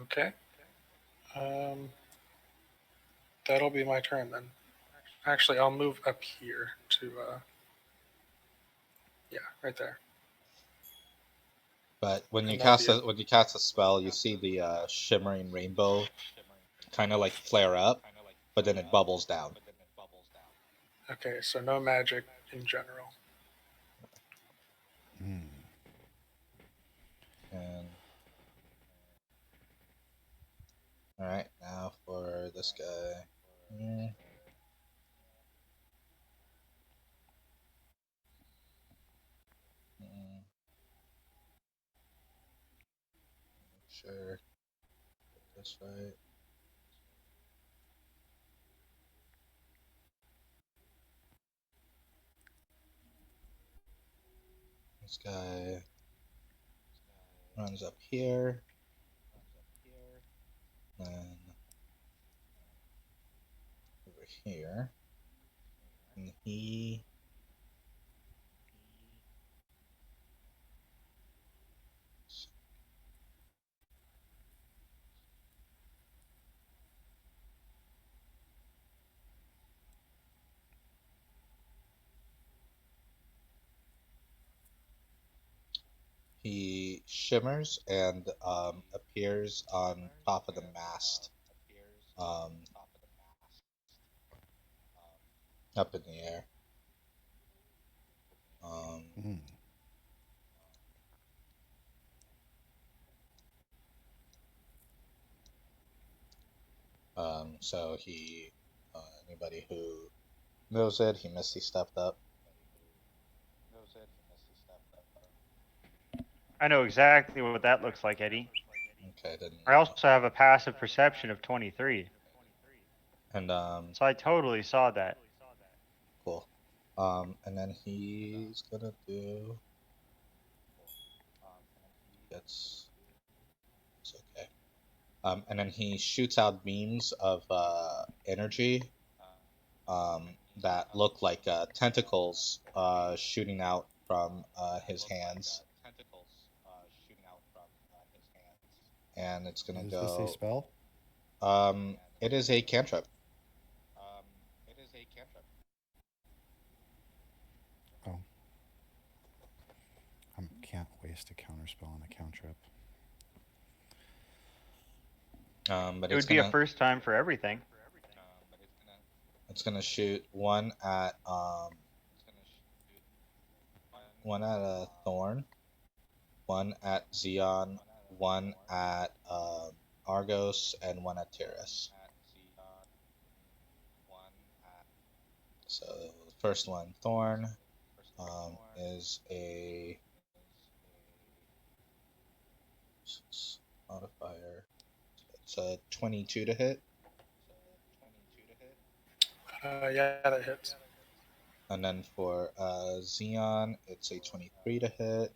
Okay. That'll be my turn then. Actually, I'll move up here to, yeah, right there. But when you And that'll cast be it. when you cast a spell, you see the shimmering rainbow kind of like flare up, but then it bubbles down. Okay, so no magic in general. And all right, now for this guy. Sure. Get this right. This guy runs up here. then over here, and he shimmers and appears on top of the mast, up in the air. Mm. So he, anybody who knows it, he Misty stepped up. I know exactly what that looks like, Eddie. Okay, then. I also have a passive perception of 23. And So I totally saw that. cool. And then he's gonna do. It's okay. And then he shoots out beams of energy that look like tentacles shooting out from his hands. And it's gonna Is this a go. spell? It is a cantrip. Oh. I can't waste a counterspell on a cantrip. But It would be a first time for everything. It's gonna shoot one at a Thorn, one at Xeon, one at Argos, and one at Tyrus. So the first one, Thorn, is a modifier. It's a 22 to hit. Yeah, that hits. And then for Xeon, it's a 23 to hit.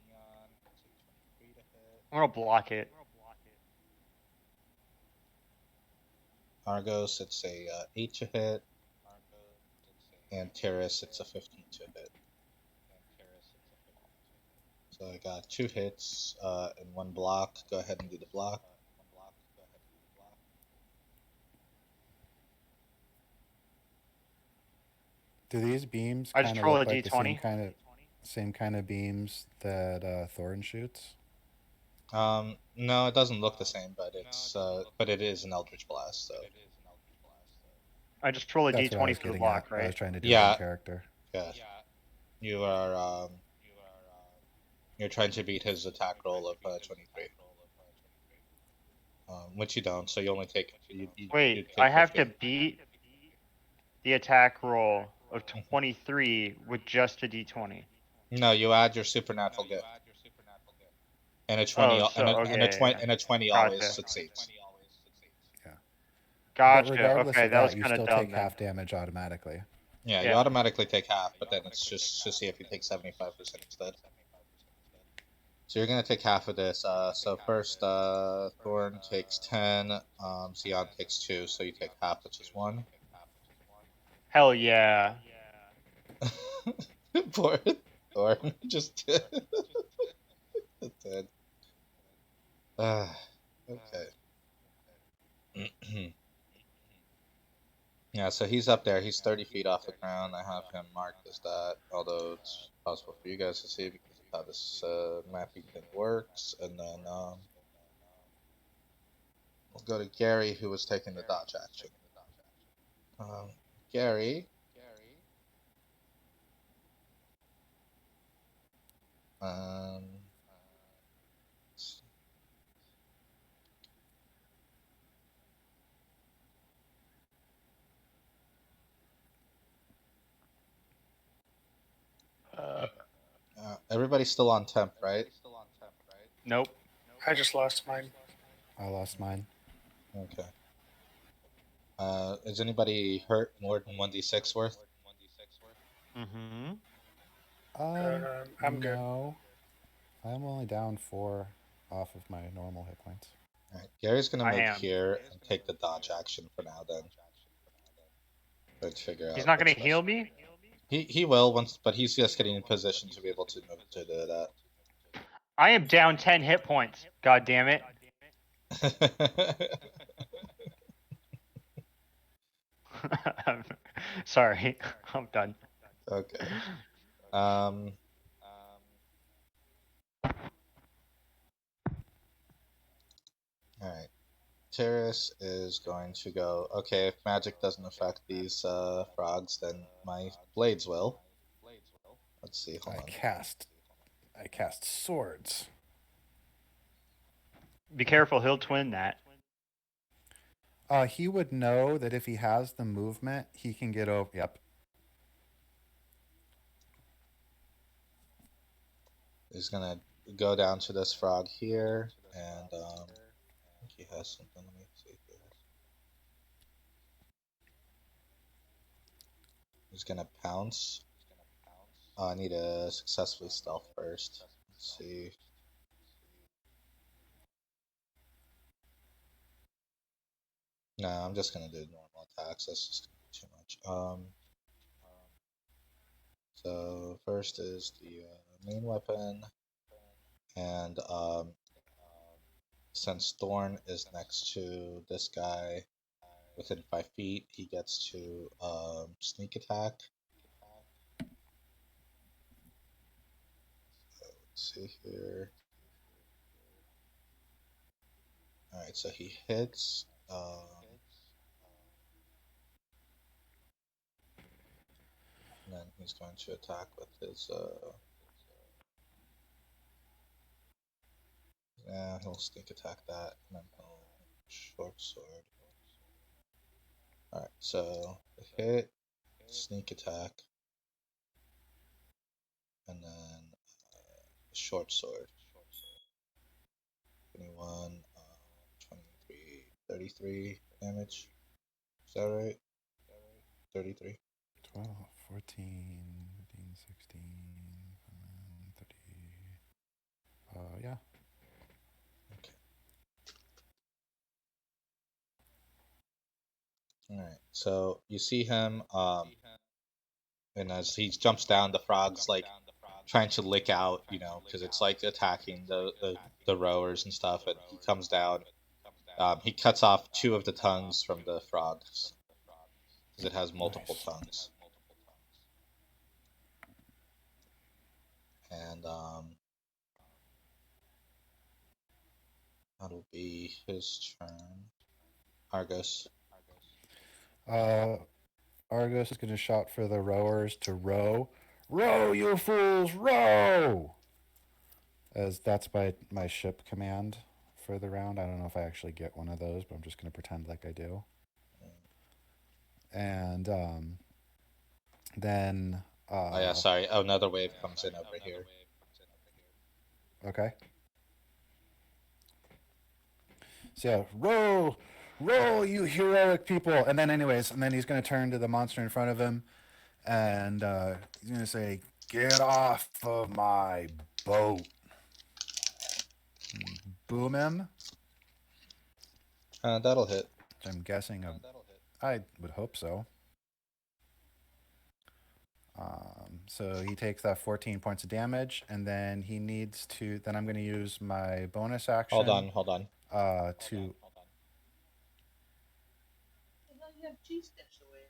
I'm gonna block it. Argos, it's a 8 to hit. And Terrace, it's a 15 to hit. So I got 2 hits and 1 block. Go ahead and do the block. Do these beams I kind just of roll look a like the D20. same kind of beams that Thorn shoots? No, it doesn't look the same, but it is an Eldritch Blast, so. I just roll a That's what I D20 was for the getting block, at. I right? was trying to do it Yeah. in character. Yeah. You are you're trying to beat his attack roll of 23. Which you don't, so you only take Wait, you take I have 50. to beat the attack roll of 23 with just a D20. No, you add your supernatural gift. And a 20 Oh, so okay, and a 20 always Gotcha. succeeds. Yeah. But Gotcha. regardless Okay, of that was that, you kind of still dumb take then. half damage automatically. Yeah, you Yeah. automatically take half, but then it's just to see if you take 75% instead. So you're gonna take half of this. So first, Thorn takes 10. Xeon takes 2, so you take half, which is 1. Hell yeah. Poor Thorn, just 10. Okay. Yeah, so he's up there. He's 30 feet off the ground. I have him marked as that, although it's possible for you guys to see because of how this mapping thing works. And then we'll go to Gary, who was taking the dodge action. Gary. Everybody's still on temp, right? Nope. I just lost mine. I lost mine. Okay. Is anybody hurt more than 1d6 worth? Mm-hmm. I'm good. No. I'm only down 4 off of my normal hit points. Alright, Gary's gonna I move am. here and take the dodge action for now. Then, try to figure He's out not which going to heal me? He will once, but he's just getting in position to be able to move to do that. I am down 10 hit points. God damn it. Sorry, I'm done. Okay. Alright. Terrace is going to go, okay, if magic doesn't affect these frogs, then my blades will. Let's see, hold on. I cast swords. Be careful, he'll twin that. He would know that if he has the movement, he can get over. Yep. He's gonna go down to this frog here, and I think he has something. Let me see here. He's gonna pounce. I need to successfully stealth first. Let's see. No, I'm just gonna do normal attacks. That's just gonna be too much. So first is the main weapon, and since Thorn is next to this guy within 5 feet, he gets to sneak attack. So let's see here. Alright, so he hits. And then he's going to attack with his. Yeah, he'll sneak attack that, and then he'll short sword. Alright, so the hit, sneak attack, and then short sword. 21, 23, 33 damage. Is that right? 33. 12, 14, 15, 16, 30. Yeah. Okay. Alright, so you see him, and as he jumps down, the frog's like trying to lick out, because it's like attacking the rowers and stuff, and he comes down. He cuts off 2 of the tongues from the frogs, because it has multiple Nice. tongues. And that'll be his turn. Argos. Argos is going to shout for the rowers to row. Row, you fools, row! As that's my ship command for the round. I don't know if I actually get one of those, but I'm just going to pretend like I do. And then. Oh yeah, sorry. Oh, another wave comes in over here. Okay. So yeah, row, you heroic people. And then he's going to turn to the monster in front of him, and he's going to say, "Get off of my boat." Boom him. That'll hit. Which I'm guessing I would hope so. So he takes that 14 points of damage, and then he needs to. Then I'm going to use my bonus action. Hold on. To. You have cheese stashed away.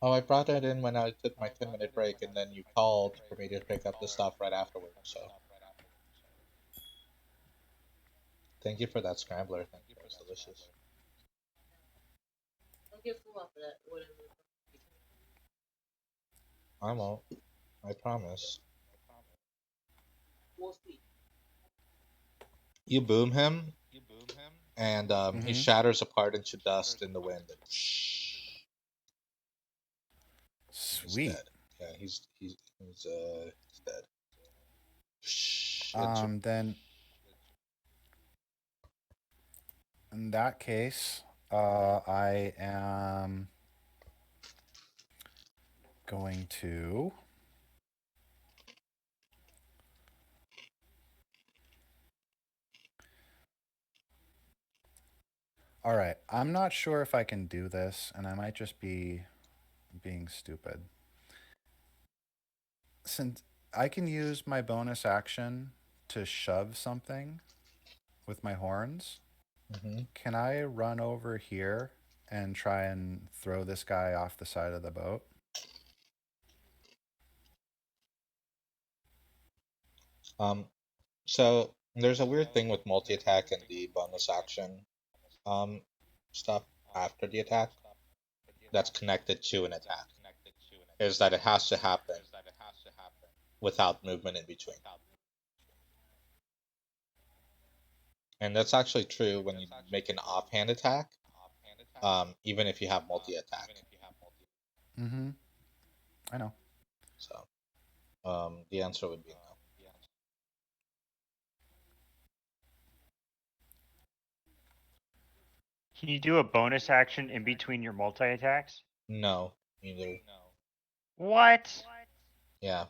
Oh, I brought that in when I took my 10-minute break, and then you called for me to pick up the stuff right afterwards. So, thank you for that scrambler. Thank you. It was delicious. Don't get full off of that. Whatever. I won't. I promise. More sweet. You boom him, and he shatters apart into dust in the wind. And Sweet. He's dead. Yeah, he's dead. Then in that case, I am going to All right, I'm not sure if I can do this, and I might just be being stupid. Since I can use my bonus action to shove something with my horns, Mm-hmm. can I run over here and try and throw this guy off the side of the boat? So there's a weird thing with multi-attack and the bonus action um stuff after the attack that's connected to an attack is that it has to happen without movement in between. And that's actually true when you make an offhand attack, even if you have multi-attack. Mm-hmm. I know. So the answer would be no. Can you do a bonus action in between your multi attacks? No, either. What? Yeah,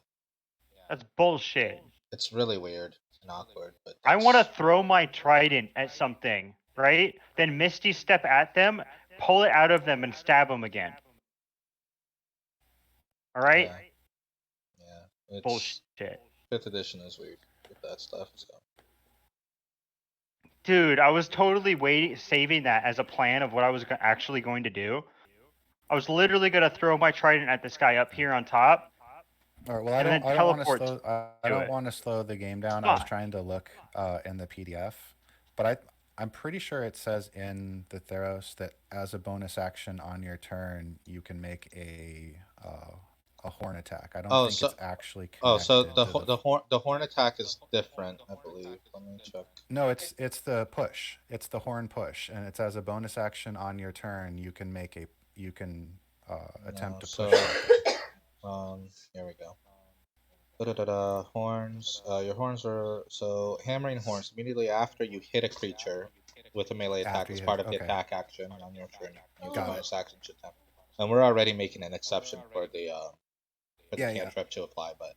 That's bullshit. it's really weird and awkward, but I want to that's throw my trident at something, right? Then Misty step at them, pull it out of them, and stab them again. All right? yeah, yeah. It's Bullshit. 5th edition is weird with that stuff. So Dude, I was totally saving that as a plan of what I was actually going to do. I was literally going to throw my trident at this guy up here on top, All right. Well, and then I don't want to teleport slow. I to don't it. want to slow the game down. I was Fuck. trying to look in the PDF, but I'm pretty sure it says in the Theros that as a bonus action on your turn, you can make a horn attack. I don't oh, think so it's actually oh, so connected to the. the horn attack is different, I believe. Let me check. No, it's the push. It's the horn push, and it's as a bonus action on your turn. You can attempt to So push something. here we go. Horns. Your horns are so hammering horns immediately after you hit a creature with a melee attack After as you part hit, of the okay, attack action on your turn. Use the got it. bonus action to attempt. And we're already making an exception for the Yeah. cantrip to apply, but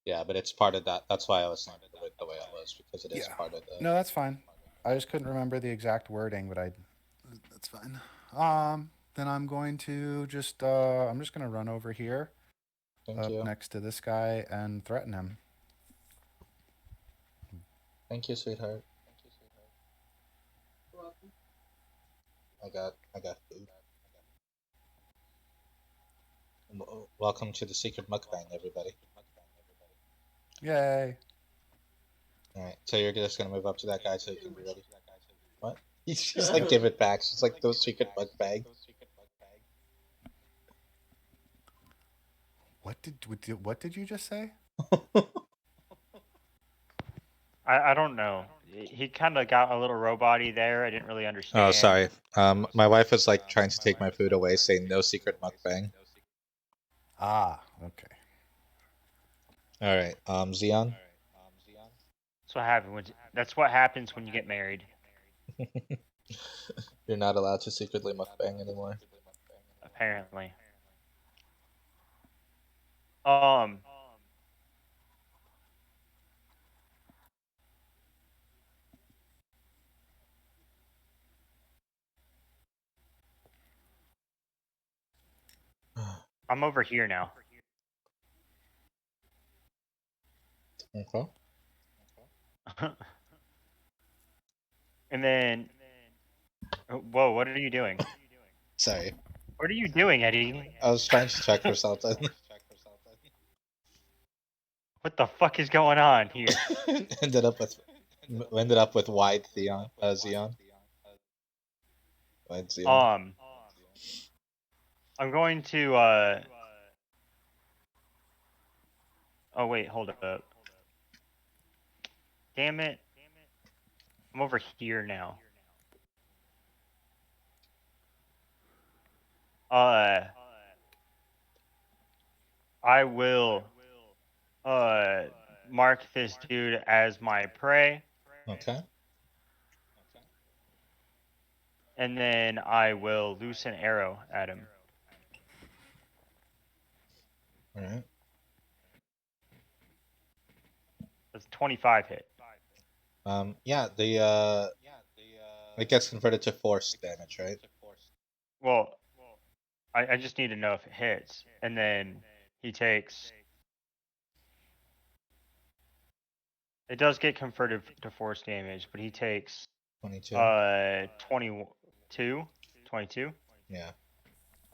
yeah, but it's part of that. That's why I was saying it the way I was, because it is Yeah. part of the. No, that's fine. I just couldn't remember the exact wording, but that's fine. Then I'm going to just I'm just gonna run over here Thank up you. next to this guy and threaten him. Thank you, sweetheart. You're welcome. I got food. Welcome to the secret mukbang, everybody. Yay! All right, so you're just gonna move up to that guy so you can be ready. What? She's like, give it back. She's like, those secret mukbang. What did you just say? I don't know. He kind of got a little robot-y there. I didn't really understand. Oh, sorry. My wife is like trying to take my food away, saying no secret mukbang. Ah, okay. All right, Xeon. That's what happens when you get married. You're not allowed to secretly mukbang anymore. Apparently. I'm over here now. Okay. And then, whoa, what are you doing? Sorry, What are you doing, Eddie? I was trying to check for something. What the fuck is going on here? ended up with wide Theon, Xeon. Wide Xeon. I'm going to oh wait, hold up. Damn it. I'm over here now. I will mark this dude as my prey, Okay. and then I will loose an arrow at him. All right. That's 25 hit. Yeah. It gets converted to force damage, right? Well, I just need to know if it hits, and then he takes. It does get converted to force damage, but he takes 22. 22. 22 Yeah.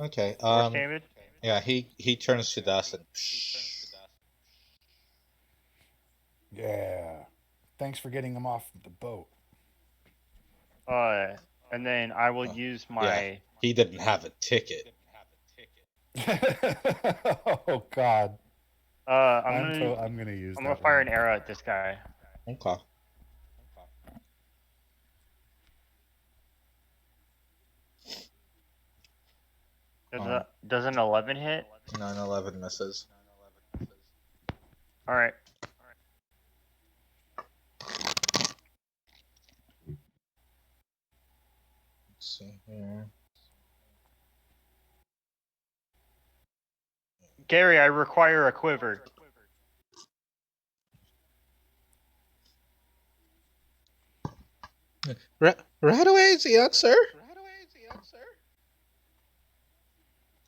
Okay. force damage. Yeah. He turns to dust and. Yeah. Thanks for getting him off the boat. And then I will Oh, use Yeah. my. He didn't have a ticket. Oh God. I'm gonna use I'm that gonna fire one. an arrow at this guy. Okay. Alright. Does an 11 hit? 9/11 misses. All right. Let's see here. Gary, I require a quiver. Right away is the answer.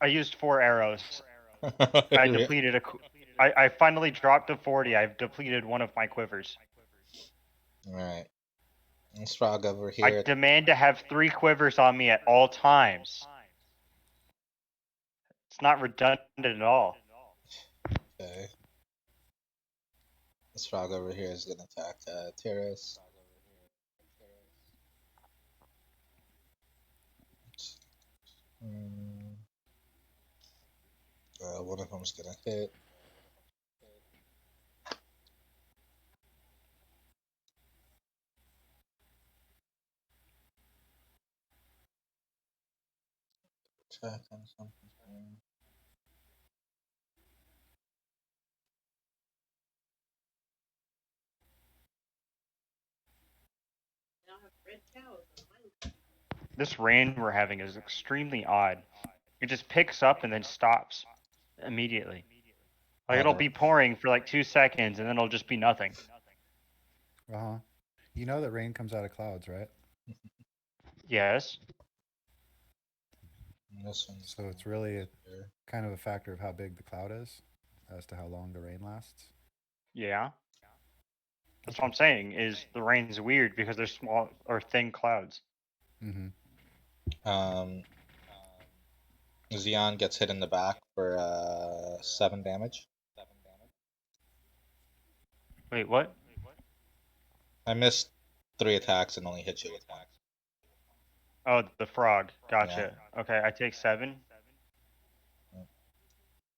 I used 4 arrows. I depleted a. I finally dropped to 40. I've depleted one of my quivers. Alright. This frog over I here. demand to have 3 quivers on me at all times. It's not redundant at all. Okay. This frog over here is gonna attack Terrace. One of them's gonna hit. Attack on something here. Now I have red cows on mine. This rain we're having is extremely odd. It just picks up and then stops immediately. Like it'll be pouring for like 2 seconds and then it'll just be nothing. Uh-huh. You know that rain comes out of clouds, right? Yes. This one's So it's really here. kind of a factor of how big the cloud is as to how long the rain lasts. Yeah. That's what I'm saying. Is the rain's weird because there's small or thin clouds. Mm-hmm. Xeon gets hit in the back for 7 damage. Wait, what? I missed 3 attacks and only hit you with 1. Oh, the frog. Gotcha. Okay, I take 7.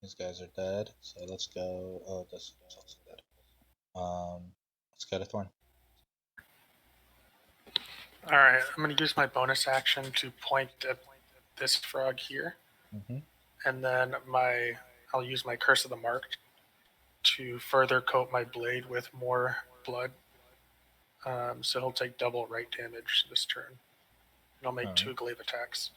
These guys are dead, so let's go. Oh, this is also dead. Let's go to Thorn. All right, I'm going to use my bonus action to point at this frog here, and then I'll use my Curse of the Marked to further coat my blade with more blood. So he'll take double right damage this turn, and I'll make 2 glaive attacks.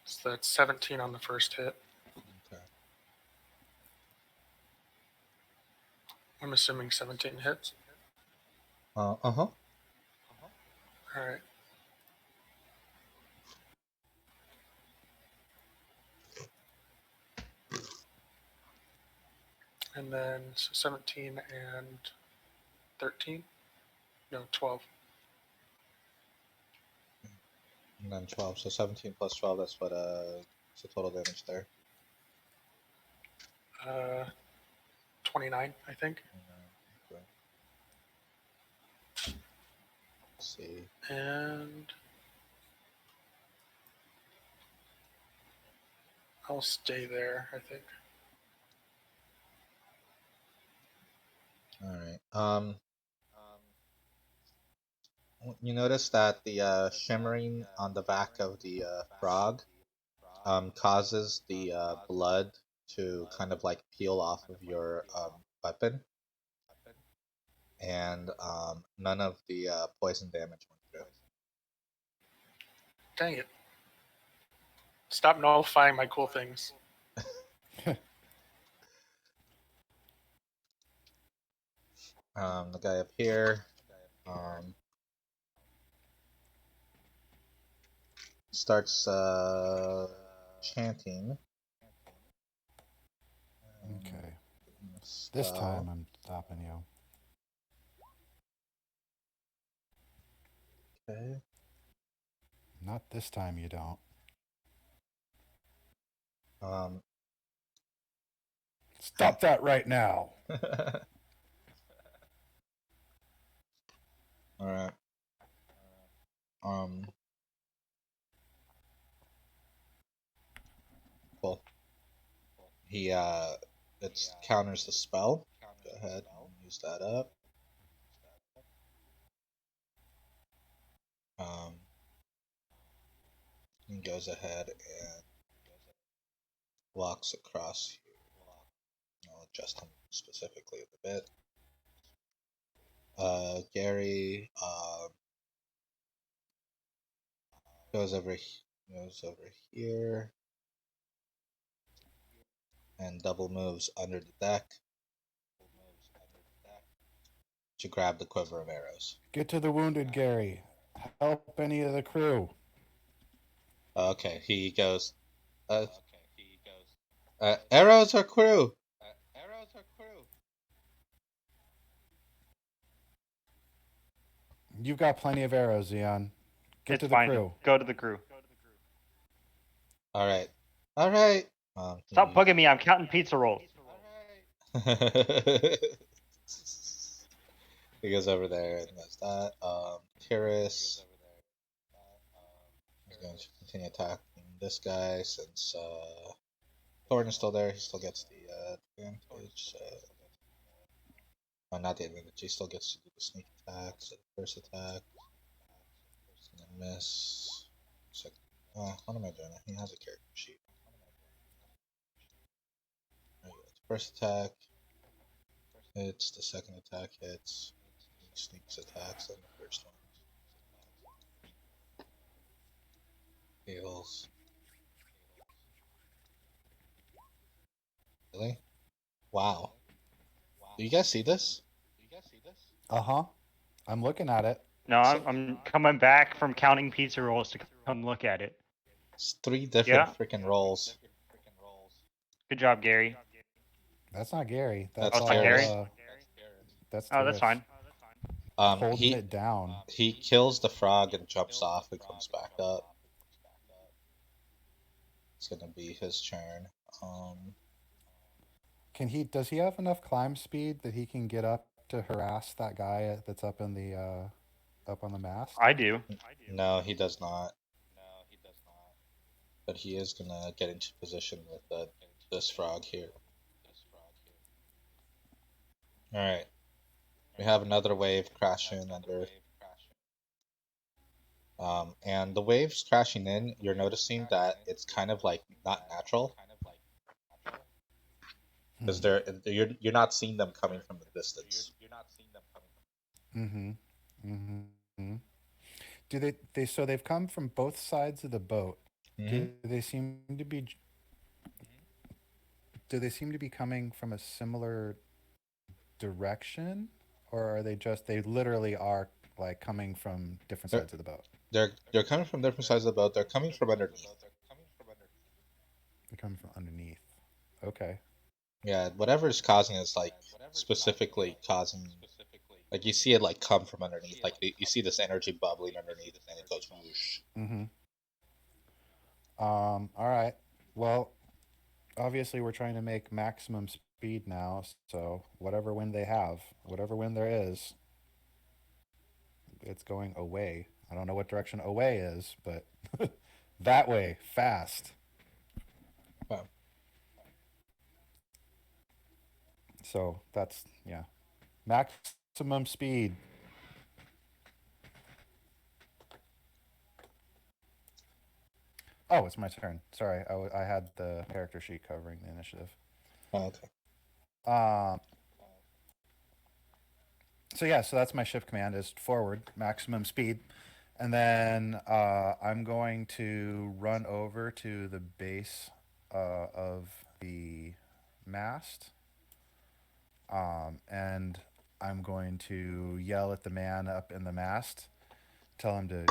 So that's 17 on the first hit. Okay. I'm assuming 17 hits. Uh-huh. All right. And then so 17 and 13? No, 12. And then 12, so 17 plus 12, that's what, what's the total damage there? 29, I think. Okay. Let's see. And I'll stay there, I think. Alright, you notice that the shimmering on the back of the frog causes the blood to kind of like peel off of your weapon, and none of the poison damage went through. Dang it. Stop nullifying my cool things. The guy up here starts chanting. Okay. This time I'm stopping you. Okay. Not this time you don't. Stop that right now. All right. Cool. He it counters the spell. Go ahead and use that up. He goes ahead and walks across here. I'll adjust him specifically a bit. Gary goes over here and double moves under the deck to grab the quiver of arrows. Get to the wounded, Gary. Help any of the crew. Okay, he goes. Arrows are crew. You've got plenty of arrows, Xeon. Get It's to the fine. crew. Go to the crew. All right. All right. Stop bugging me. I'm counting pizza rolls. He goes over there and does that. Tiris is going to continue attacking this guy since Thorn is still there. He still gets the advantage. Not the advantage. He still gets to do the sneak attack. So the first attack. He's gonna miss. Second. What am I doing? He has a character sheet. First attack hits. The second attack hits. He sneaks attacks on the first one. Heals. Really? Wow. Do you guys see this? Uh-huh. I'm looking at it. No, I'm coming back from counting pizza rolls to come look at it. It's 3 different freaking rolls. Good job, Gary. That's not Gary. That's all, Gary. That's Oh, that's fine. Holding it down. He kills the frog and jumps off and comes back up. It's gonna be his turn. Does he have enough climb speed that he can get up to harass that guy that's up in the up on the mast? I do. No, he does not. But he is gonna get into position with this frog here. Alright. We have another wave crashing under. And the waves crashing in, you're noticing that it's kind of like not natural. Because you're not seeing them coming from the distance. Mm-hmm. Mm-hmm. Do they so they've come from both sides of the boat. Mm-hmm. Do they seem to be coming from a similar direction, or are they literally are like coming from different sides of the boat? They're coming from different sides of the boat. They're coming from underneath. They're coming from underneath. Okay. Yeah, whatever is causing is like specifically causing, like you see it like come from underneath. Like you see this energy bubbling underneath, and then it goes whoosh. Mm-hmm. All right. Well, obviously we're trying to make maximum speed now, so whatever wind there is, it's going away. I don't know what direction away is, but that way, fast. Wow. So that's, yeah. Maximum speed. Oh, it's my turn. Sorry, I had the character sheet covering the initiative. Oh, okay. So that's my shift command is forward, maximum speed. And then I'm going to run over to the base of the mast. And I'm going to yell at the man up in the mast, tell him to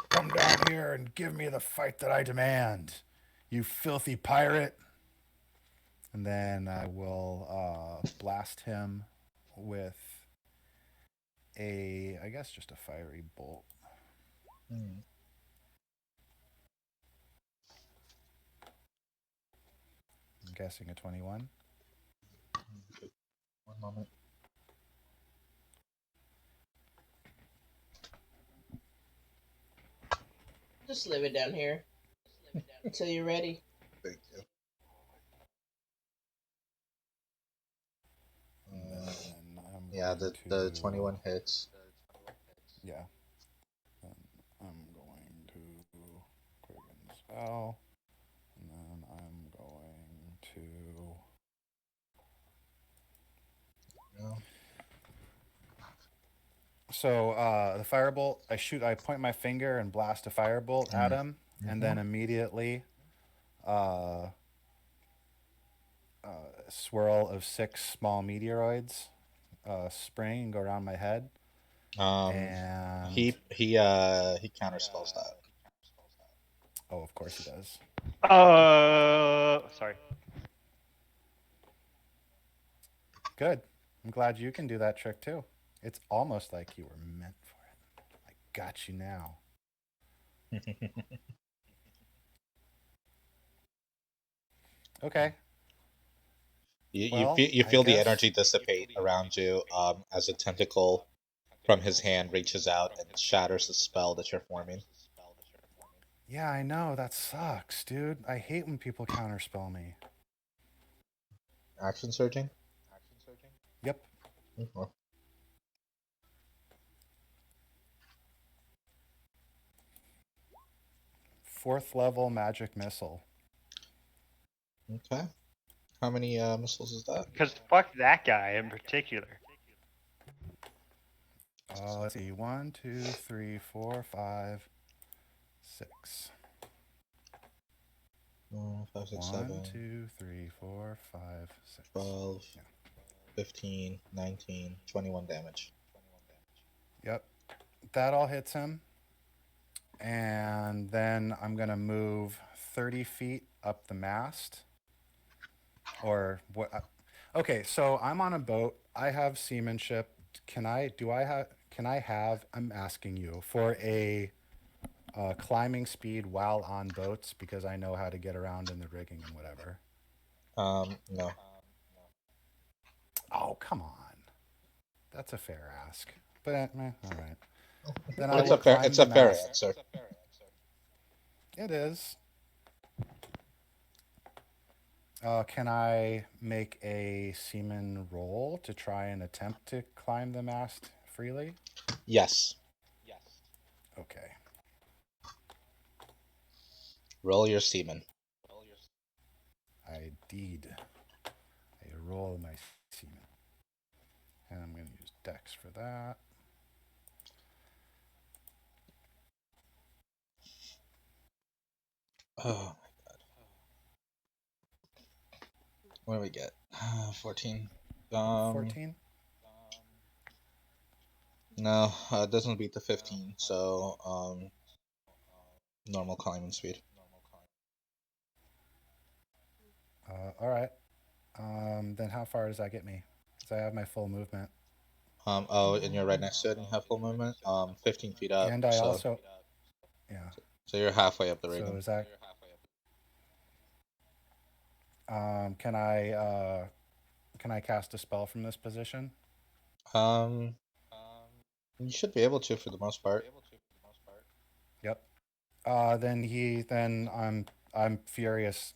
come down here and give me the fight that I demand, you filthy pirate. And then I will blast him with I guess just a fiery bolt. Hmm. I'm guessing a 21. One moment. Just leave it down here until you're ready. Thank you. And then I'm Yeah, going the to 21 hits. Yeah. And I'm going to quicken spell. And then I'm going to No. So the firebolt, I point my finger and blast a firebolt at him, and then immediately swirl of 6 small meteoroids spring and go around my head. And he counterspells that. oh, of course he does. Sorry. Good. I'm glad you can do that trick too. It's almost like you were meant for it. I got you now. Okay. You feel the energy dissipate around you as a tentacle from his hand reaches out and shatters the spell that you're forming. Yeah, I know. That sucks, dude. I hate when people counterspell me. Action surging? Yep. Mm-hmm. 4th level magic missile. Okay. How many missiles is that? Because fuck that guy in particular. Let's see. 1, 2, 3, 4, 5, 6. 5, 6, 1, 7, 2, 3, 4, 5, 6. 12, Yeah. 15, 19, 21 damage. Yep. That all hits him. And then I'm going to move 30 feet up the mast. Or what? Okay, so I'm on a boat. I have seamanship. Can I have, I'm asking you, for a climbing speed while on boats, because I know how to get around in the rigging and whatever. No. Oh, come on. That's a fair ask. But, all right. Then Well, I will climb it's the a fair mast. answer. It is. Can I make a seaman roll to try and attempt to climb the mast freely? Yes. Okay. Roll your seaman. I did. I roll my seaman. And I'm going to use Dex for that. Oh my god. What do we get? 14. 14? No, it doesn't beat the 15, so normal climbing speed. All right. Then how far does that get me? Because I have my full movement. And you're right next to it and you have full movement. 15 feet up. And I also... Yeah. So you're halfway up the So rigging. is that... Can I cast a spell from this position? You should be able to for the most part. Yep. Then I'm furious.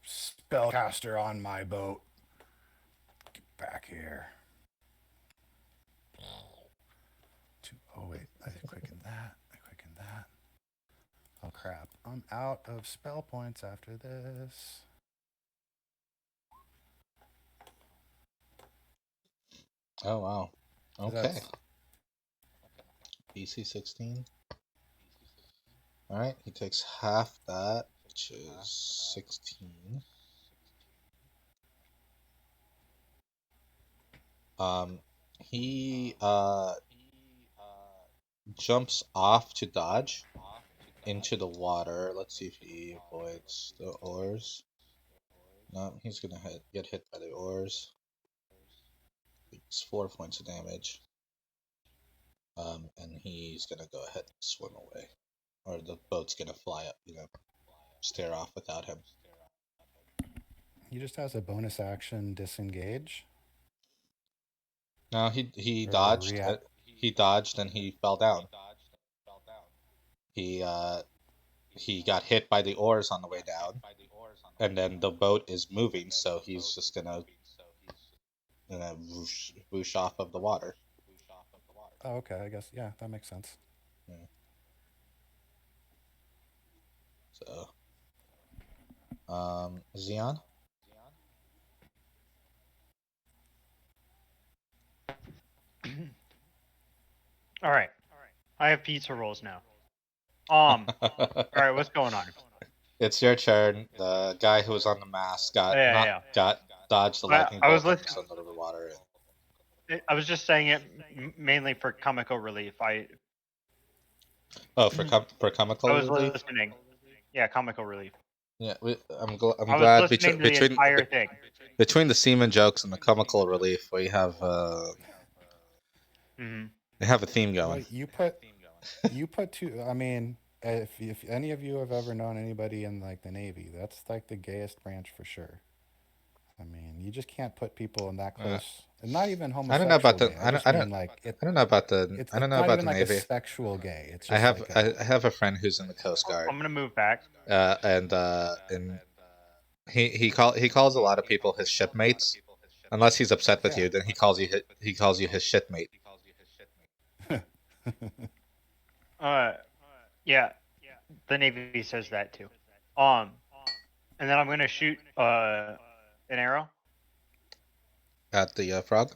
Spellcaster on my boat. Get back here. Oh wait, I quickened that. Oh crap. I'm out of spell points after this. Oh wow. Okay. That's... DC 16. Alright, he takes half that, which is 16. he jumps off to dodge into the water. Let's see if he avoids the oars. No, he's gonna get hit by the oars. It's 4 points of damage. And he's gonna go ahead and swim away, or the boat's gonna fly up, steer off without him. He just has a bonus action disengage. No, he Or dodged. react. He dodged and he fell down. He got hit by the oars on the way down, and then the boat is moving, so he's just gonna whoosh off of the water. Oh, okay. I guess, yeah, that makes sense. Yeah. So, Xeon? All right. I have pizza rolls now. All right, what's going on? It's your turn. The guy who was on the mast got dodged the lightning I was bolt under the water. I was just saying it mainly for comical relief. Oh, for comical I was relief? listening. Yeah, comical relief. Yeah, I'm I glad was listening to the entire thing. Between the semen jokes and the comical relief, we have we have a theme going. Well, you put two. I mean, if any of you have ever known anybody in like the Navy, that's like the gayest branch for sure. I mean, you just can't put people in that close, and not even homosexual. I don't know about the. Gay. I don't know about the. It's I don't know not about even the like Navy. a sexual gay. It's just I have a friend who's in the Coast Guard. I'm gonna move back. And he calls a lot of people his shipmates. Unless he's upset with you, then he calls you his shitmate. Yeah, the Navy says that too. And then I'm gonna shoot an arrow at the frog.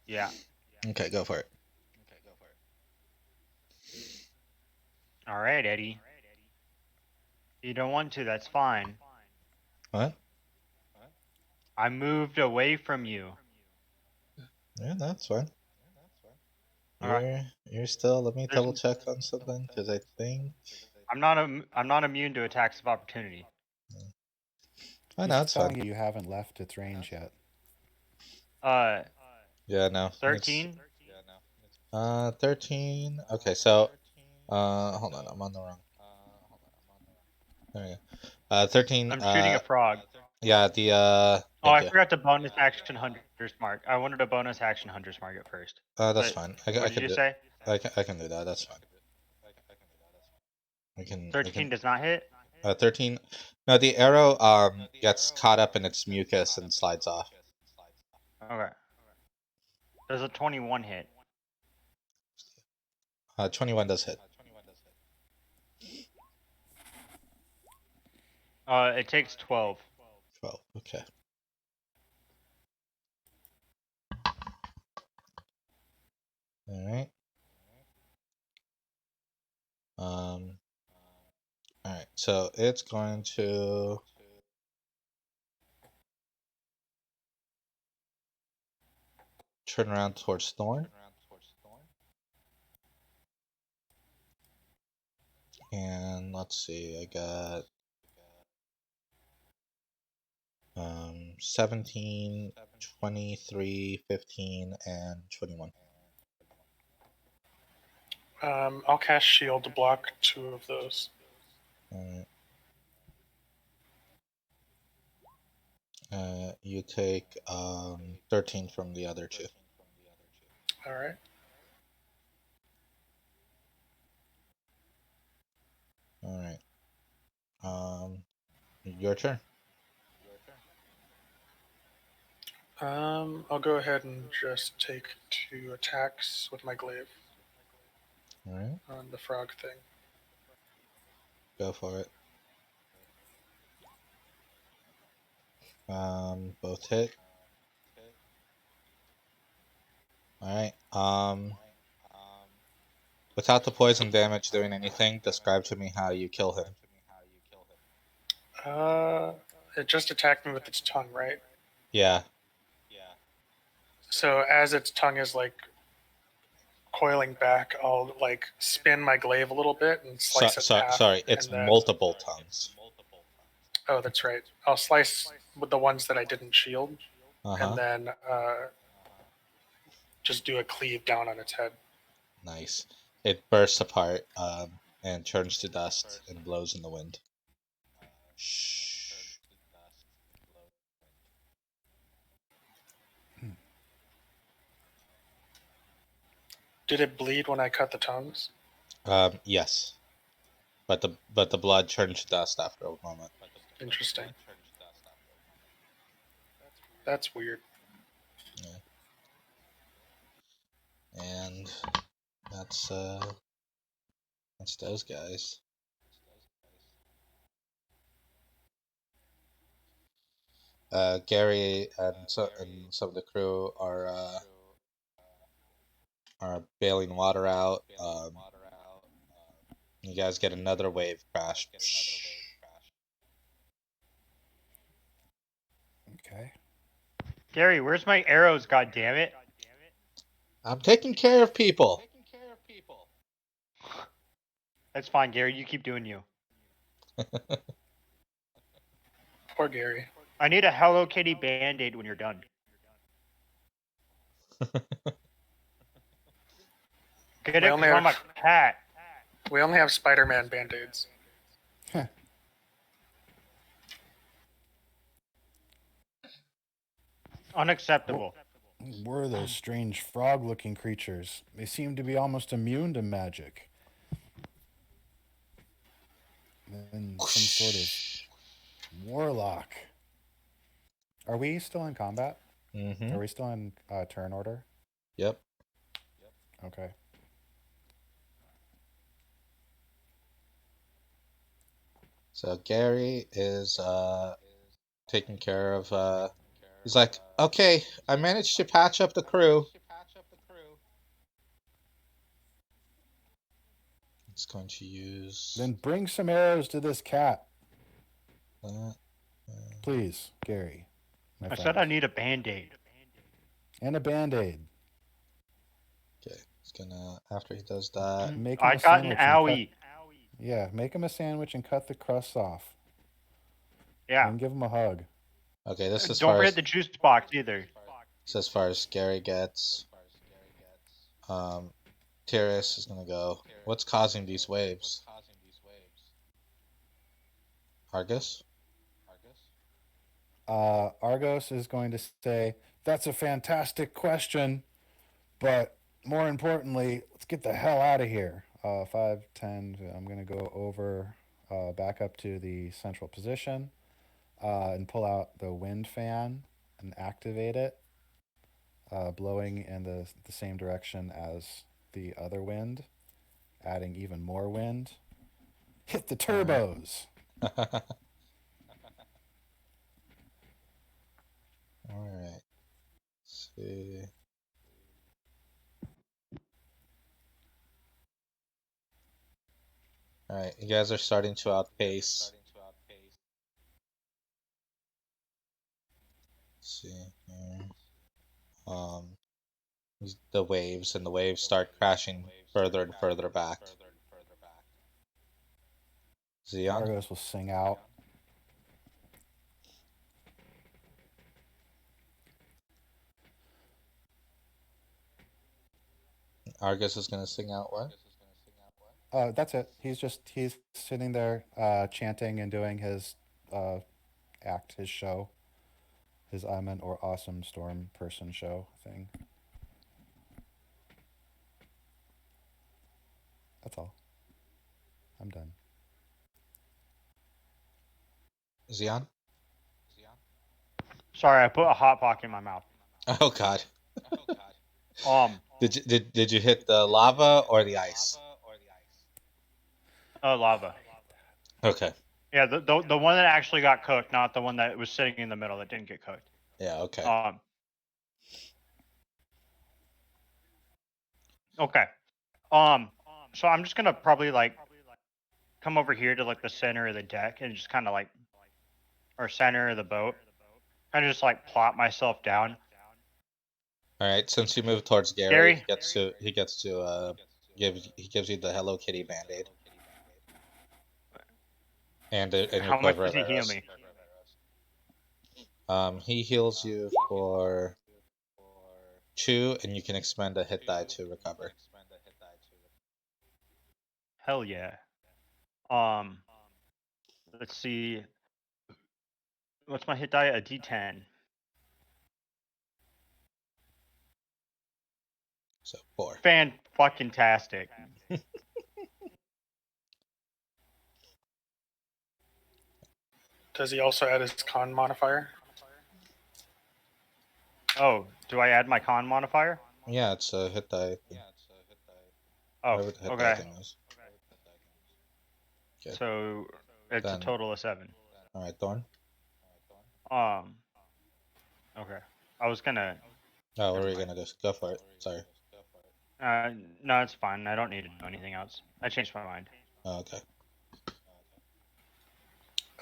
Yeah. Okay, go for it. All right, Eddie. You don't want to, that's fine. What? I moved away from you. Yeah, that's fine. You're still. Let me double check on something because I think I'm not immune to attacks of opportunity. Oh no, it's fine. You haven't left its range yet. Yeah, no. 13. 13. Okay, so hold on, I'm on the wrong. There we go. 13. I'm shooting a frog. Yeah, the I forgot to bonus action Hunter's Mark. I wanted a bonus action Hunter's Mark at first. That's fine. What did you say? I can do that. That's fine. I can. 13 does not hit. 13. No, the arrow gets caught up in its mucus and slides off. Okay. Does a 21 hit? 21 does hit. It takes 12. 12. Okay. All right. All right. So it's going to turn around towards Thorn. And let's see, I got 17, 23, 15, and 21. I'll cast shield to block 2 of those. Alright. You take 13 from the other 2. Alright. Alright. Your turn. I'll go ahead and just take 2 attacks with my glaive. Alright. On the frog thing. Go for it. Both hit. Alright. Without the poison damage doing anything, describe to me how you kill him. It just attacked me with its tongue, right? Yeah. So as its tongue is like coiling back, I'll like spin my glaive a little bit and slice it in half. Sorry, it's and then, multiple tongues. Oh, that's right. I'll slice with the ones that I didn't shield, and then just do a cleave down on its head. Nice. It bursts apart and turns to dust and blows in the wind. Shh. Did it bleed when I cut the tongues? Yes, but the blood turned to dust after a moment. Interesting. That's weird. Yeah. And that's those guys. Gary and some of the crew are bailing water out. You guys get another wave crash. Okay. Gary, where's my arrows? God damn it! I'm taking care of people. That's fine, Gary. You keep doing you. Poor Gary. I need a Hello Kitty Band-Aid when you're done. Get it? 'Cause I'm a cat. We only have Spider-Man Band-Aids. Unacceptable. What are those strange frog-looking creatures? They seem to be almost immune to magic. And some sort of warlock. Are we still in combat? Mm-hmm. Are we still in turn order? Yep. Okay. So Gary is taking care of. He's like, okay, I managed to patch up the crew. It's going to use. Then bring some arrows to this cat. That. Please, Gary. I said I need a Band-Aid. And a Band-Aid. Okay, he's gonna after he does that. Make him I a got an sandwich and owie. Yeah, make him a sandwich and cut the crust off. Yeah. And give him a hug. Okay, this is Don't forget the juice box either. This is as far as Gary gets. Tiris is gonna go. What's causing these waves? Argus? Argos is going to say, that's a fantastic question, but more importantly, let's get the hell out of here. 5, 10, I'm going to go over, back up to the central position, and pull out the wind fan and activate it, blowing in the same direction as the other wind, adding even more wind. Hit the turbos! Alright. Let's see. Alright, you guys are starting to outpace. Let's see here. The waves, and the waves start crashing further and further back. Zeon? Argos will sing out. Argus is gonna sing out what? That's it. He's sitting there chanting and doing his act, his show, his I'm an or awesome storm person show thing. That's all. I'm done. Zeon? Sorry, I put a hot pocket in my mouth. Oh god. Did you hit the lava or the ice? Oh, lava. Okay. Yeah, the one that actually got cooked, not the one that was sitting in the middle that didn't get cooked. Yeah, okay. Okay. So I'm just gonna probably like come over here to like the center of the deck and just kind of like, or center of the boat, and just like plop myself down. All right. Since you move towards Gary, Gary? he gets to gives you the Hello Kitty Band-Aid. And your How much does he heal Quiver me? He heals you for 2, and you can expend a hit die to recover. Hell yeah. Let's see. What's my hit die? A D10. So 4. Fan-fucking-tastic. Does he also add his con modifier? Oh, do I add my con modifier? Yeah, it's a hit die thing. Oh, Whatever the hit die okay. thing is. Okay. So it's Then, a total of 7. all right, Thorn. Okay. I was gonna. Oh, what are we gonna do? Go for it. Sorry. No, it's fine. I don't need to do anything else. I changed my mind. Oh, okay.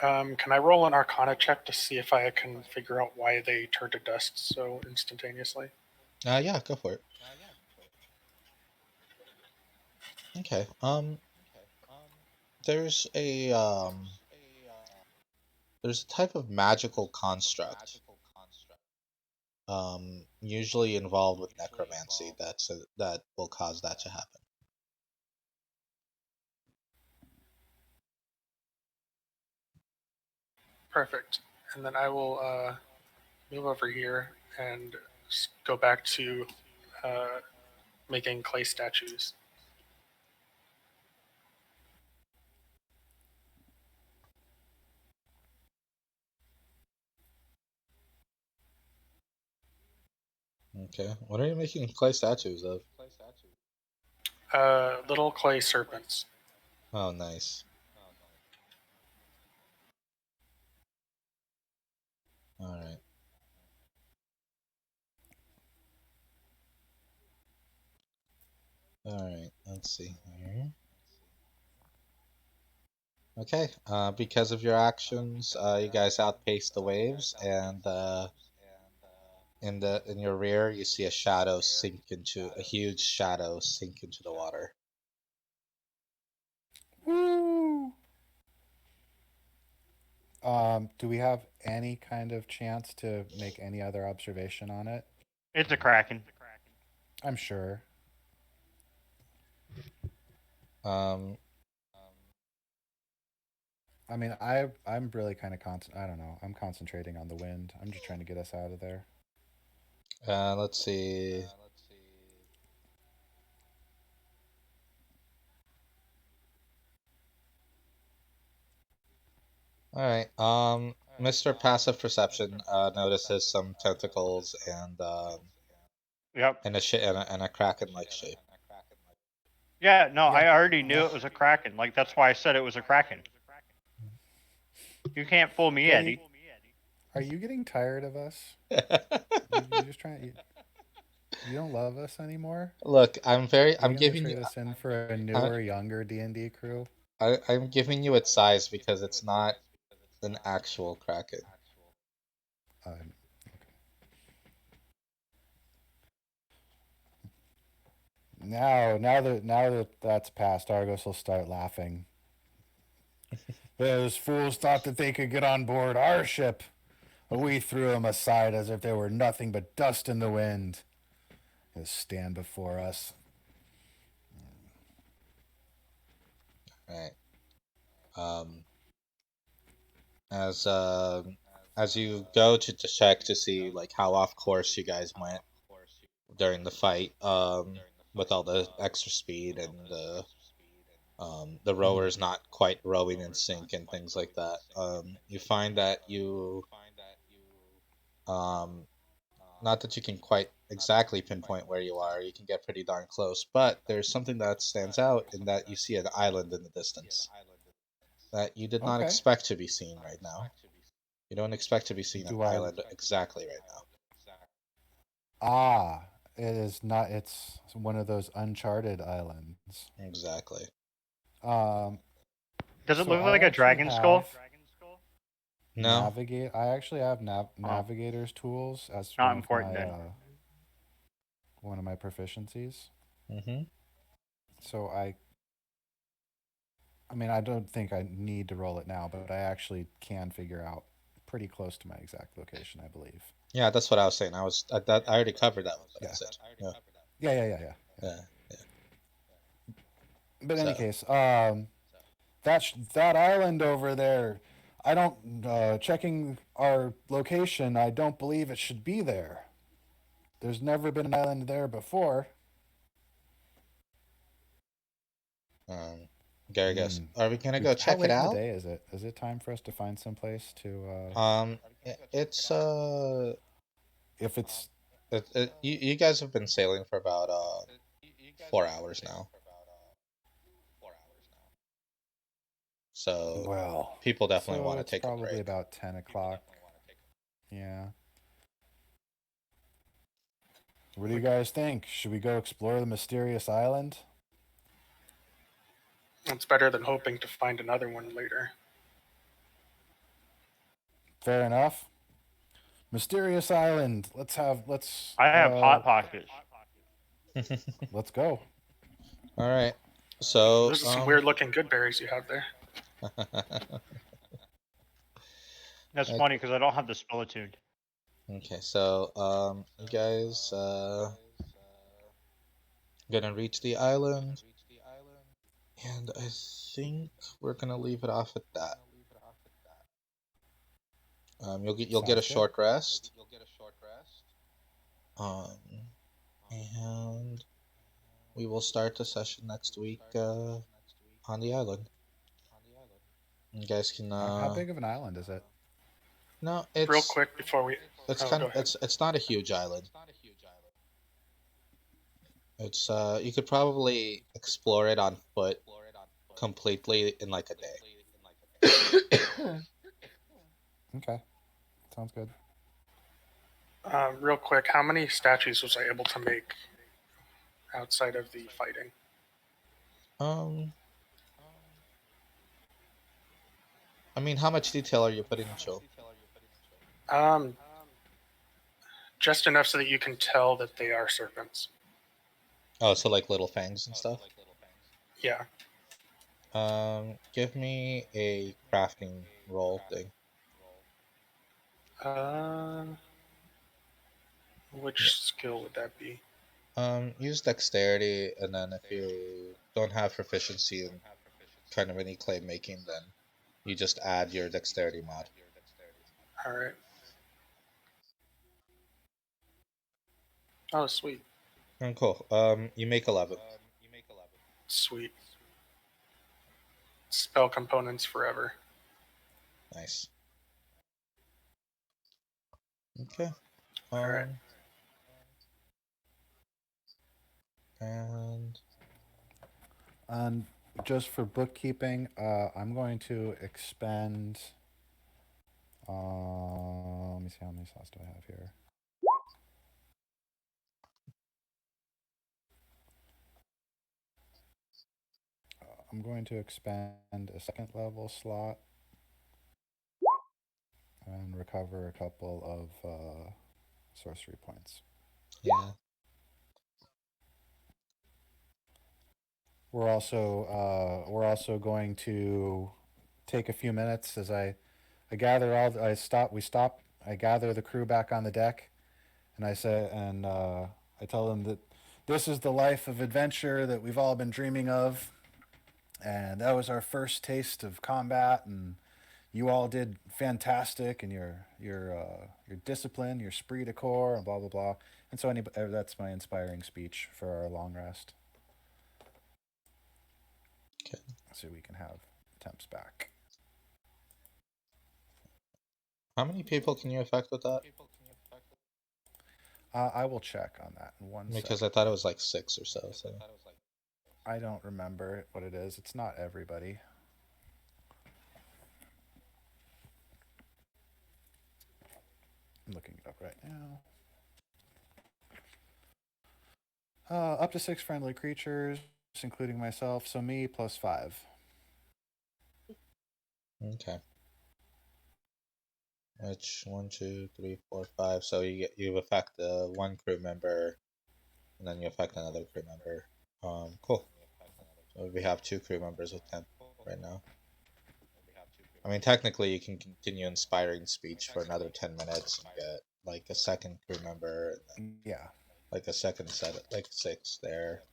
Can I roll an Arcana check to see if I can figure out why they turn to dust so instantaneously? Yeah, go for it. Okay. There's a type of magical construct, usually involved with necromancy that will cause that to happen. Perfect. And then I will move over here and go back to making clay statues. Okay. What are you making clay statues of? Little clay serpents. Oh, nice. All right. All right. Let's see here. Okay. Because of your actions, you guys outpaced the waves, and in your rear, you see a huge shadow sink into the water. Woo! Do we have any kind of chance to make any other observation on it? It's a Kraken. I'm sure. Um, I mean, I'm really kind of I don't know. I'm concentrating on the wind. I'm just trying to get us out of there. let's see. All right. Mr. Passive Perception notices some tentacles Yep. and a kraken-like shape. Yeah, no, Yeah. I already knew it was a Kraken. Like, that's why I said it was a Kraken. You can't fool me, Eddie, Eddie. are you getting tired of us? You're just trying. You don't love us anymore? Look, I'm You're gonna giving you, trade us in for a newer, younger D&D crew? I'm giving you its size because it's not an actual kraken. Okay. Now that that's passed, Argos will start laughing. Those fools thought that they could get on board our ship. We threw them aside as if they were nothing but dust in the wind. They'll stand before us. Right. Um, as you go to check to see like how off course you guys went during the fight, with all the extra speed and the rowers not quite rowing in sync and things like that, you find that um, not that you can quite exactly pinpoint where you are, you can get pretty darn close, but there's something that stands out in that you see an island in the distance that you did not Okay. expect to be seen right now. You don't expect to be seeing an Do I? island exactly right now. Ah, it is not. It's one of those uncharted islands. Exactly. Does it So look I like a actually dragon skull? have No. navigate. I actually have Oh. navigator's tools as Not one of important my then. one of my proficiencies. Mm-hmm. So I mean, I don't think I need to roll it now, but I actually can figure out pretty close to my exact location, I believe. Yeah, that's what I was saying. I already covered that with what I Yeah. said. Yeah. Yeah. Yeah. But in any So, case, that island over there, I don't checking our location. I don't believe it should be there. There's never been an island there before. Gary goes, "Are we gonna go How check it late in the out?" day is it? Is it time for us to find some place to? It's If it's you guys have been sailing for about 4 hours now, so well, people definitely so want to it's take a probably break. about 10 o'clock. Yeah. What do you guys think? Should we go explore the mysterious island? It's better than hoping to find another one later. Fair enough. Mysterious island. Let's I have hot pockets. let's go. All right. So, Those are some weird looking good berries you have there. That's I- funny because I don't have the spell attuned. okay. So, you guys gonna reach the island, and I think we're gonna leave it off at that. You'll get a Sounds good. short rest. Um, and we will start the session next week on the island. You guys can How big of an island is it? no, Real quick before we. it's Oh, kind go of ahead. it's not a huge island. It's you could probably explore it on foot completely in like a day. Okay, sounds good. Real quick, how many statues was I able to make outside of the fighting? Um, I mean, how much detail are you putting in show? Just enough so that you can tell that they are serpents. Oh, so like little fangs and stuff. Yeah. Give me a crafting roll thing. Which skill would that be? Use dexterity, and then if you don't have proficiency in kind of any clay making, then you just add your dexterity mod. All right. Oh, sweet. Cool. You make 11. Sweet. Spell components forever. Nice. Okay. All right. And And just for bookkeeping, I'm going to expend. Let me see how many slots do I have here. I'm going to expend a second level slot and recover a couple of sorcery points. yeah. We're also going to take a few minutes as I gather I gather the crew back on the deck, and I tell them that this is the life of adventure that we've all been dreaming of, and that was our first taste of combat, and you all did fantastic, and your discipline, your esprit de corps, and blah blah blah. And so that's my inspiring speech for our long rest. Okay. So we can have temps back. How many people can you affect with that? I will check on that in one Because second. I thought it was like 6 or so. So I don't remember what it is. It's not everybody. I'm looking it up right now. Up to 6 friendly creatures, including myself. So me plus 5. okay. Which 1, 2, 3, 4, 5. So you affect one crew member and then you affect another crew member. Cool. So we have 2 crew members with temp right now. I mean, technically, you can continue inspiring speech for another 10 minutes and get like a second crew member, and Yeah. like a second set, like 6 there.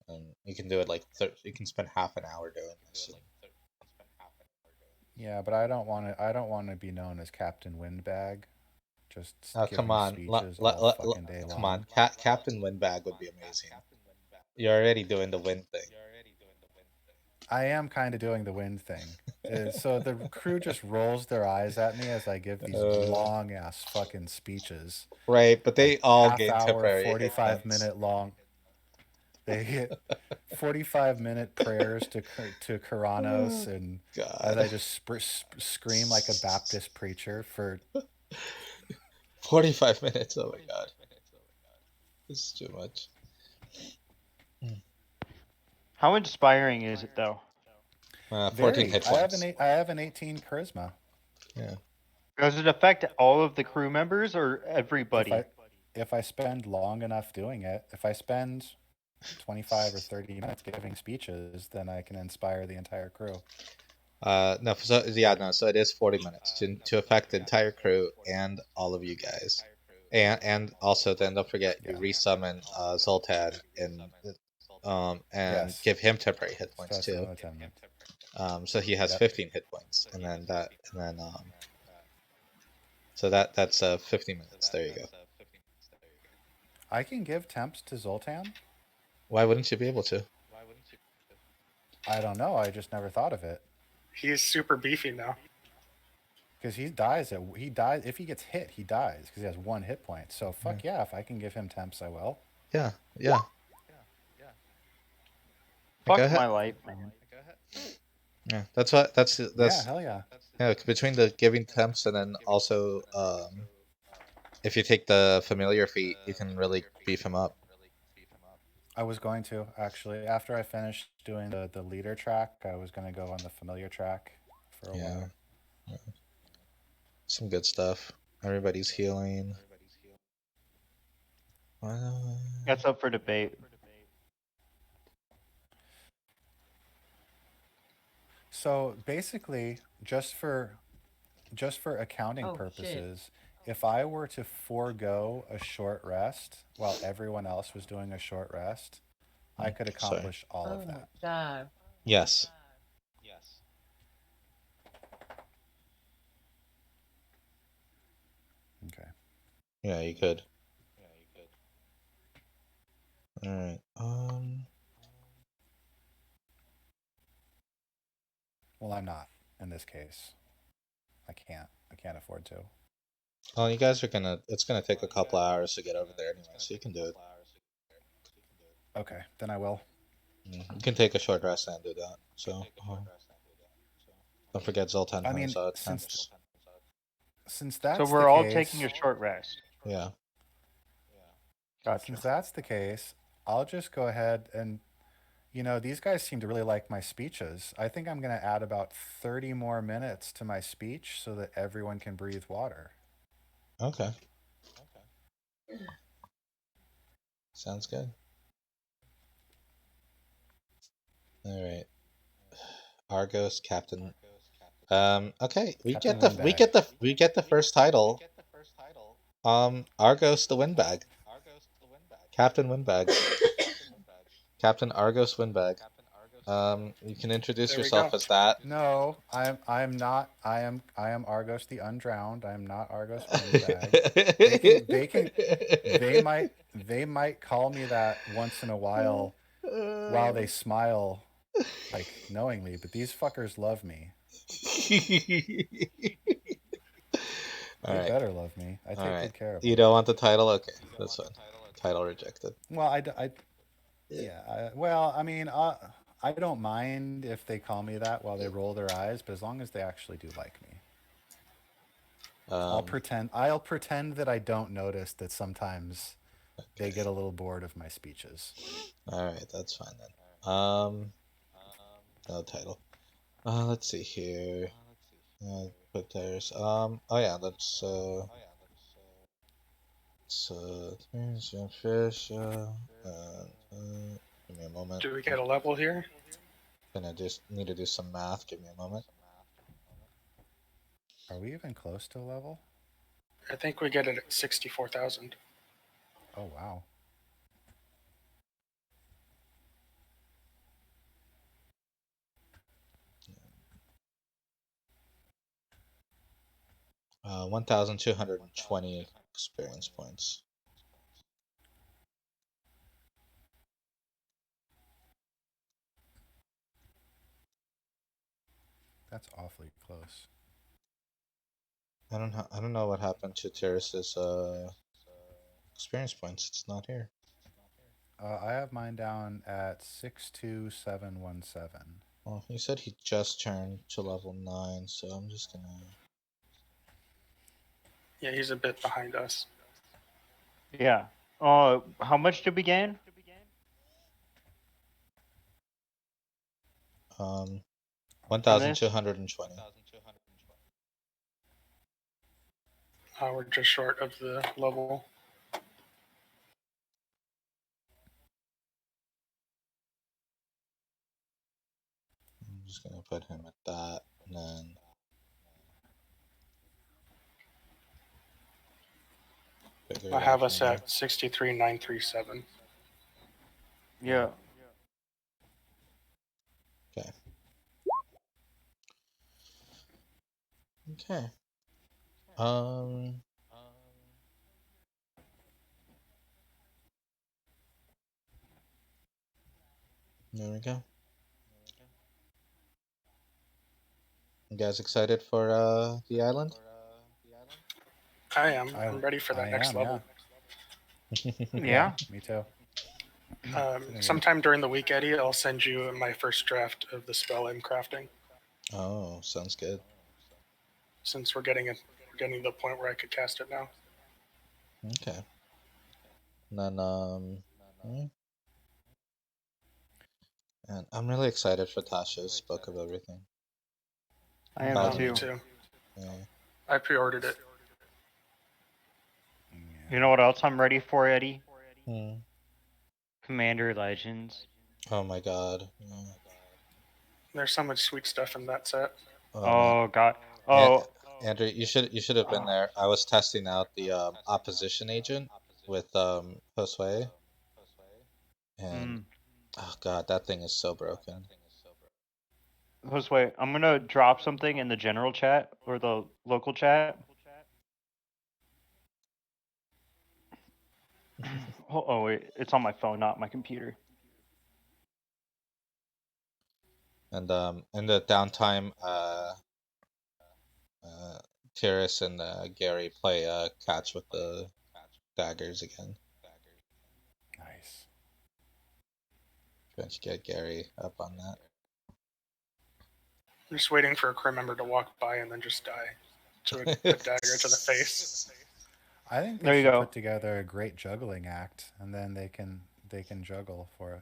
And you can do it like you can spend half an hour doing this. Yeah, but I don't want to. I don't want to be known as Captain Windbag, just Oh, come giving on, speeches all fucking day come long. on, Captain Windbag would be amazing. You're already doing the wind thing. I am kind of doing the wind thing. So the crew just rolls their eyes at me as I give these long ass fucking speeches. Right, but they Like all half gain hour, temporary hit 45 points. minute long. They hit 45-minute prayers to Kuranos, and as God, I just scream like a Baptist preacher for 45 minutes. Oh my God, this is too much. How inspiring is it though? 14 hit points. I have an 18 charisma. Yeah. Does it affect all of the crew members or everybody? If I spend long enough doing it, if I spend 25 or 30 minutes giving speeches, then I can inspire the entire crew. No, so yeah, no, so it is 40 minutes to affect the entire crew and all of you guys. And also then don't forget you resummon Zoltan and Yes. give him temporary hit So points that's too. another 10 minutes. So he has 15 hit points, and then so that's 50 minutes. There you go. I can give temps to Zoltan? Why wouldn't you be able to? I don't know. I just never thought of it. He's super beefy now. Because he dies if he gets hit, he dies because he has 1 hit point. So fuck yeah, if I can give him temps, I will. Yeah, yeah. Fuck Go ahead. my life, man. Yeah, that's Yeah, hell yeah. Yeah, between the giving temps and then also if you take the familiar feat, you can really beef him up. I was going to actually after I finished doing the leader track, I was going to go on the familiar track for a while. Yeah. Some good stuff. Everybody's healing. That's up for debate. So basically, just for accounting purposes, if I were to forego a short rest while everyone else was doing a short rest, I could accomplish all of that. Oh my God. Yes. Okay. Yeah, you could. All right. Well, I'm not in this case. I can't afford to. Well, you guys are gonna. It's gonna take a couple hours to get over there anyway, so you can do it. Okay, then I will. You can take a short rest and do that. So don't forget Zoltan I mean, has since temps. that's So we're the all case, taking a short rest. Yeah. Gotcha. Since that's the case, I'll just go ahead and, these guys seem to really like my speeches. I think I'm going to add about 30 more minutes to my speech so that everyone can breathe water. Okay. Sounds good. All right. Argos Captain. Okay, we Captain get the first title. Argos the Windbag. Captain Windbag. Captain Argos Windbag. You can introduce There we yourself go. as that. No, I'm not. I am Argos the Undrowned. I am not Argos Windbag. They might call me that once in a while they smile, like knowingly, but these fuckers love me. All They right. better love me. I take good care of them. You don't want the title? Okay, that's fine. Title rejected. Well, I mean, I don't mind if they call me that while they roll their eyes, but as long as they actually do like me. I'll pretend that I don't notice that sometimes they get a little bored of my speeches. All right, that's fine then. No title. Let's see here. Put theirs. Oh yeah, let's. So fish. Give me a moment. Do we get a level here? Gonna just need to do some math. Give me a moment. Are we even close to a level? I think we get it at 64,000. Oh wow. 1,220 experience points. That's awfully close. I don't know what happened to Terrace's experience points. It's not here. I have mine down at 62717. Well, he said he just turned to level 9, so I'm just gonna. Yeah, he's a bit behind us. Yeah. How much did we gain? 1,220. We're just short of the level. I'm just gonna put him at that, and then. I have us at 63,937. Yeah. Okay. Okay. There we go. You guys excited for the island? I am. I'm ready for that I next am, level. Yeah. Me too. Sometime during the week, Eddie, I'll send you my first draft of the spell I'm crafting. Oh, sounds good. Since we're getting to the point where I could cast it now. Okay. And then and I'm really excited for Tasha's Book of Everything. I am Me too. too. Yeah. I pre-ordered it. Yeah. You know what else I'm ready for, Eddie? Hmm. Commander Legends. Oh my god. Yeah. There's so much sweet stuff in that set. Oh god. Man. Oh. Andrew, you should have been there. I was testing out the opposition agent with Josue, and oh god, that thing is so broken. Josue, I'm gonna drop something in the general chat or the local chat. Oh wait, it's on my phone, not my computer. And in the downtime, Tiris and Gary play catch with the daggers again. Nice. Trying to get Gary up on that. I'm just waiting for a crew member to walk by and then just die to a dagger to the face. I think There they you should go. put together a great juggling act, and then they can juggle for